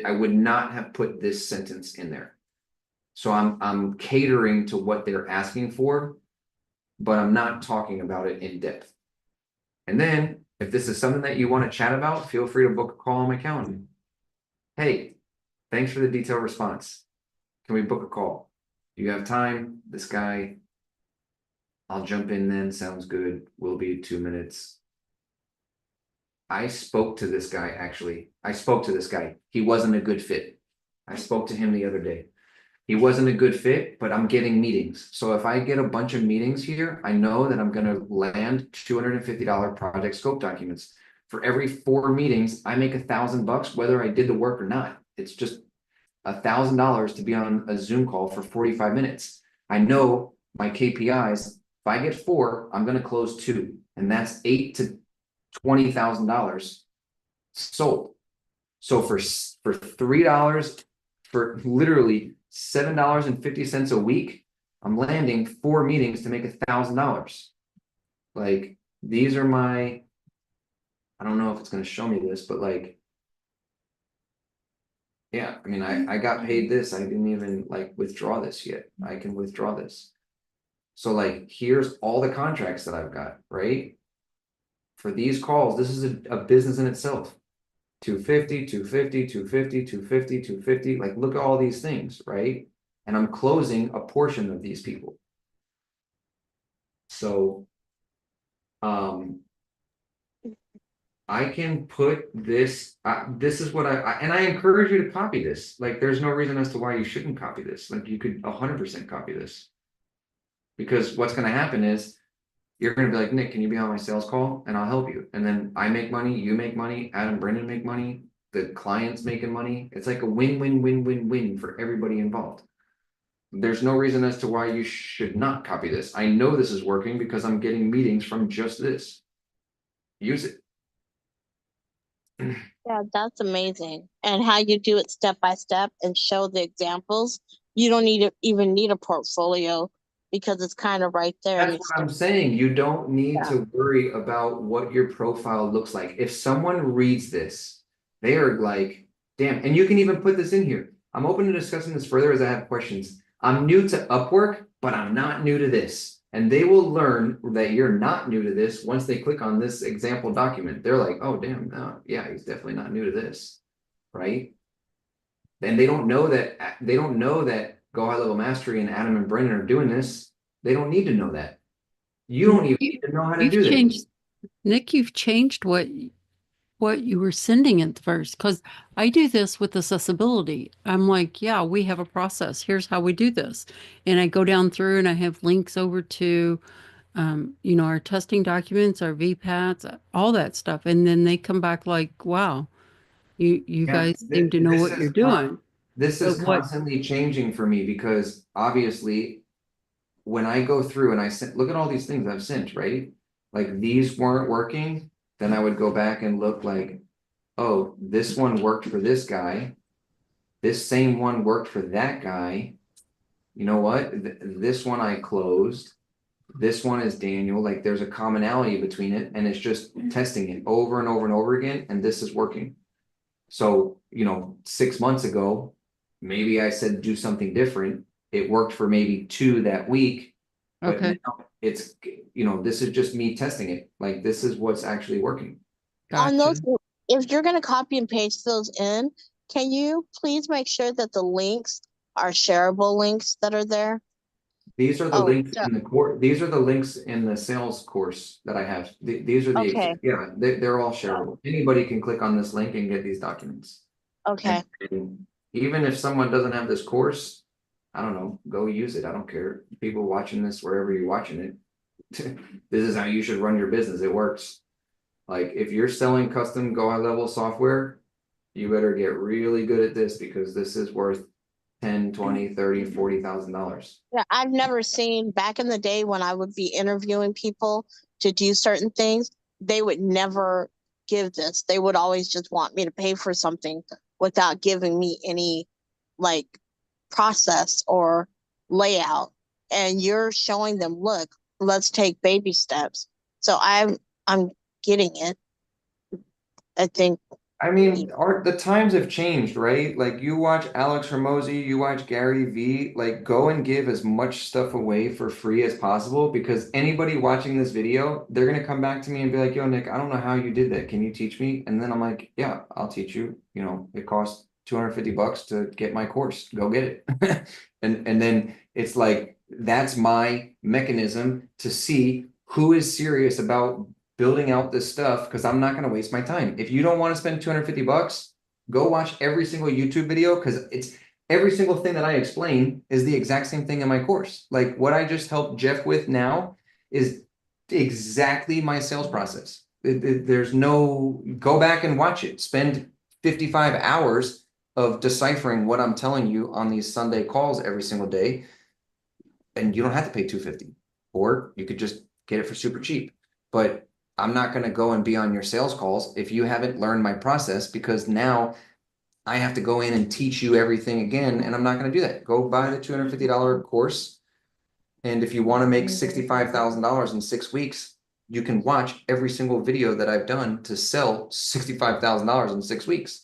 A: I would not have put this sentence in there. So I'm catering to what they're asking for, but I'm not talking about it in depth. And then if this is something that you want to chat about, feel free to book a call on my calendar. Hey, thanks for the detailed response. Can we book a call? Do you have time? This guy, I'll jump in then. Sounds good. Will be 2 minutes. I spoke to this guy, actually. I spoke to this guy. He wasn't a good fit. I spoke to him the other day. He wasn't a good fit, but I'm getting meetings. So if I get a bunch of meetings here, I know that I'm going to land $250 project scope documents. For every 4 meetings, I make $1,000 whether I did the work or not. It's just $1,000 to be on a Zoom call for 45 minutes. I know my KPIs. If I get 4, I'm going to close 2, and that's $8,000 to $20,000 sold. So for $3, for literally $7.50 a week, I'm landing 4 meetings to make $1,000. Like, these are my, I don't know if it's going to show me this, but like, yeah, I mean, I got paid this. I didn't even like withdraw this yet. I can withdraw this. So like, here's all the contracts that I've got, right? For these calls, this is a business in itself. 250, 250, 250, 250, 250. Like, look at all these things, right? And I'm closing a portion of these people. So, I can put this, this is what and I encourage you to copy this. Like, there's no reason as to why you shouldn't copy this. Like, you could 100% copy this. Because what's going to happen is, you're going to be like, Nick, can you be on my sales call? And I'll help you. And then I make money, you make money, Adam, Brendan make money, the client's making money. It's like a win-win-win-win-win for everybody involved. There's no reason as to why you should not copy this. I know this is working because I'm getting meetings from just this. Use it.
D: Yeah, that's amazing. And how you do it step by step and show the examples. You don't even need a portfolio because it's kind of right there.
A: That's what I'm saying. You don't need to worry about what your profile looks like. If someone reads this, they are like, damn. And you can even put this in here. I'm open to discussing this further as I have questions. I'm new to Upwork, but I'm not new to this. And they will learn that you're not new to this once they click on this example document. They're like, oh, damn, no, yeah, he's definitely not new to this, right? And they don't know that Go High Level Mastery and Adam and Brendan are doing this. They don't need to know that. You don't even need to know how to do this.
C: Nick, you've changed what you were sending at first, because I do this with accessibility. I'm like, yeah, we have a process. Here's how we do this. And I go down through and I have links over to, our testing documents, our VPATs, all that stuff. And then they come back like, wow, you guys seem to know what you're doing.
A: This is constantly changing for me because obviously when I go through and I look at all these things I've sent, right? Like, these weren't working. Then I would go back and look like, oh, this one worked for this guy. This same one worked for that guy. You know what? This one I closed. This one is Daniel. Like, there's a commonality between it, and it's just testing it over and over and over again. And this is working. So, 6 months ago, maybe I said do something different. It worked for maybe 2 that week. But now it's, this is just me testing it. Like, this is what's actually working.
C: Gotcha.
D: On those, if you're going to copy and paste those in, can you please make sure that the links are shareable links that are there?
A: These are the
D: Oh,
A: links
D: yeah.
A: in the course. These are the links in the sales course that I have. These are the,
D: Okay.
A: yeah, they're all shareable. Anybody can click on this link and get these documents.
D: Okay.
A: And even if someone doesn't have this course, I don't know, go use it. I don't care. People watching this, wherever you're watching it. This is how you should run your business. It works. Like if you're selling custom go high level software, you better get really good at this because this is worth 10, 20, 30, $40,000.
D: Yeah, I've never seen back in the day when I would be interviewing people to do certain things, they would never give this. They would always just want me to pay for something without giving me any like process or layout. And you're showing them, look, let's take baby steps. So I'm getting it. I think
A: I mean, the times have changed, right? Like you watch Alex Hormozy, you watch Gary V, like go and give as much stuff away for free as possible because anybody watching this video, they're gonna come back to me and be like, yo, Nick, I don't know how you did that. Can you teach me? And then I'm like, yeah, I'll teach you. You know, it costs $250 to get my course. Go get it. And then it's like that's my mechanism to see who is serious about building out this stuff because I'm not going to waste my time. If you don't want to spend $250, go watch every single YouTube video because it's every single thing that I explain is the exact same thing in my course. Like what I just helped Jeff with now is exactly my sales process. There's no, go back and watch it. Spend 55 hours of deciphering what I'm telling you on these Sunday calls every single day. And you don't have to pay $250, or you could just get it for super cheap. But I'm not going to go and be on your sales calls if you haven't learned my process because now I have to go in and teach you everything again. And I'm not going to do that. Go buy the $250 course. And if you want to make $65,000 in 6 weeks, you can watch every single video that I've done to sell $65,000 in 6 weeks.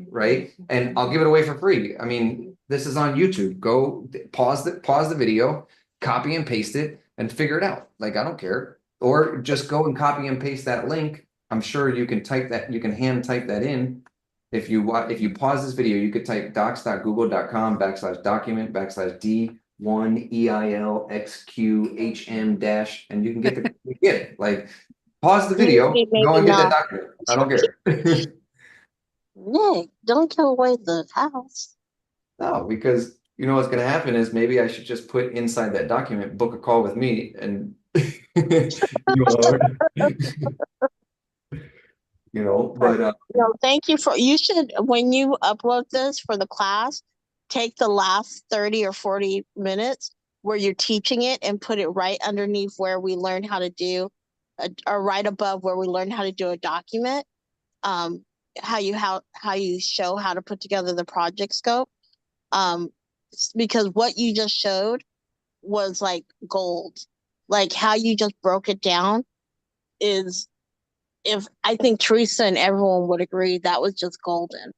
A: Right. And I'll give it away for free. I mean, this is on YouTube. Go pause the video, copy and paste it and figure it out. Like, I don't care. Or just go and copy and paste that link. I'm sure you can type that, you can hand type that in. If you pause this video, you could type docs.google.com/D1EILXQHM dash, and you can get it. Like, pause the video,
D: maybe
A: go and get that
D: not.
A: document. I don't care.
D: Nick, don't give away the house.
A: No, because you know what's going to happen is maybe I should just put inside that document, book a call with me, and but
D: No, thank you for, you should, when you upload this for the class, take the last 30 or 40 minutes where you're teaching it and put it right underneath where we learned how to do, or right above where we learned how to do a document. How you show how to put together the project scope. Because what you just showed was like gold. Like how you just broke it down is, if I think Teresa and everyone would agree, that was just golden.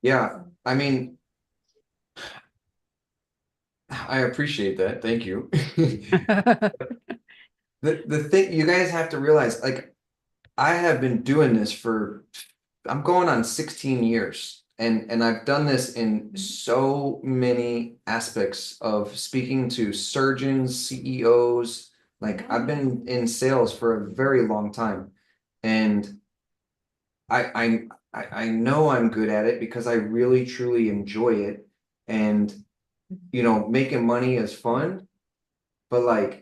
A: yeah, I mean, I appreciate that. Thank you. The thing you guys have to realize, like, I have been doing this for, I'm going on 16 years. And I've done this in so many aspects of speaking to surgeons, CEOs. Like I've been in sales for a very long time. And I know I'm good at it because I really truly enjoy it. And making money is fun, but like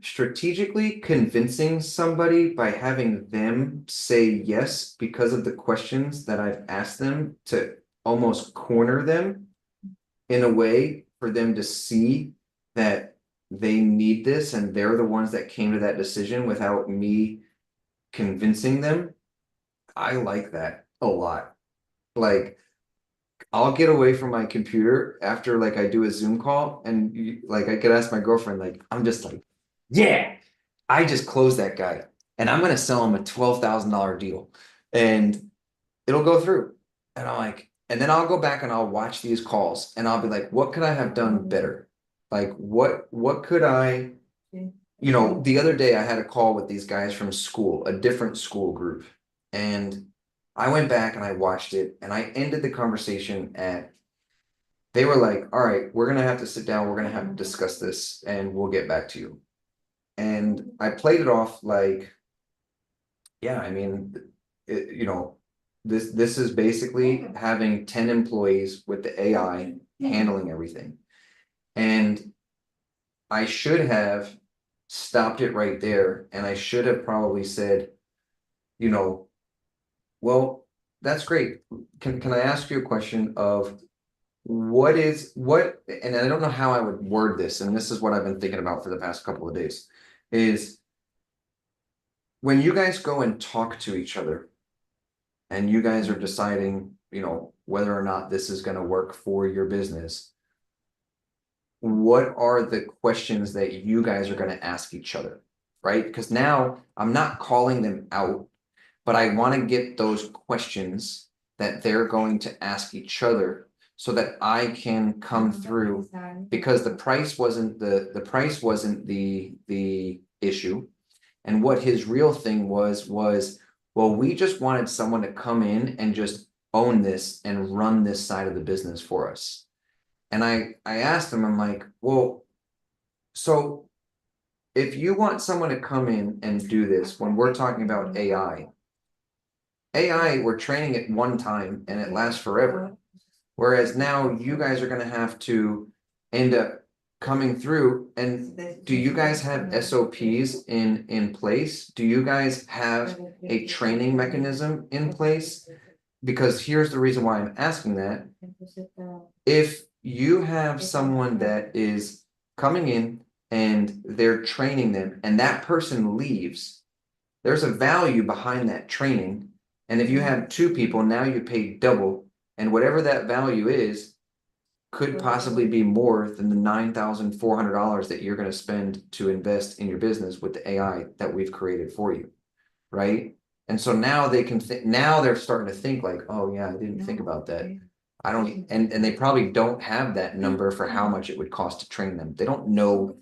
A: strategically convincing somebody by having them say yes because of the questions that I've asked them, to almost corner them in a way for them to see that they need this and they're the ones that came to that decision without me convincing them. I like that a lot. Like I'll get away from my computer after like I do a Zoom call and like I could ask my girlfriend, like I'm just like, yeah, I just closed that guy and I'm gonna sell him a $12,000 deal and it'll go through. And I'm like, and then I'll go back and I'll watch these calls and I'll be like, what could I have done better? Like what could I, the other day I had a call with these guys from school, a different school group, and I went back and I watched it and I ended the conversation at, they were like, all right, we're gonna have to sit down, we're gonna have to discuss this and we'll get back to you. And I played it off like, yeah, I mean, this is basically having 10 employees with the AI handling everything. And I should have stopped it right there, and I should have probably said, well, that's great. Can I ask you a question of what, and I don't know how I would word this, and this is what I've been thinking about for the past couple of days, is when you guys go and talk to each other and you guys are deciding, whether or not this is going to work for your business, what are the questions that you guys are going to ask each other, right? Because now I'm not calling them out, but I want to get those questions that they're going to ask each other so that I can come through, because the price wasn't the issue. And what his real thing was, well, we just wanted someone to come in and just own this and run this side of the business for us. And I asked him, I'm like, well, so if you want someone to come in and do this, when we're talking about AI, we're training it one time and it lasts forever. Whereas now you guys are going to have to end up coming through. And do you guys have SOPs in place? Do you guys have a training mechanism in place? Because here's the reason why I'm asking that. If you have someone that is coming in and they're training them and that person leaves, there's a value behind that training. And if you have two people, now you pay double, and whatever that value is could possibly be more than the $9,400 that you're going to spend to invest in your business with the AI that we've created for you, right? And so now they can think, now they're starting to think like, oh yeah, I didn't think about that. I don't, and they probably don't have that number for how much it would cost to train them. They don't know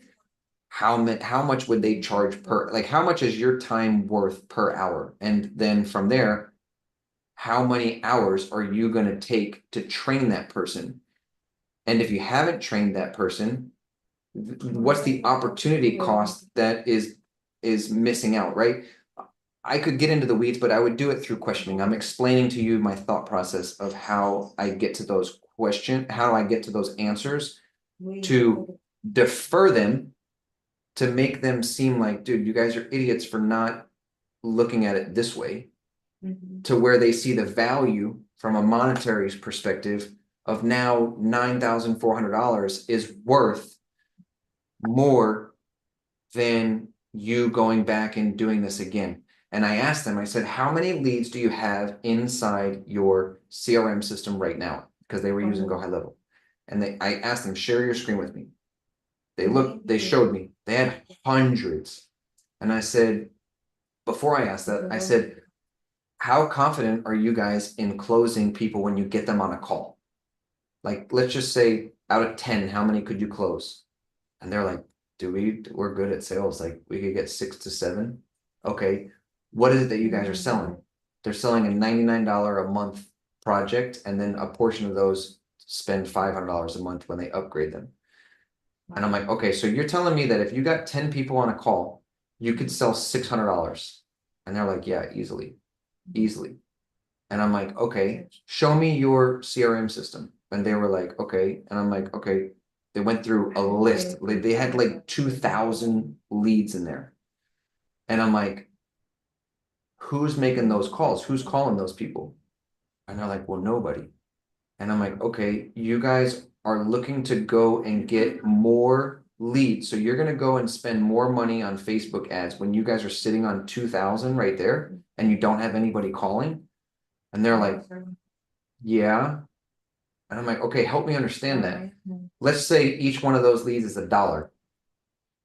A: how much would they charge per, like how much is your time worth per hour? And then from there, how many hours are you going to take to train that person? And if you haven't trained that person, what's the opportunity cost that is missing out, right? I could get into the weeds, but I would do it through questioning. I'm explaining to you my thought process of how I get to those questions, how I get to those answers, to defer them, to make them seem like, dude, you guys are idiots for not looking at it this way, to where they see the value from a monetary perspective of now $9,400 is worth more than you going back and doing this again. And I asked them, I said, how many leads do you have inside your CRM system right now? Because they were using Go High Level. And I asked them, share your screen with me. They showed me, they had hundreds. And I said, before I asked that, I said, how confident are you guys in closing people when you get them on a call? Like, let's just say out of 10, how many could you close? And they're like, we're good at sales. Like, we could get 6 to 7. Okay. What is it that you guys are selling? They're selling a $99 a month project, and then a portion of those spend $500 a month when they upgrade them. And I'm like, okay, so you're telling me that if you got 10 people on a call, you could sell $600. And they're like, yeah, easily. And I'm like, okay, show me your CRM system. And they were like, okay. And I'm like, okay. They went through a list. They had like 2,000 leads in there. And I'm like, who's making those calls? Who's calling those people? And they're like, well, nobody. And I'm like, okay, you guys are looking to go and get more leads. So you're going to go and spend more money on Facebook ads when you guys are sitting on 2,000 right there and you don't have anybody calling. And they're like, yeah. And I'm like, okay, help me understand that. Let's say each one of those leads is $1.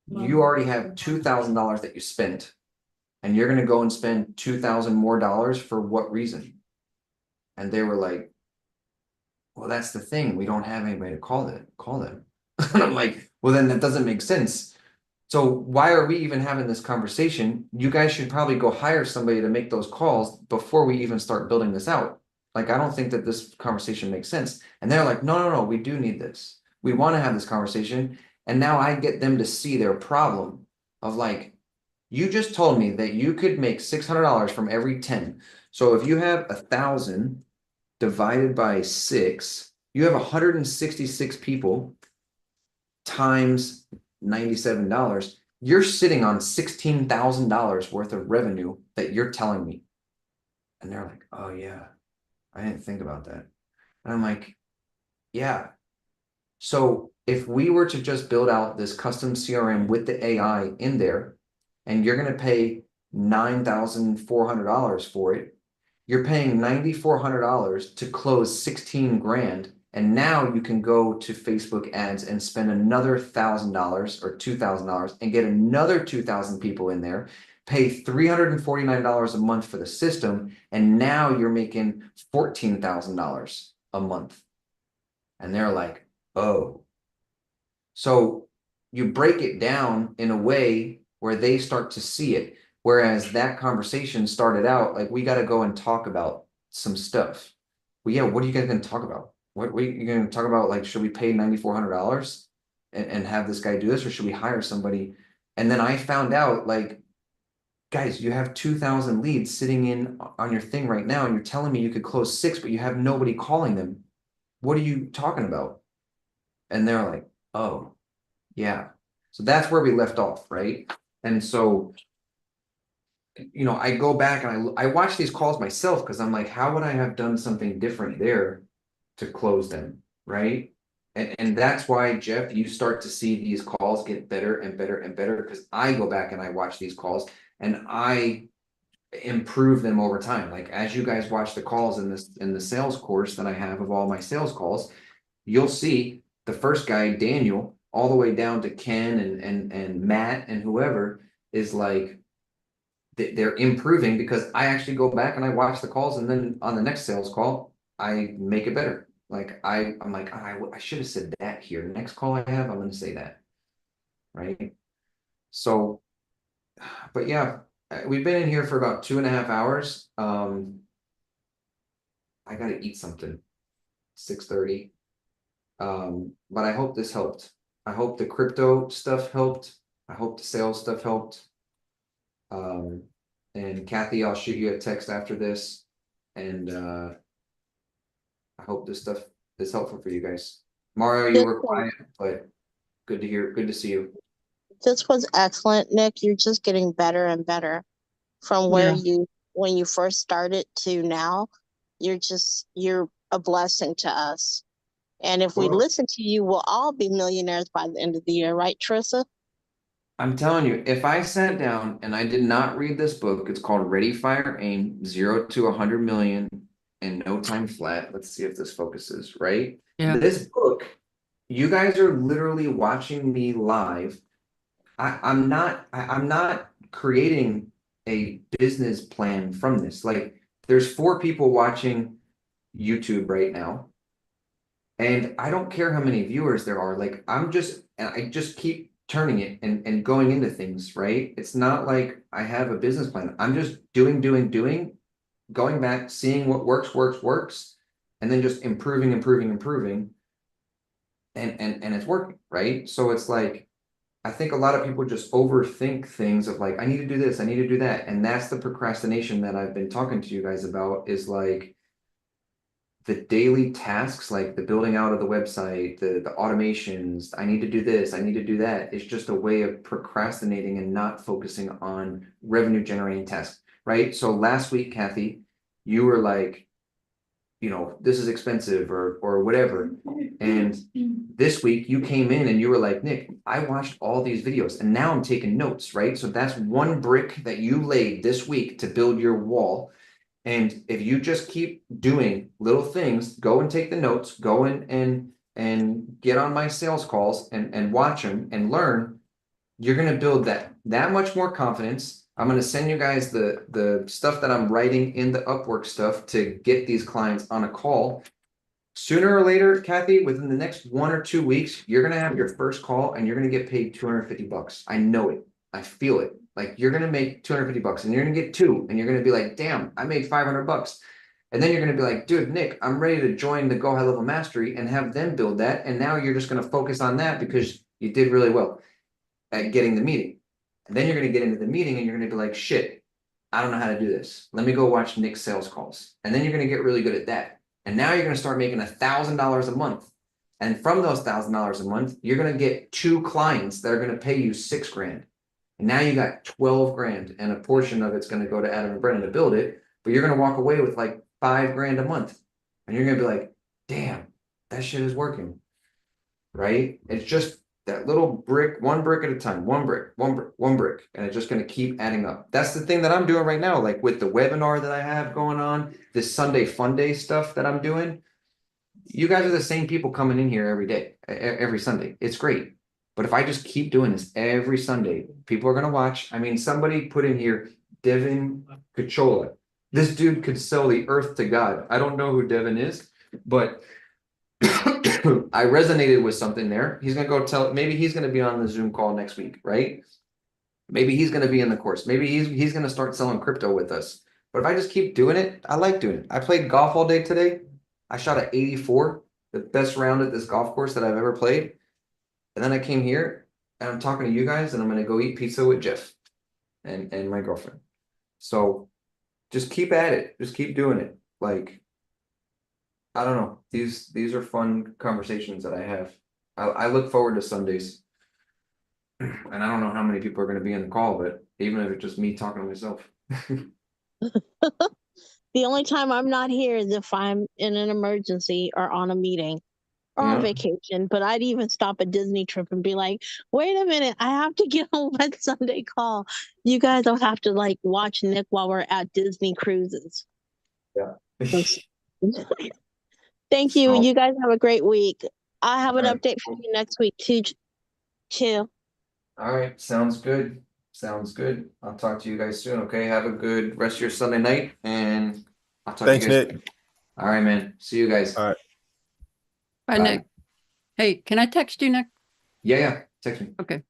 A: You already have $2,000 that you spent, and you're going to go and spend 2,000 more dollars for what reason? And they were like, well, that's the thing. We don't have anybody to call them. And I'm like, well, then that doesn't make sense. So why are we even having this conversation? You guys should probably go hire somebody to make those calls before we even start building this out. Like, I don't think that this conversation makes sense. And they're like, no, we do need this. We want to have this conversation. And now I get them to see their problem of like, you just told me that you could make $600 from every 10. So if you have 1,000 divided by 6, you have 166 people times $97. You're sitting on $16,000 worth of revenue that you're telling me. And they're like, oh yeah, I didn't think about that. And I'm like, yeah. So if we were to just build out this custom CRM with the AI in there, and you're going to pay $9,400 for it, you're paying $9,400 to close 16 grand. And now you can go to Facebook ads and spend another $1,000 or $2,000 and get another 2,000 people in there, pay $349 a month for the system. And now you're making $14,000 a month. And they're like, oh. So you break it down in a way where they start to see it. Whereas that conversation started out like, we got to go and talk about some stuff. Well, yeah, what are you guys going to talk about? What are you going to talk about? Like, should we pay $9,400 and have this guy do this, or should we hire somebody? And then I found out, like, guys, you have 2,000 leads sitting in on your thing right now, and you're telling me you could close 6, but you have nobody calling them. What are you talking about? And they're like, oh, yeah. So that's where we left off, right? And so, you know, I go back and I watch these calls myself because I'm like, how would I have done something different there to close them, right? And that's why, Jeff, you start to see these calls get better and better and better because I go back and I watch these calls and I improve them over time. Like as you guys watch the calls in the sales course that I have of all my sales calls, you'll see the first guy, Daniel, all the way down to Ken and Matt and whoever is like they're improving because I actually go back and I watch the calls, and then on the next sales call, I make it better. Like I'm like, I should have said that here. Next call I have, I'm going to say that. Right. So, but yeah, we've been in here for about 2.5 hours. I got to eat something. 6:30. But I hope this helped. I hope the crypto stuff helped. I hope the sales stuff helped. And Kathy, I'll shoot you a text after this. And I hope this stuff is helpful for you guys. Mario, you were quiet, but good to hear. Good to see you.
D: This was excellent, Nick. You're just getting better and better from where when you first started to now. You're a blessing to us. And if we listen to you, we'll all be millionaires by the end of the year, right, Trissa?
A: I'm telling you, if I sat down and I did not read this book, it's called Ready, Fire, Aim, 0 to 100 million in no time flat. Let's see if this focuses, right?
C: Yeah.
A: This book, you guys are literally watching me live. I'm not creating a business plan from this. Like there's 4 people watching YouTube right now. And I don't care how many viewers there are. Like I just keep turning it and going into things, right? It's not like I have a business plan. I'm just doing, going back, seeing what works, and then just improving. And it's working, right? So it's like, I think a lot of people just overthink things of like, I need to do this, I need to do that. And that's the procrastination that I've been talking to you guys about is like, the daily tasks, like the building out of the website, the automations, I need to do this, I need to do that. It's just a way of procrastinating and not focusing on revenue generating tasks, right? So last week, Kathy, you were like, you know, this is expensive or whatever. And this week you came in and you were like, Nick, I watched all these videos and now I'm taking notes, right? So that's one brick that you laid this week to build your wall. And if you just keep doing little things, go and take the notes, go in and get on my sales calls and watch them and learn, you're going to build that much more confidence. I'm going to send you guys the stuff that I'm writing in the Upwork stuff to get these clients on a call sooner or later, Kathy, within the next 1 or 2 weeks, you're gonna have your first call and you're gonna get paid $250. I know it. I feel it. Like you're gonna make $250 and you're gonna get two and you're gonna be like, damn, I made $500. And then you're gonna be like, dude, Nick, I'm ready to join the Go High Level Mastery and have them build that. And now you're just gonna focus on that because you did really well at getting the meeting. And then you're gonna get into the meeting and you're gonna be like, shit, I don't know how to do this. Let me go watch Nick's sales calls. And then you're gonna get really good at that. And now you're gonna start making $1,000 a month. And from those $1,000 a month, you're gonna get 2 clients that are gonna pay you $6,000. And now you got 12 grand, and a portion of it's gonna go to Adam and Brennan to build it, but you're gonna walk away with like 5 grand a month. And you're gonna be like, damn, that shit is working. Right? It's just that little brick, one brick at a time, one brick, and it's just gonna keep adding up. That's the thing that I'm doing right now, like with the webinar that I have going on, this Sunday Fun Day stuff that I'm doing. You guys are the same people coming in here every day, every Sunday. It's great. But if I just keep doing this every Sunday, people are gonna watch. I mean, somebody put in here Devin Cachola. This dude could sell the earth to God. I don't know who Devin is, but I resonated with something there. He's gonna go tell, maybe he's gonna be on the Zoom call next week, right? Maybe he's gonna be in the course. Maybe he's gonna start selling crypto with us. But if I just keep doing it, I like doing it. I played golf all day today. I shot at 84, the best round at this golf course that I've ever played. And then I came here and I'm talking to you guys and I'm gonna go eat pizza with Jeff and my girlfriend. So just keep at it. Just keep doing it. Like, I don't know. These are fun conversations that I have. I look forward to Sundays. And I don't know how many people are gonna be in the call, but even if it's just me talking to myself.
D: The only time I'm not here is if I'm in an emergency or on a meeting or on
A: Yeah.
D: vacation. But I'd even stop a Disney trip and be like, wait a minute, I have to get on one Sunday call. You guys don't have to like watch Nick while we're at Disney cruises.
A: Yeah.
D: Thank you.
A: So-
D: You guys have a great week. I'll have an
A: All right.
D: update for you next week too. Chill.
A: All right, sounds good. Sounds good. I'll talk to you guys soon. Okay, have a good rest of your Sunday night, and I'll talk
F: Thanks,
A: to you guys.
F: Nick.
A: All right, man. See you guys.
F: All right.
C: Bye,
A: Bye.
C: Nick. Hey, can I text you, Nick?
A: Yeah, text me.
C: Okay.